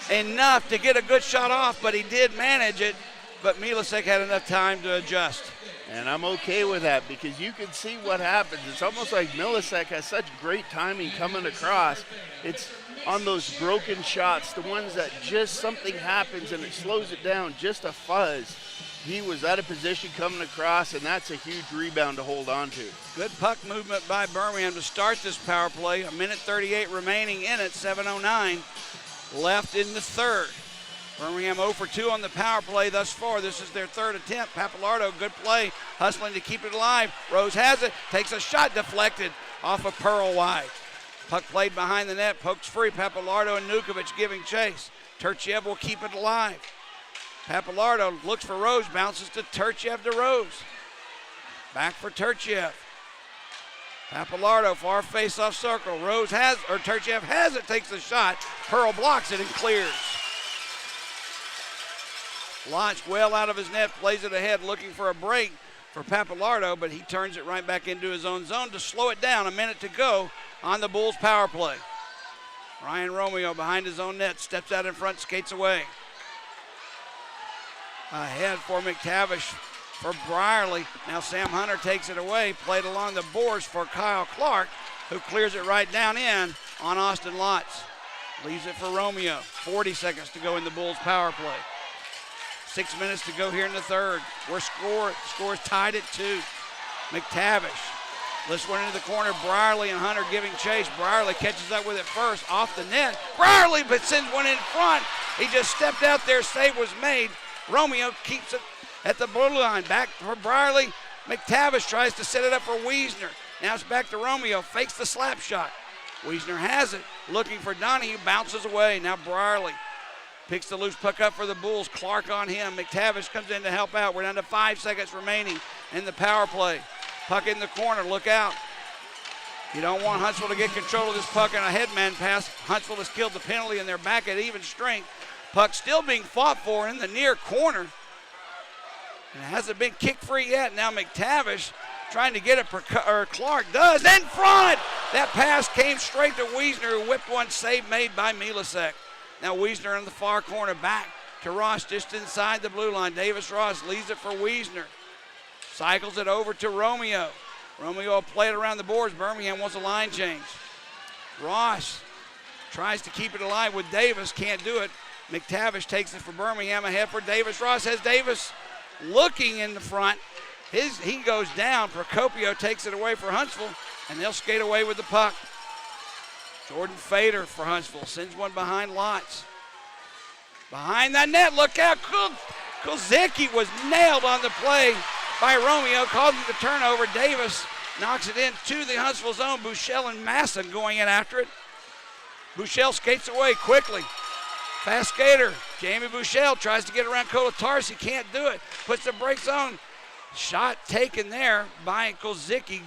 enough to get a good shot off, but he did manage it. But Milasek had enough time to adjust.
And I'm okay with that because you can see what happens. It's almost like Milasek has such great timing coming across. It's on those broken shots, the ones that just something happens and it slows it down, just a fuzz. He was out of position coming across, and that's a huge rebound to hold on to.
Good puck movement by Birmingham to start this power play. A minute 38 remaining in it, 7:09 left in the third. Birmingham 0 for 2 on the power play thus far. This is their third attempt. Papalardo, good play, hustling to keep it alive. Rose has it, takes a shot, deflected off of Pearl wide. Puck played behind the net, pokes free. Papalardo and Nukovic giving chase. Turchiev will keep it alive. Papalardo looks for Rose, bounces to Turchiev to Rose. Back for Turchiev. Papalardo, far face-off circle. Turchiev has it, takes the shot. Pearl blocks it and clears. Lodge well out of his net, plays it ahead, looking for a break for Papalardo, but he turns it right back into his own zone to slow it down. A minute to go on the Bulls power play. Ryan Romeo behind his own net, steps out in front, skates away. Ahead for McTavish for Brierly. Now Sam Hunter takes it away, played along the boards for Kyle Clark, who clears it right down in on Austin Lotz. Leaves it for Romeo. 40 seconds to go in the Bulls power play. 6 minutes to go here in the third. Score's tied at 2. McTavish. This one into the corner. Brierly and Hunter giving chase. Brierly catches up with it first. Off the net. Brierly but sends one in front. He just stepped out there. Save was made. Romeo keeps it at the blue line. Back for Brierly. McTavish tries to set it up for Wiesner. Now it's back to Romeo. Fakes the slap shot. Wiesner has it. Looking for Donahue. Bounces away. Now Brierly picks the loose puck up for the Bulls. Clark on him. McTavish comes in to help out. We're down to 5 seconds remaining in the power play. Puck in the corner. Look out. You don't want Huntsville to get control of this puck on a headman pass. Huntsville has killed the penalty and they're back at even strength. Puck still being fought for in the near corner. And it hasn't been kicked free yet. Now McTavish trying to get it, Clark does. In front! That pass came straight to Wiesner, who whipped one, save made by Milasek. Now Wiesner in the far corner, back to Ross just inside the blue line. Davis Ross leaves it for Wiesner. Cycles it over to Romeo. Romeo will play it around the boards. Birmingham wants a line change. Ross tries to keep it alive with Davis, can't do it. McTavish takes it for Birmingham, ahead for Davis. Ross has Davis looking in the front. He goes down. Procopio takes it away for Huntsville, and they'll skate away with the puck. Jordan Fader for Huntsville sends one behind Lotz. Behind that net, look out. Kozicki was nailed on the play by Romeo, causing the turnover. Davis knocks it in to the Huntsville zone. Bouchel and Masson going in after it. Bouchel skates away quickly. Fast skater, Jamie Bouchel tries to get around Kolatarsi, can't do it. Puts the brakes on. Shot taken there by Kozicki.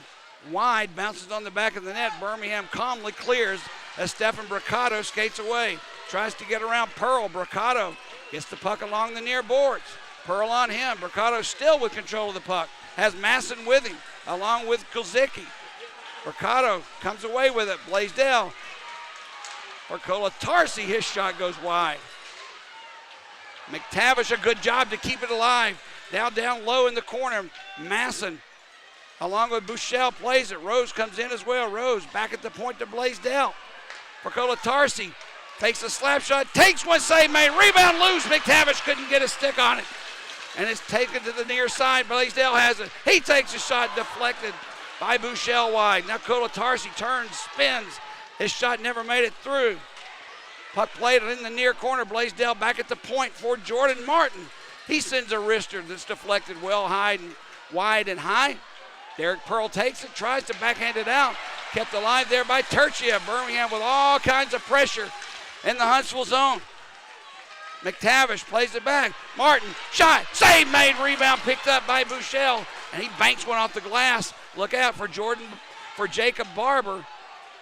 Wide, bounces on the back of the net. Birmingham calmly clears as Stefan Braccato skates away. Tries to get around Pearl. Braccato gets the puck along the near boards. Pearl on him. Braccato still with control of the puck. Has Masson with him, along with Kozicki. Braccato comes away with it. Blaisdell for Kolatarsi. His shot goes wide. McTavish, a good job to keep it alive. Now down low in the corner. Masson, along with Bouchel, plays it. Rose comes in as well. Rose back at the point to Blaisdell. For Kolatarsi, takes a slap shot, takes one, save made, rebound loose. McTavish couldn't get a stick on it. And it's taken to the near side. Blaisdell has it. He takes a shot, deflected by Bouchel wide. Now Kolatarsi turns, spins. His shot never made it through. Puck played in the near corner. Blaisdell back at the point for Jordan Martin. He sends a wrister that's deflected well high and wide and high. Derek Pearl takes it, tries to backhand it out. Kept alive there by Turchiev. Birmingham with all kinds of pressure in the Huntsville zone. McTavish plays it back. Martin, shot, save made, rebound picked up by Bouchel. And he banks one off the glass. Look out for Jacob Barber.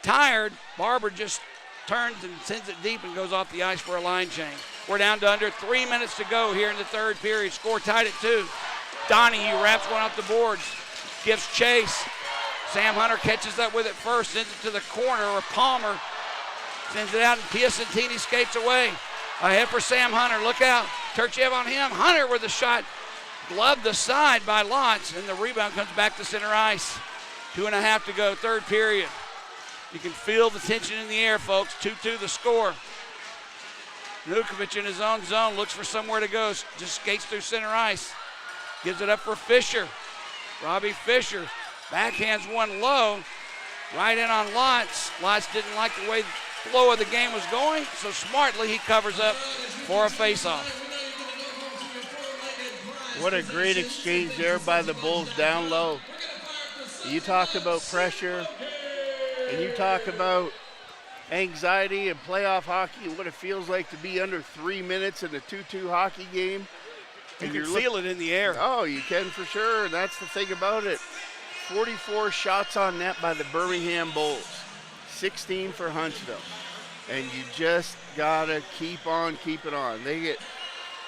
Tired, Barber just turns and sends it deep and goes off the ice for a line change. We're down to under 3 minutes to go here in the third period. Score tied at 2. Donahue wraps one off the boards, gives chase. Sam Hunter catches up with it first, sends it to the corner, or Palmer sends it out, and Piacentini skates away. Ahead for Sam Hunter, look out. Turchev on him. Hunter with the shot, gloved aside by Lotz, and the rebound comes back to center ice. 2.5 to go, third period. You can feel the tension in the air, folks. 2-2 the score. Nukovic in his own zone, looks for somewhere to go, just skates through center ice. Gives it up for Fisher. Robbie Fisher backhands one low, right in on Lotz. Lotz didn't like the way the flow of the game was going, so smartly he covers up for a faceoff.
What a great exchange there by the Bulls down low. You talk about pressure, and you talk about anxiety and playoff hockey, what it feels like to be under 3 minutes in a 2-2 hockey game.
You can feel it in the air.
Oh, you can for sure, and that's the thing about it. 44 shots on net by the Birmingham Bulls, 16 for Huntsville. And you just got to keep on keeping on. They get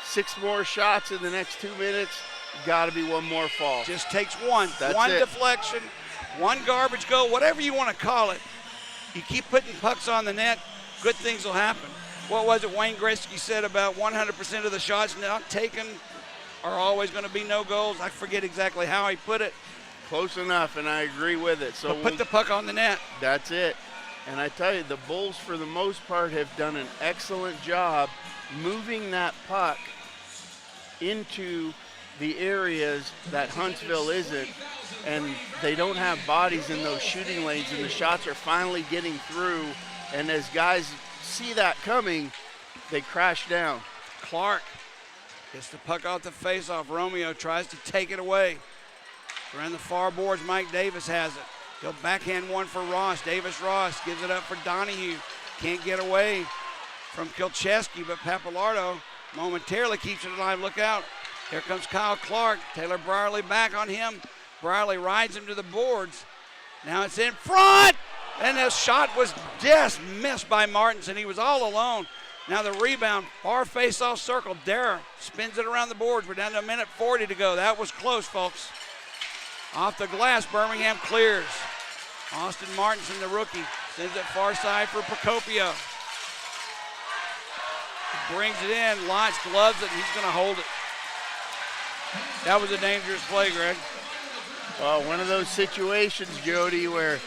6 more shots in the next 2 minutes, got to be one more fall.
Just takes one.
That's
one
it.
Deflection, one garbage goal, whatever you want to call it. You keep putting pucks on the net, good things will happen. What was it Wayne Gretzky said about 100% of the shots not taken are always going to be no goals? I forget exactly how he put it.
Close enough, and I agree with it. So
But put the puck on the net.
That's it. And I tell you, the Bulls, for the most part, have done an excellent job moving that puck into the areas that Huntsville isn't, and they don't have bodies in those shooting lanes, and the shots are finally getting through. And as guys see that coming, they crash down.
Clark gets the puck off the faceoff. Romeo tries to take it away. Around the far boards, Mike Davis has it. He'll backhand one for Ross. Davis-Ross gives it up for Donahue. Can't get away from Kilcheski, but Papalardo momentarily keeps it alive. Look out. Here comes Kyle Clark. Taylor Brierly back on him. Brierly rides him to the boards. Now it's in front. And the shot was just missed by Martinson. He was all alone. Now the rebound, far face-off circle. Dara spins it around the boards. We're down to 1:40 to go. That was close, folks. Off the glass, Birmingham clears. Austin Martinson, the rookie, sends it far side for Procopio. Brings it in. Lotz gloves it, and he's going to hold it. That was a dangerous play, Greg.
Well, one of those situations, Jody, where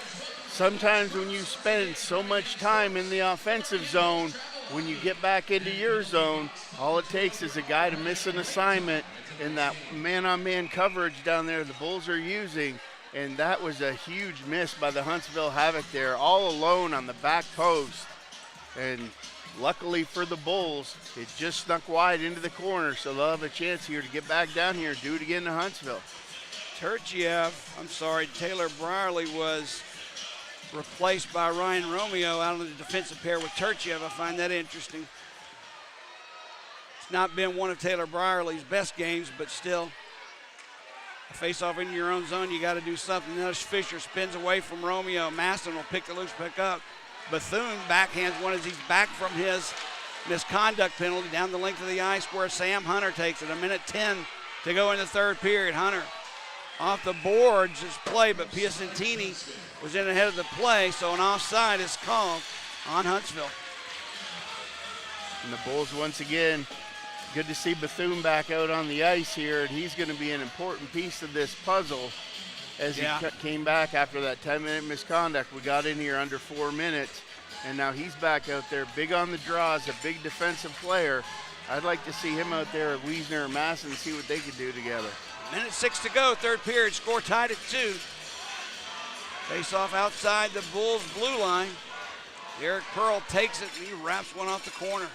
sometimes when you spend so much time in the offensive zone, when you get back into your zone, all it takes is a guy to miss an assignment in that man-on-man coverage down there the Bulls are using, and that was a huge miss by the Huntsville Havoc there, all alone on the back post. And luckily for the Bulls, it just snuck wide into the corner, so they'll have a chance here to get back down here and do it again to Huntsville.
Taylor Brierly was replaced by Ryan Romeo out of the defensive pair with Turchiev. I find that interesting. It's not been one of Taylor Brierly's best games, but still, a face-off in your own zone, you got to do something. Now Fisher spins away from Romeo. Masson will pick the loose pick up. Bethune backhands one as he's back from his misconduct penalty down the length of the ice where Sam Hunter takes it. 1:10 to go in the third period. Hunter off the boards is play, but Piacentini was in ahead of the play, so an offside is called on Huntsville.
And the Bulls once again, good to see Bethune back out on the ice here, and he's going to be an important piece of this puzzle as he came back after that 10-minute misconduct. We got in here under 4 minutes, and now he's back out there, big on the draws, a big defensive player. I'd like to see him out there, Wiesner and Masson, and see what they could do together.
1:06 to go, third period, score tied at 2. Face off outside the Bulls' blue line. Derek Pearl takes it, and he wraps one off the corner.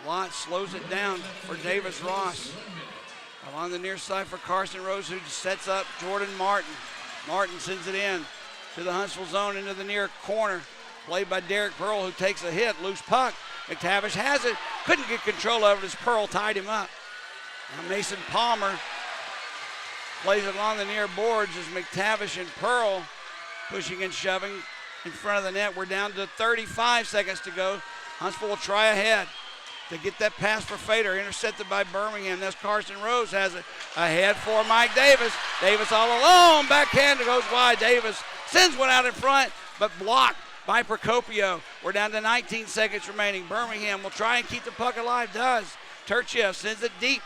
Lott slows it down for Davis-Ross. Along the near side for Carson Rose, who sets up Jordan Martin. Martin sends it in to the Huntsville zone into the near corner. Played by Derek Pearl, who takes a hit. Loose puck. McTavish has it. Couldn't get control of it as Pearl tied him up. Now Mason Palmer plays it along the near boards as McTavish and Pearl pushing and shoving in front of the net. We're down to 35 seconds to go. Huntsville will try ahead. to get that pass for Fader, intercepted by Birmingham. That's Carson Rose has it ahead for Mike Davis. Davis all alone, backhand goes wide. Davis sends one out in front, but blocked by Procopio. We're down to 19 seconds remaining. Birmingham will try and keep the puck alive, does. Turchiev sends it deep.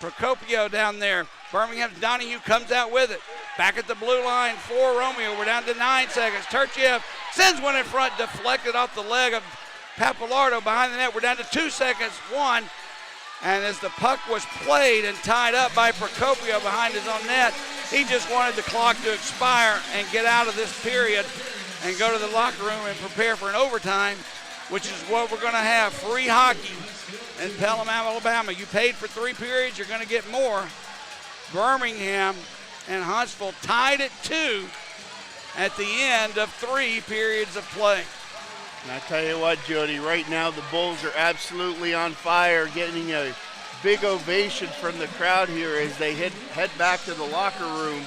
Procopio down there. Birmingham's Donahue comes out with it. Back at the blue line for Romeo. We're down to 9 seconds. Turchiev sends one in front, deflected off the leg of Papalardo behind the net. We're down to 2 seconds. 1. And as the puck was played and tied up by Procopio behind his own net, he just wanted the clock to expire and get out of this period and go to the locker room and prepare for an overtime, which is what we're going to have. Free hockey in Pelham, Alabama. You paid for 3 periods, you're going to get more. Birmingham and Huntsville tied at 2 at the end of 3 periods of play.
And I tell you what, Jody, right now the Bulls are absolutely on fire, getting a big ovation from the crowd here as they head back to the locker room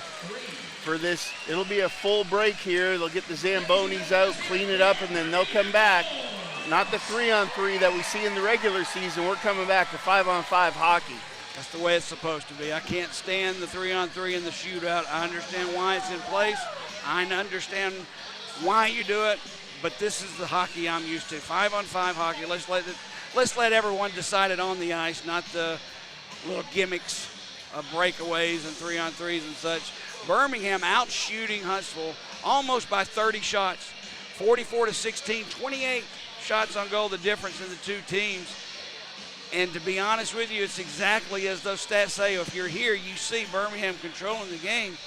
for this. It'll be a full break here. They'll get the Zambonis out, clean it up, and then they'll come back. Not the 3-on-3 that we see in the regular season. We're coming back to 5-on-5 hockey.
That's the way it's supposed to be. I can't stand the 3-on-3 in the shootout. I understand why it's in place. I understand why you do it, but this is the hockey I'm used to. 5-on-5 hockey. Let's let everyone decide it on the ice, not the little gimmicks of breakaways and 3-on-3s and such. Birmingham out shooting Huntsville almost by 30 shots, 44-16, 28 shots on goal, the difference in the two teams. And to be honest with you, it's exactly as those stats say. If you're here, you see Birmingham controlling the game.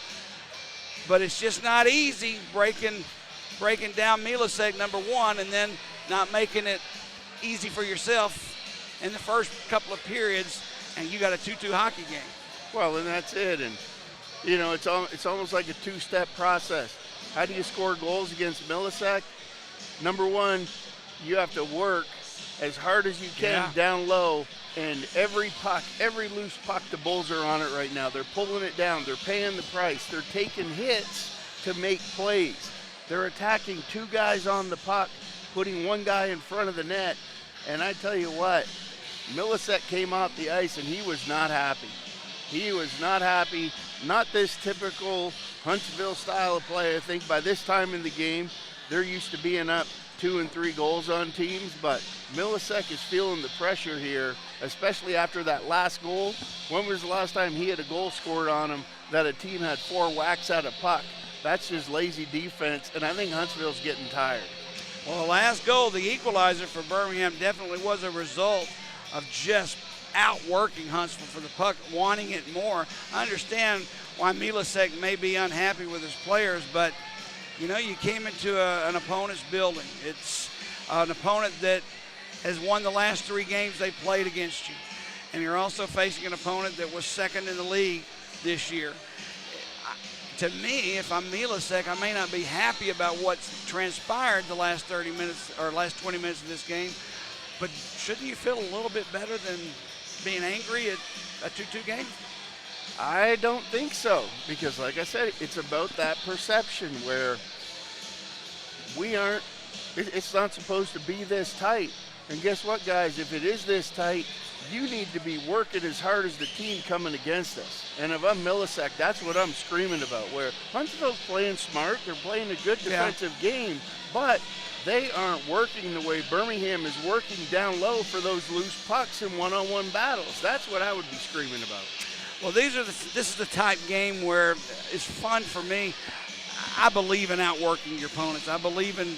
But it's just not easy breaking down Milasek, number one, and then not making it easy for yourself in the first couple of periods, and you got a 2-2 hockey game.
Well, and that's it. And, you know, it's almost like a 2-step process. How do you score goals against Milasek? Number one, you have to work as hard as you can down low, and every loose puck, the Bulls are on it right now. They're pulling it down. They're paying the price. They're taking hits to make plays. They're attacking 2 guys on the puck, putting 1 guy in front of the net. And I tell you what, Milasek came off the ice and he was not happy. He was not happy. Not this typical Huntsville style of play. I think by this time in the game, they're used to being up 2 and 3 goals on teams, but Milasek is feeling the pressure here, especially after that last goal. When was the last time he had a goal scored on him that a team had 4 whacks at a puck? That's just lazy defense, and I think Huntsville's getting tired.
Well, the last goal, the equalizer for Birmingham, definitely was a result of just outworking Huntsville for the puck, wanting it more. I understand why Milasek may be unhappy with his players, but you know, you came into an opponent's building. It's an opponent that has won the last 3 games they played against you. And you're also facing an opponent that was second in the league this year. To me, if I'm Milasek, I may not be happy about what's transpired the last 30 minutes or last 20 minutes of this game, but shouldn't you feel a little bit better than being angry at a 2-2 game?
I don't think so, because like I said, it's about that perception where it's not supposed to be this tight. And guess what, guys? If it is this tight, you need to be working as hard as the team coming against us. And if I'm Milasek, that's what I'm screaming about, where Huntsville's playing smart, they're playing a good defensive game, but they aren't working the way Birmingham is working down low for those loose pucks in one-on-one battles. That's what I would be screaming about.
Well, this is the type game where it's fun for me. I believe in outworking your opponents. I believe in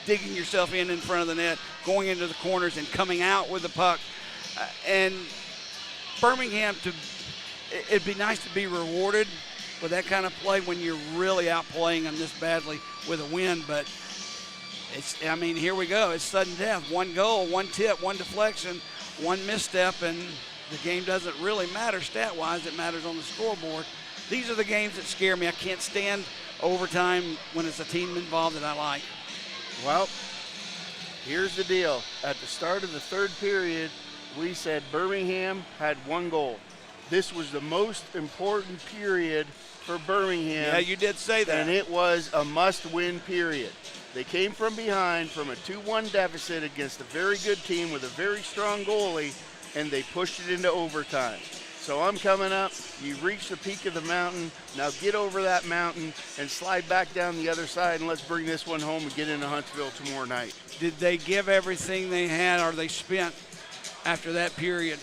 digging yourself in front of the net, going into the corners and coming out with the puck. And Birmingham, it'd be nice to be rewarded with that kind of play when you're really outplaying them this badly with a win. But here we go. It's sudden death. 1 goal, 1 tip, 1 deflection, 1 misstep, and the game doesn't really matter stat-wise. It matters on the scoreboard. These are the games that scare me. I can't stand overtime when it's a team involved that I like.
Well, here's the deal. At the start of the 3rd period, we said Birmingham had 1 goal. this was the most important period for Birmingham.
Yeah, you did say that.
And it was a must-win period. They came from behind from a 2-1 deficit against a very good team with a very strong goalie, and they pushed it into overtime. So I'm coming up. You reach the peak of the mountain. Now get over that mountain and slide back down the other side, and let's bring this one home and get into Huntsville tomorrow night.
Did they give everything they had, or they spent after that period?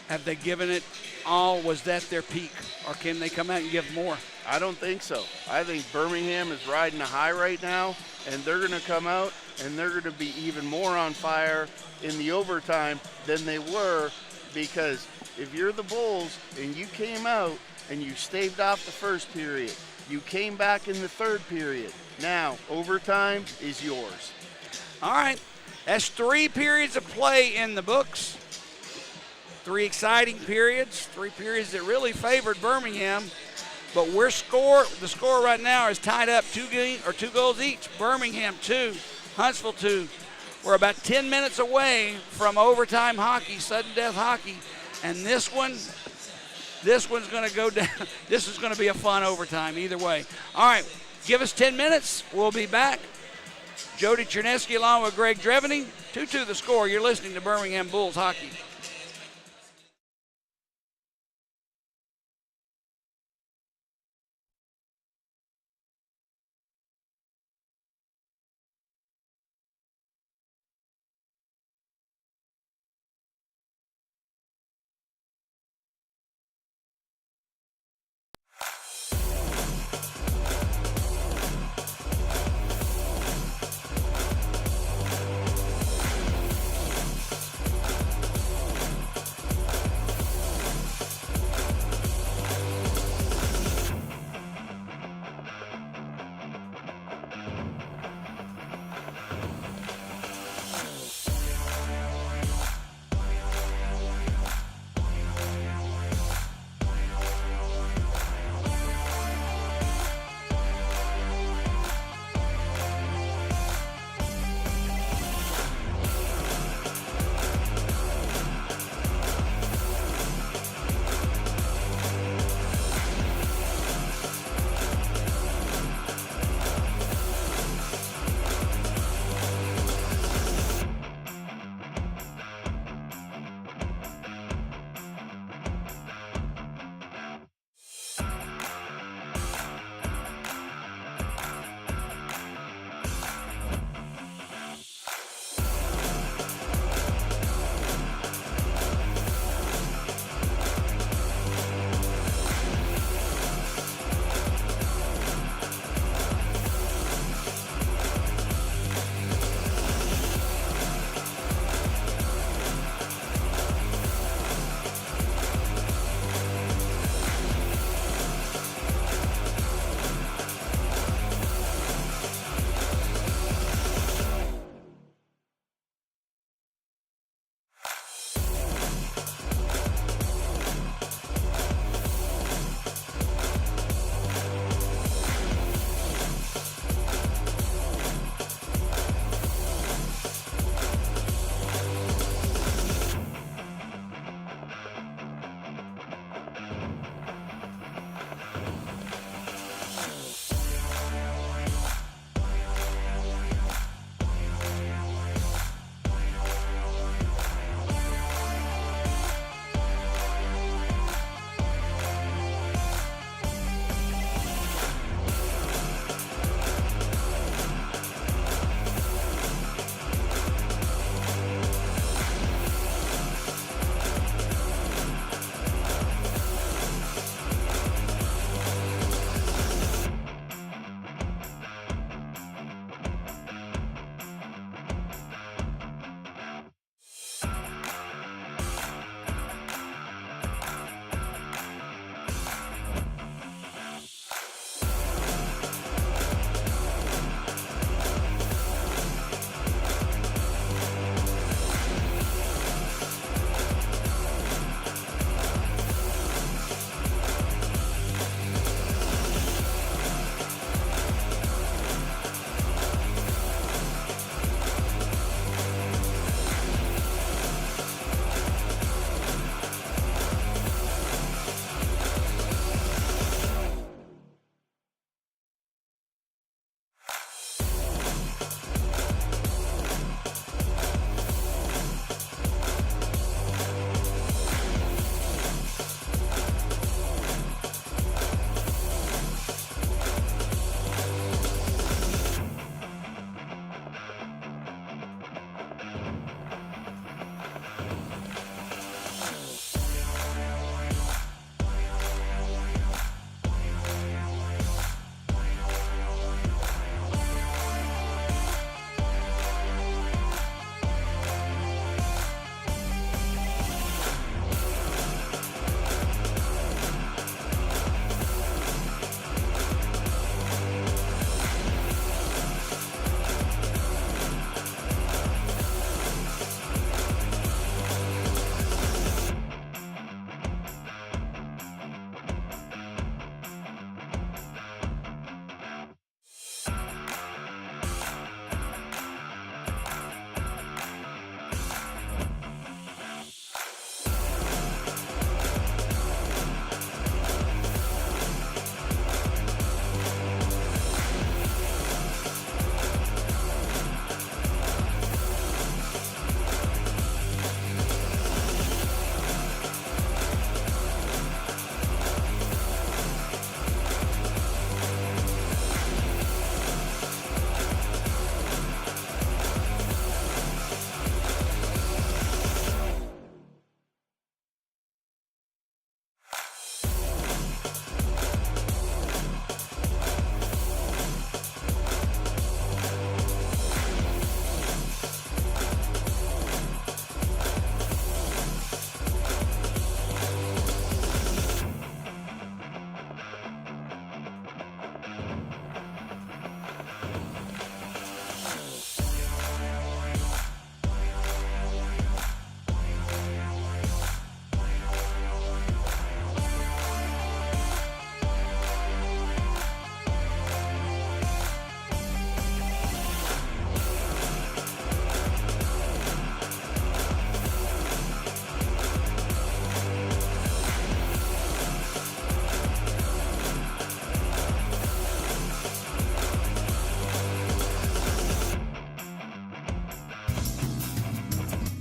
Have they given it all? Was that their peak, or can they come out and give more?
I don't think so. I think Birmingham is riding a high right now, and they're going to come out and they're going to be even more on fire in the overtime than they were, because if you're the Bulls and you came out and you staved off the first period, you came back in the third period, now overtime is yours.
All right, that's 3 periods of play in the books. 3 exciting periods, 3 periods that really favored Birmingham. But the score right now is tied up 2 goals each. Birmingham 2, Huntsville 2. We're about 10 minutes away from overtime hockey, sudden death hockey. And this one's going to go down. This is going to be a fun overtime either way. All right, give us 10 minutes. We'll be back. Jody Chernesky along with Greg Dreveny. 2-2 the score. You're listening to Birmingham Bulls Hockey.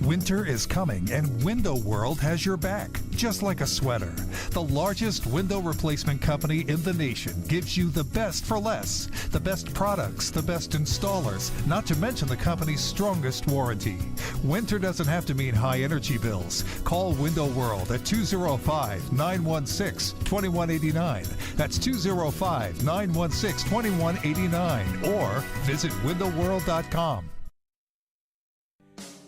Winter is coming and Window World has your back, just like a sweater. The largest window replacement company in the nation gives you the best for less, the best products, the best installers, not to mention the company's strongest warranty. Winter doesn't have to mean high energy bills. Call Window World at 205-916-2189. That's 205-916-2189 or visit windowworld.com.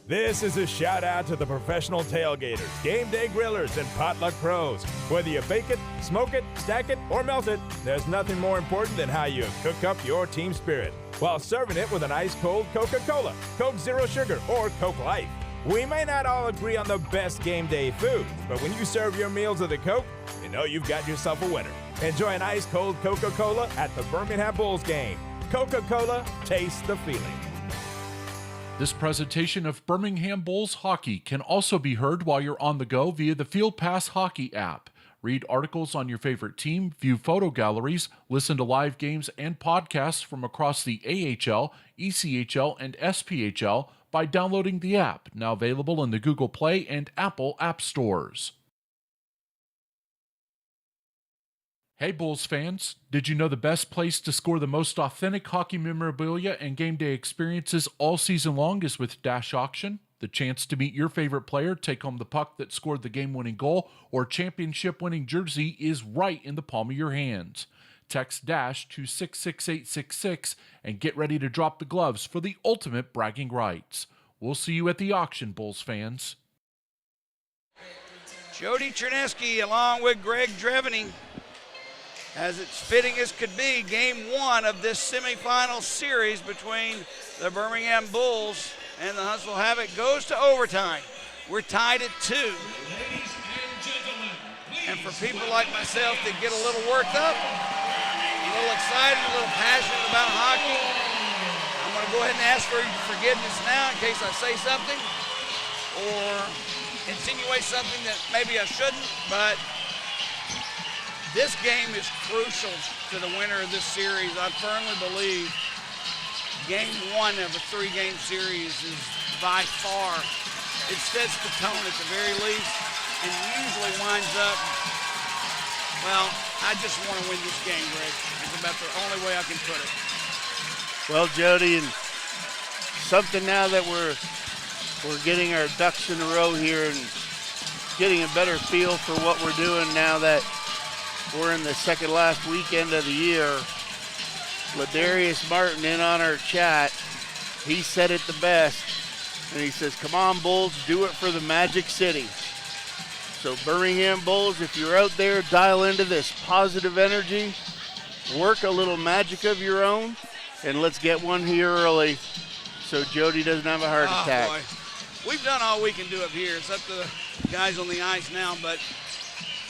This is a shout out to the professional tailgaters, game day grillers, and potluck pros. Whether you bake it, smoke it, stack it, or melt it, there's nothing more important than how you cook up your team spirit while serving it with an ice-cold Coca-Cola, Coke Zero Sugar, or Coke Life. We may not all agree on the best game day food, but when you serve your meals with a Coke, you know you've got yourself a winner. Enjoy an ice-cold Coca-Cola at the Birmingham Bulls game. Coca-Cola, taste the feeling.
This presentation of Birmingham Bulls hockey can also be heard while you're on the go via the Field Pass Hockey app. Read articles on your favorite team, view photo galleries, listen to live games and podcasts from across the AHL, ECHL, and SPHL by downloading the app, now available in the Google Play and Apple App Stores. Hey Bulls fans, did you know the best place to score the most authentic hockey memorabilia and game day experiences all season long is with Dash Auction? The chance to meet your favorite player, take home the puck that scored the game-winning goal, or championship-winning jersey is right in the palm of your hands. Text DASH to 66866 and get ready to drop the gloves for the ultimate bragging rights. We'll see you at the auction, Bulls fans.
Jody Chernesky along with Greg Dreveny. As it's fitting as could be, game one of this semifinal series between the Birmingham Bulls and the Huntsville Havoc goes to overtime. We're tied at 2. And for people like myself that get a little worked up, a little excited, a little passionate about hockey, I'm going to go ahead and ask for forgiveness now in case I say something or insinuate something that maybe I shouldn't, but this game is crucial to the winner of this series. I firmly believe game one of a 3-game series is by far, it sets the tone at the very least and usually winds up, well, I just want to win this game, Greg. It's about the only way I can put it.
Well, Jody, and something now that we're getting our ducks in a row here and getting a better feel for what we're doing now that we're in the second last weekend of the year. Ladarius Martin in on our chat. He said it the best. And he says, come on, Bulls, do it for the Magic City. So Birmingham Bulls, if you're out there, dial into this positive energy. Work a little magic of your own. And let's get one here early so Jody doesn't have a heart attack.
Boy. We've done all we can do up here. It's up to the guys on the ice now, but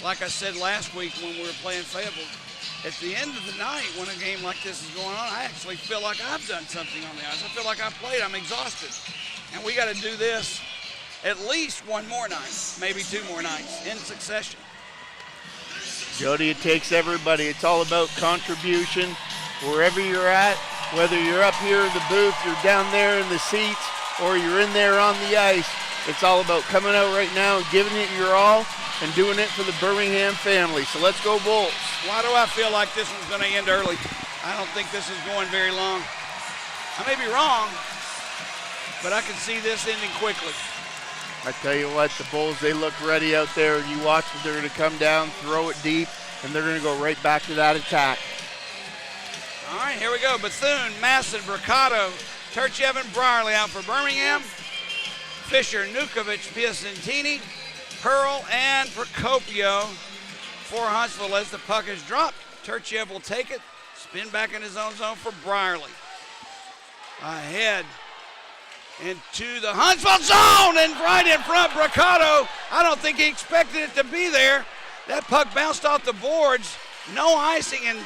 like I said last week when we were playing Fayetteville, at the end of the night when a game like this is going on, I actually feel like I've done something on the ice. I feel like I've played. I'm exhausted. And we got to do this at least one more night, maybe 2 more nights in succession.
Jody, it takes everybody. It's all about contribution. Wherever you're at, whether you're up here in the booth, you're down there in the seats, or you're in there on the ice, it's all about coming out right now and giving it your all and doing it for the Birmingham family. So let's go Bulls.
Why do I feel like this one's going to end early? I don't think this is going very long. I may be wrong, but I can see this ending quickly.
I tell you what, the Bulls, they look ready out there, and you watch them. They're going to come down, throw it deep, and they're going to go right back to that attack.
All right, here we go. Bethune, Masson, Bricado, Turchev, and Brierley out for Birmingham. Fisher, Nukovic, Piacentini, Pearl, and Procopio for Huntsville as the puck is dropped. Turchev will take it, spin back in his own zone for Brierley. Ahead into the Huntsville zone and right in front, Bricado. I don't think he expected it to be there. That puck bounced off the boards, no icing, and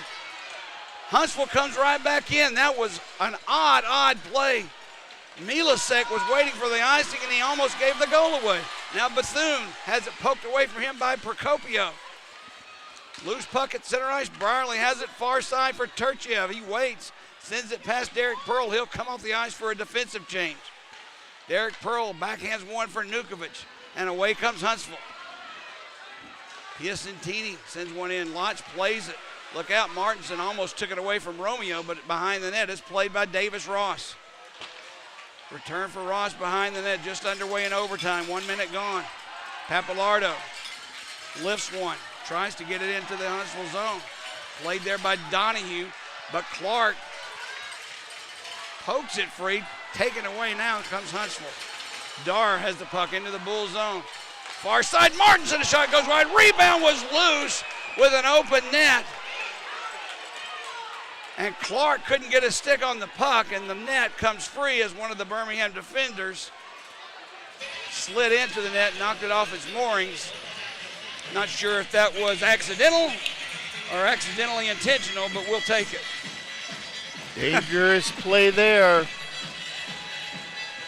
Huntsville comes right back in. That was an odd play. Milasek was waiting for the icing, and he almost gave the goal away. Now Bethune has it poked away from him by Procopio. Loose puck at center ice. Brierley has it far side for Turchev. He waits, sends it past Derek Pearl. He'll come off the ice for a defensive change. Derek Pearl backhands one for Nukovic, and away comes Huntsville. Piacentini sends one in. Lotch plays it. Look out, Martinson almost took it away from Romeo, but behind the net is played by Davis Ross. Return for Ross behind the net, just underway in overtime. 1 minute gone. Papalardo lifts one, tries to get it into the Huntsville zone. Played there by Donahue, but Clark pokes it free. Taken away now comes Huntsville. Dar has the puck into the Bull zone. Far side, Martinson, a shot goes wide. Rebound was loose with an open net. And Clark couldn't get a stick on the puck, and the net comes free as one of the Birmingham defenders slid into the net, knocked it off its moorings. Not sure if that was accidental or accidentally intentional, but we'll take it.
Dangerous play there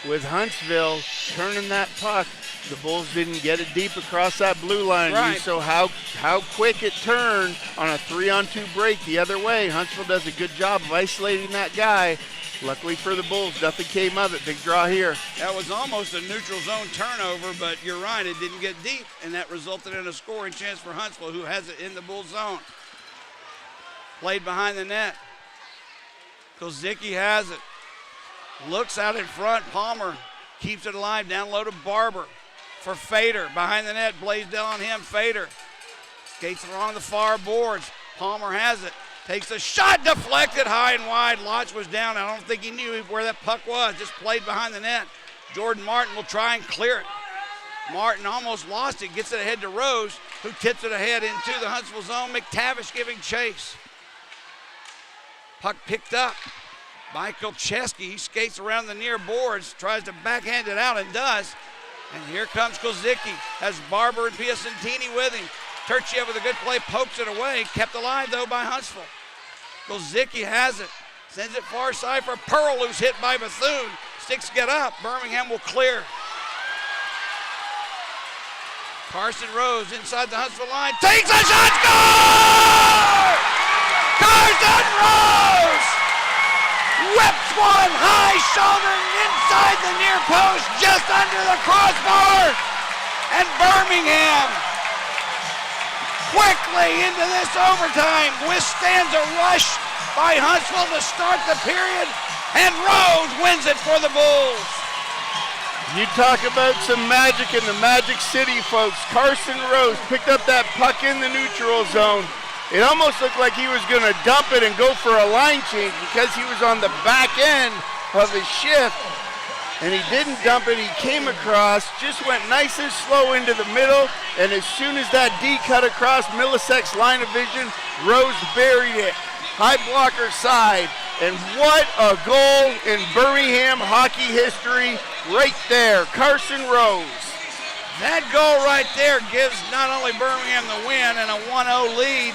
with Huntsville turning that puck. The Bulls didn't get it deep across that blue line.
Right.
You saw how quick it turned on a 3-on-2 break the other way. Huntsville does a good job of isolating that guy. Luckily for the Bulls, nothing came of it. Big draw here.
That was almost a neutral zone turnover, but you're right, it didn't get deep, and that resulted in a scoring chance for Huntsville, who has it in the Bull zone. Played behind the net. Kozicki has it. Looks out in front. Palmer keeps it alive. Down low to Barber for Fader. Behind the net, Blaisdell on him. Fader skates along the far boards. Palmer has it. Takes a shot, deflected high and wide. Lotch was down. I don't think he knew where that puck was. Just played behind the net. Jordan Martin will try and clear it. Martin almost lost it. Gets it ahead to Rose, who tips it ahead into the Huntsville zone. McTavish giving chase. Puck picked up by Kolcheski. He skates around the near boards, tries to backhand it out and does. And here comes Kozicki. Has Barber and Piacentini with him. Turchiev with a good play, pokes it away. Kept alive though by Huntsville. Kozicki has it. Sends it far side for Pearl, who's hit by Bethune. Sticks get up. Birmingham will clear. Carson Rose inside the Huntsville line. Takes a shot, score! Carson Rose! Whips one high shoulder inside the near post, just under the crossbar. And Birmingham quickly into this overtime withstands a rush by Huntsville to start the period, and Rose wins it for the Bulls.
You talk about some magic in the Magic City, folks. Carson Rose picked up that puck in the neutral zone. It almost looked like he was going to dump it and go for a line change because he was on the back end of his shift. And he didn't dump it. He came across, just went nice and slow into the middle. And as soon as that D cut across Milasek's line of vision, Rose buried it. High blocker side. And what a goal in Birmingham hockey history right there. Carson Rose.
That goal right there gives not only Birmingham the win and a 1-0 lead,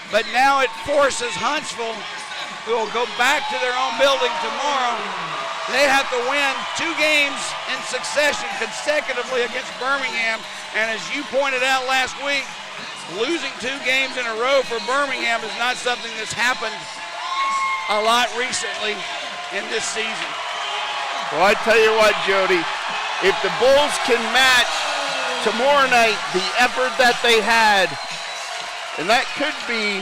but now it forces Huntsville, who will go back to their own building tomorrow. They have to win 2 games in succession consecutively against Birmingham. And as you pointed out last week, losing 2 games in a row for Birmingham is not something that's happened a lot recently in this season.
Well, I tell you what, Jody, if the Bulls can match tomorrow night the effort that they had, and that could be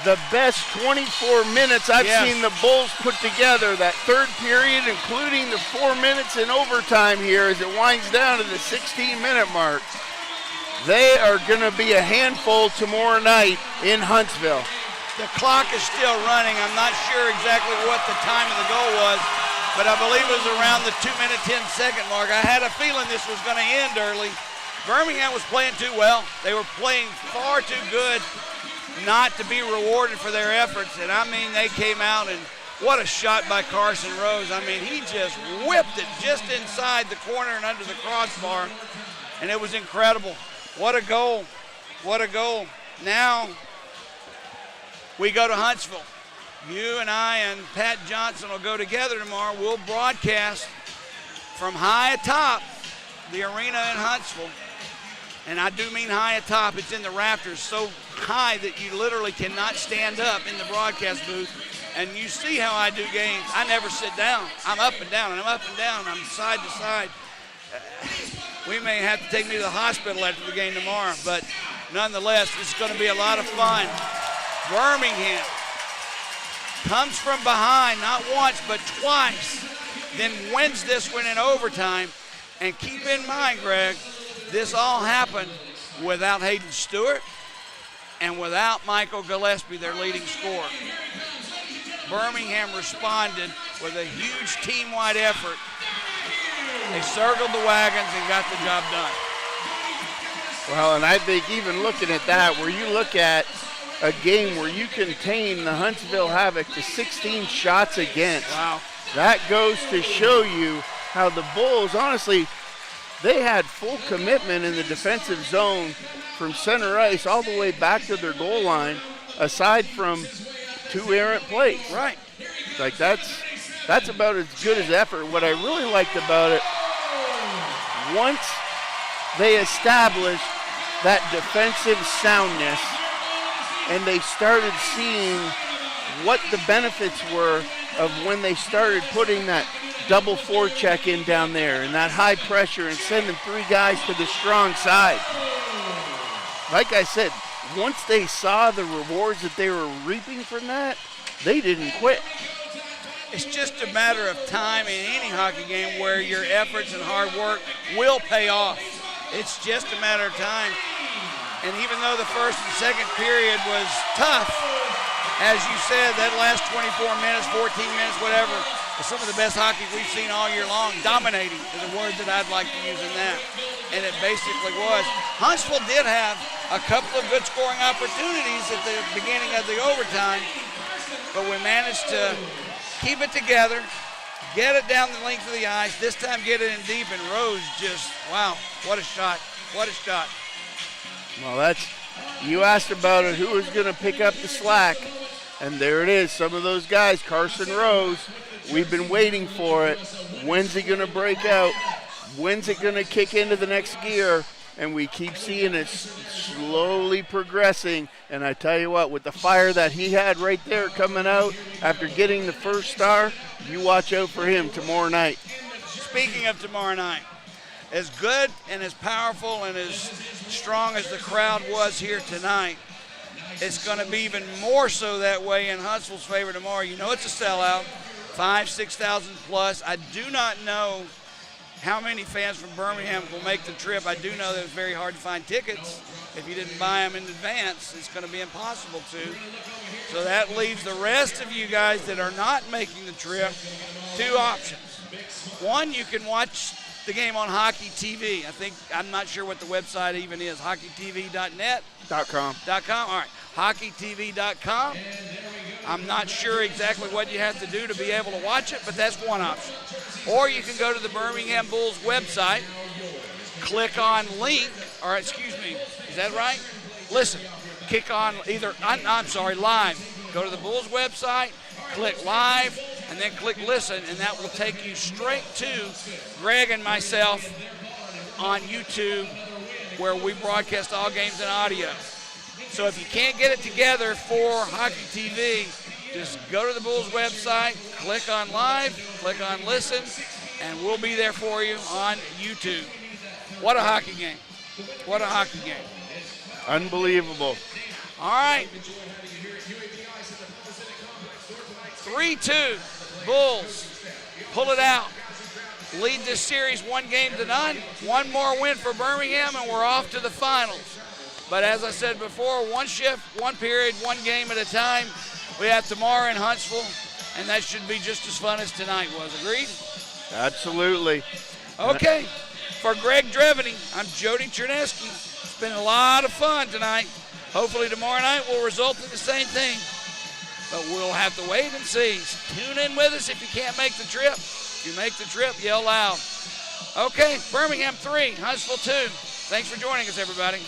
the best 24 minutes I've seen the Bulls put together. That third period, including the 4 minutes in overtime here as it winds down to the 16-minute mark. They are going to be a handful tomorrow night in Huntsville.
The clock is still running. I'm not sure exactly what the time of the goal was, but I believe it was around the 2-minute, 10-second mark. I had a feeling this was going to end early. Birmingham was playing too well. They were playing far too good not to be rewarded for their efforts. And I mean, they came out, and what a shot by Carson Rose. I mean, he just whipped it just inside the corner and under the crossbar, and it was incredible. What a goal. What a goal. Now we go to Huntsville. You and I and Pat Johnson will go together tomorrow. We'll broadcast from high atop the arena in Huntsville. And I do mean high atop. It's in the rafters, so high that you literally cannot stand up in the broadcast booth. And you see how I do games. I never sit down. I'm up and down, and I'm up and down. I'm side to side. We may have to take me to the hospital after the game tomorrow, but nonetheless, this is going to be a lot of fun. Birmingham comes from behind, not once, but twice, then wins this one in overtime. And keep in mind, Greg, this all happened without Hayden Stewart and without Michael Gillespie, their leading scorer. Birmingham responded with a huge team-wide effort. They circled the wagons and got the job done.
Well, and I think even looking at that, where you look at a game where you contain the Huntsville Havoc to 16 shots against,
wow,
that goes to show you how the Bulls, honestly, they had full commitment in the defensive zone from center ice all the way back to their goal line, aside from 2 errant plays.
Right.
Like that's about as good as effort. What I really liked about it, once they established that defensive soundness and they started seeing what the benefits were of when they started putting that double forecheck in down there and that high pressure and sending 3 guys to the strong side. Like I said, once they saw the rewards that they were reaping from that, they didn't quit.
It's just a matter of time in any hockey game where your efforts and hard work will pay off. It's just a matter of time. And even though the first and second period was tough, as you said, that last 24 minutes, 14 minutes, whatever, is some of the best hockey we've seen all year long. Dominating is a word that I'd like to use in that. And it basically was. Huntsville did have a couple of good scoring opportunities at the beginning of the overtime, but we managed to keep it together, get it down the length of the ice, this time get it in deep, and Rose just, wow, what a shot, what a shot.
Well, you asked about it, who was going to pick up the slack, and there it is, some of those guys, Carson Rose, we've been waiting for it. When's he going to break out? When's it going to kick into the next gear? And we keep seeing it slowly progressing. And I tell you what, with the fire that he had right there coming out after getting the first star, you watch out for him tomorrow night.
Speaking of tomorrow night, as good and as powerful and as strong as the crowd was here tonight, it's going to be even more so that way in Huntsville's favor tomorrow. You know it's a sellout, 5,000-6,000 plus. I do not know how many fans from Birmingham will make the trip. I do know that it's very hard to find tickets. If you didn't buy them in advance, it's going to be impossible to. So that leaves the rest of you guys that are not making the trip 2 options. One, you can watch the game on Hockey TV. I'm not sure what the website even is, hockeytv.net?
.com.
All right, hockeytv.com. I'm not sure exactly what you have to do to be able to watch it, but that's one option. Or you can go to the Birmingham Bulls website, click on link, or excuse me, is that right? Listen, click on live. Go to the Bulls website, click live, and then click listen, and that will take you straight to Greg and myself on YouTube, where we broadcast all games in audio. So if you can't get it together for Hockey TV, just go to the Bulls website, click on live, click on listen, and we'll be there for you on YouTube. What a hockey game. What a hockey game.
Unbelievable.
All right. 3-2. Bulls pull it out. Lead this series 1-0. One more win for Birmingham, and we're off to the finals. But as I said before, one shift, one period, one game at a time. We have tomorrow in Huntsville, and that should be just as fun as tonight was. Agreed?
Absolutely.
Okay. For Greg Dreveny, I'm Jody Chernesky. It's been a lot of fun tonight. Hopefully tomorrow night will result in the same thing. But we'll have to wait and see. Tune in with us if you can't make the trip. If you make the trip, yell loud. Okay, Birmingham 3, Huntsville 2. Thanks for joining us, everybody.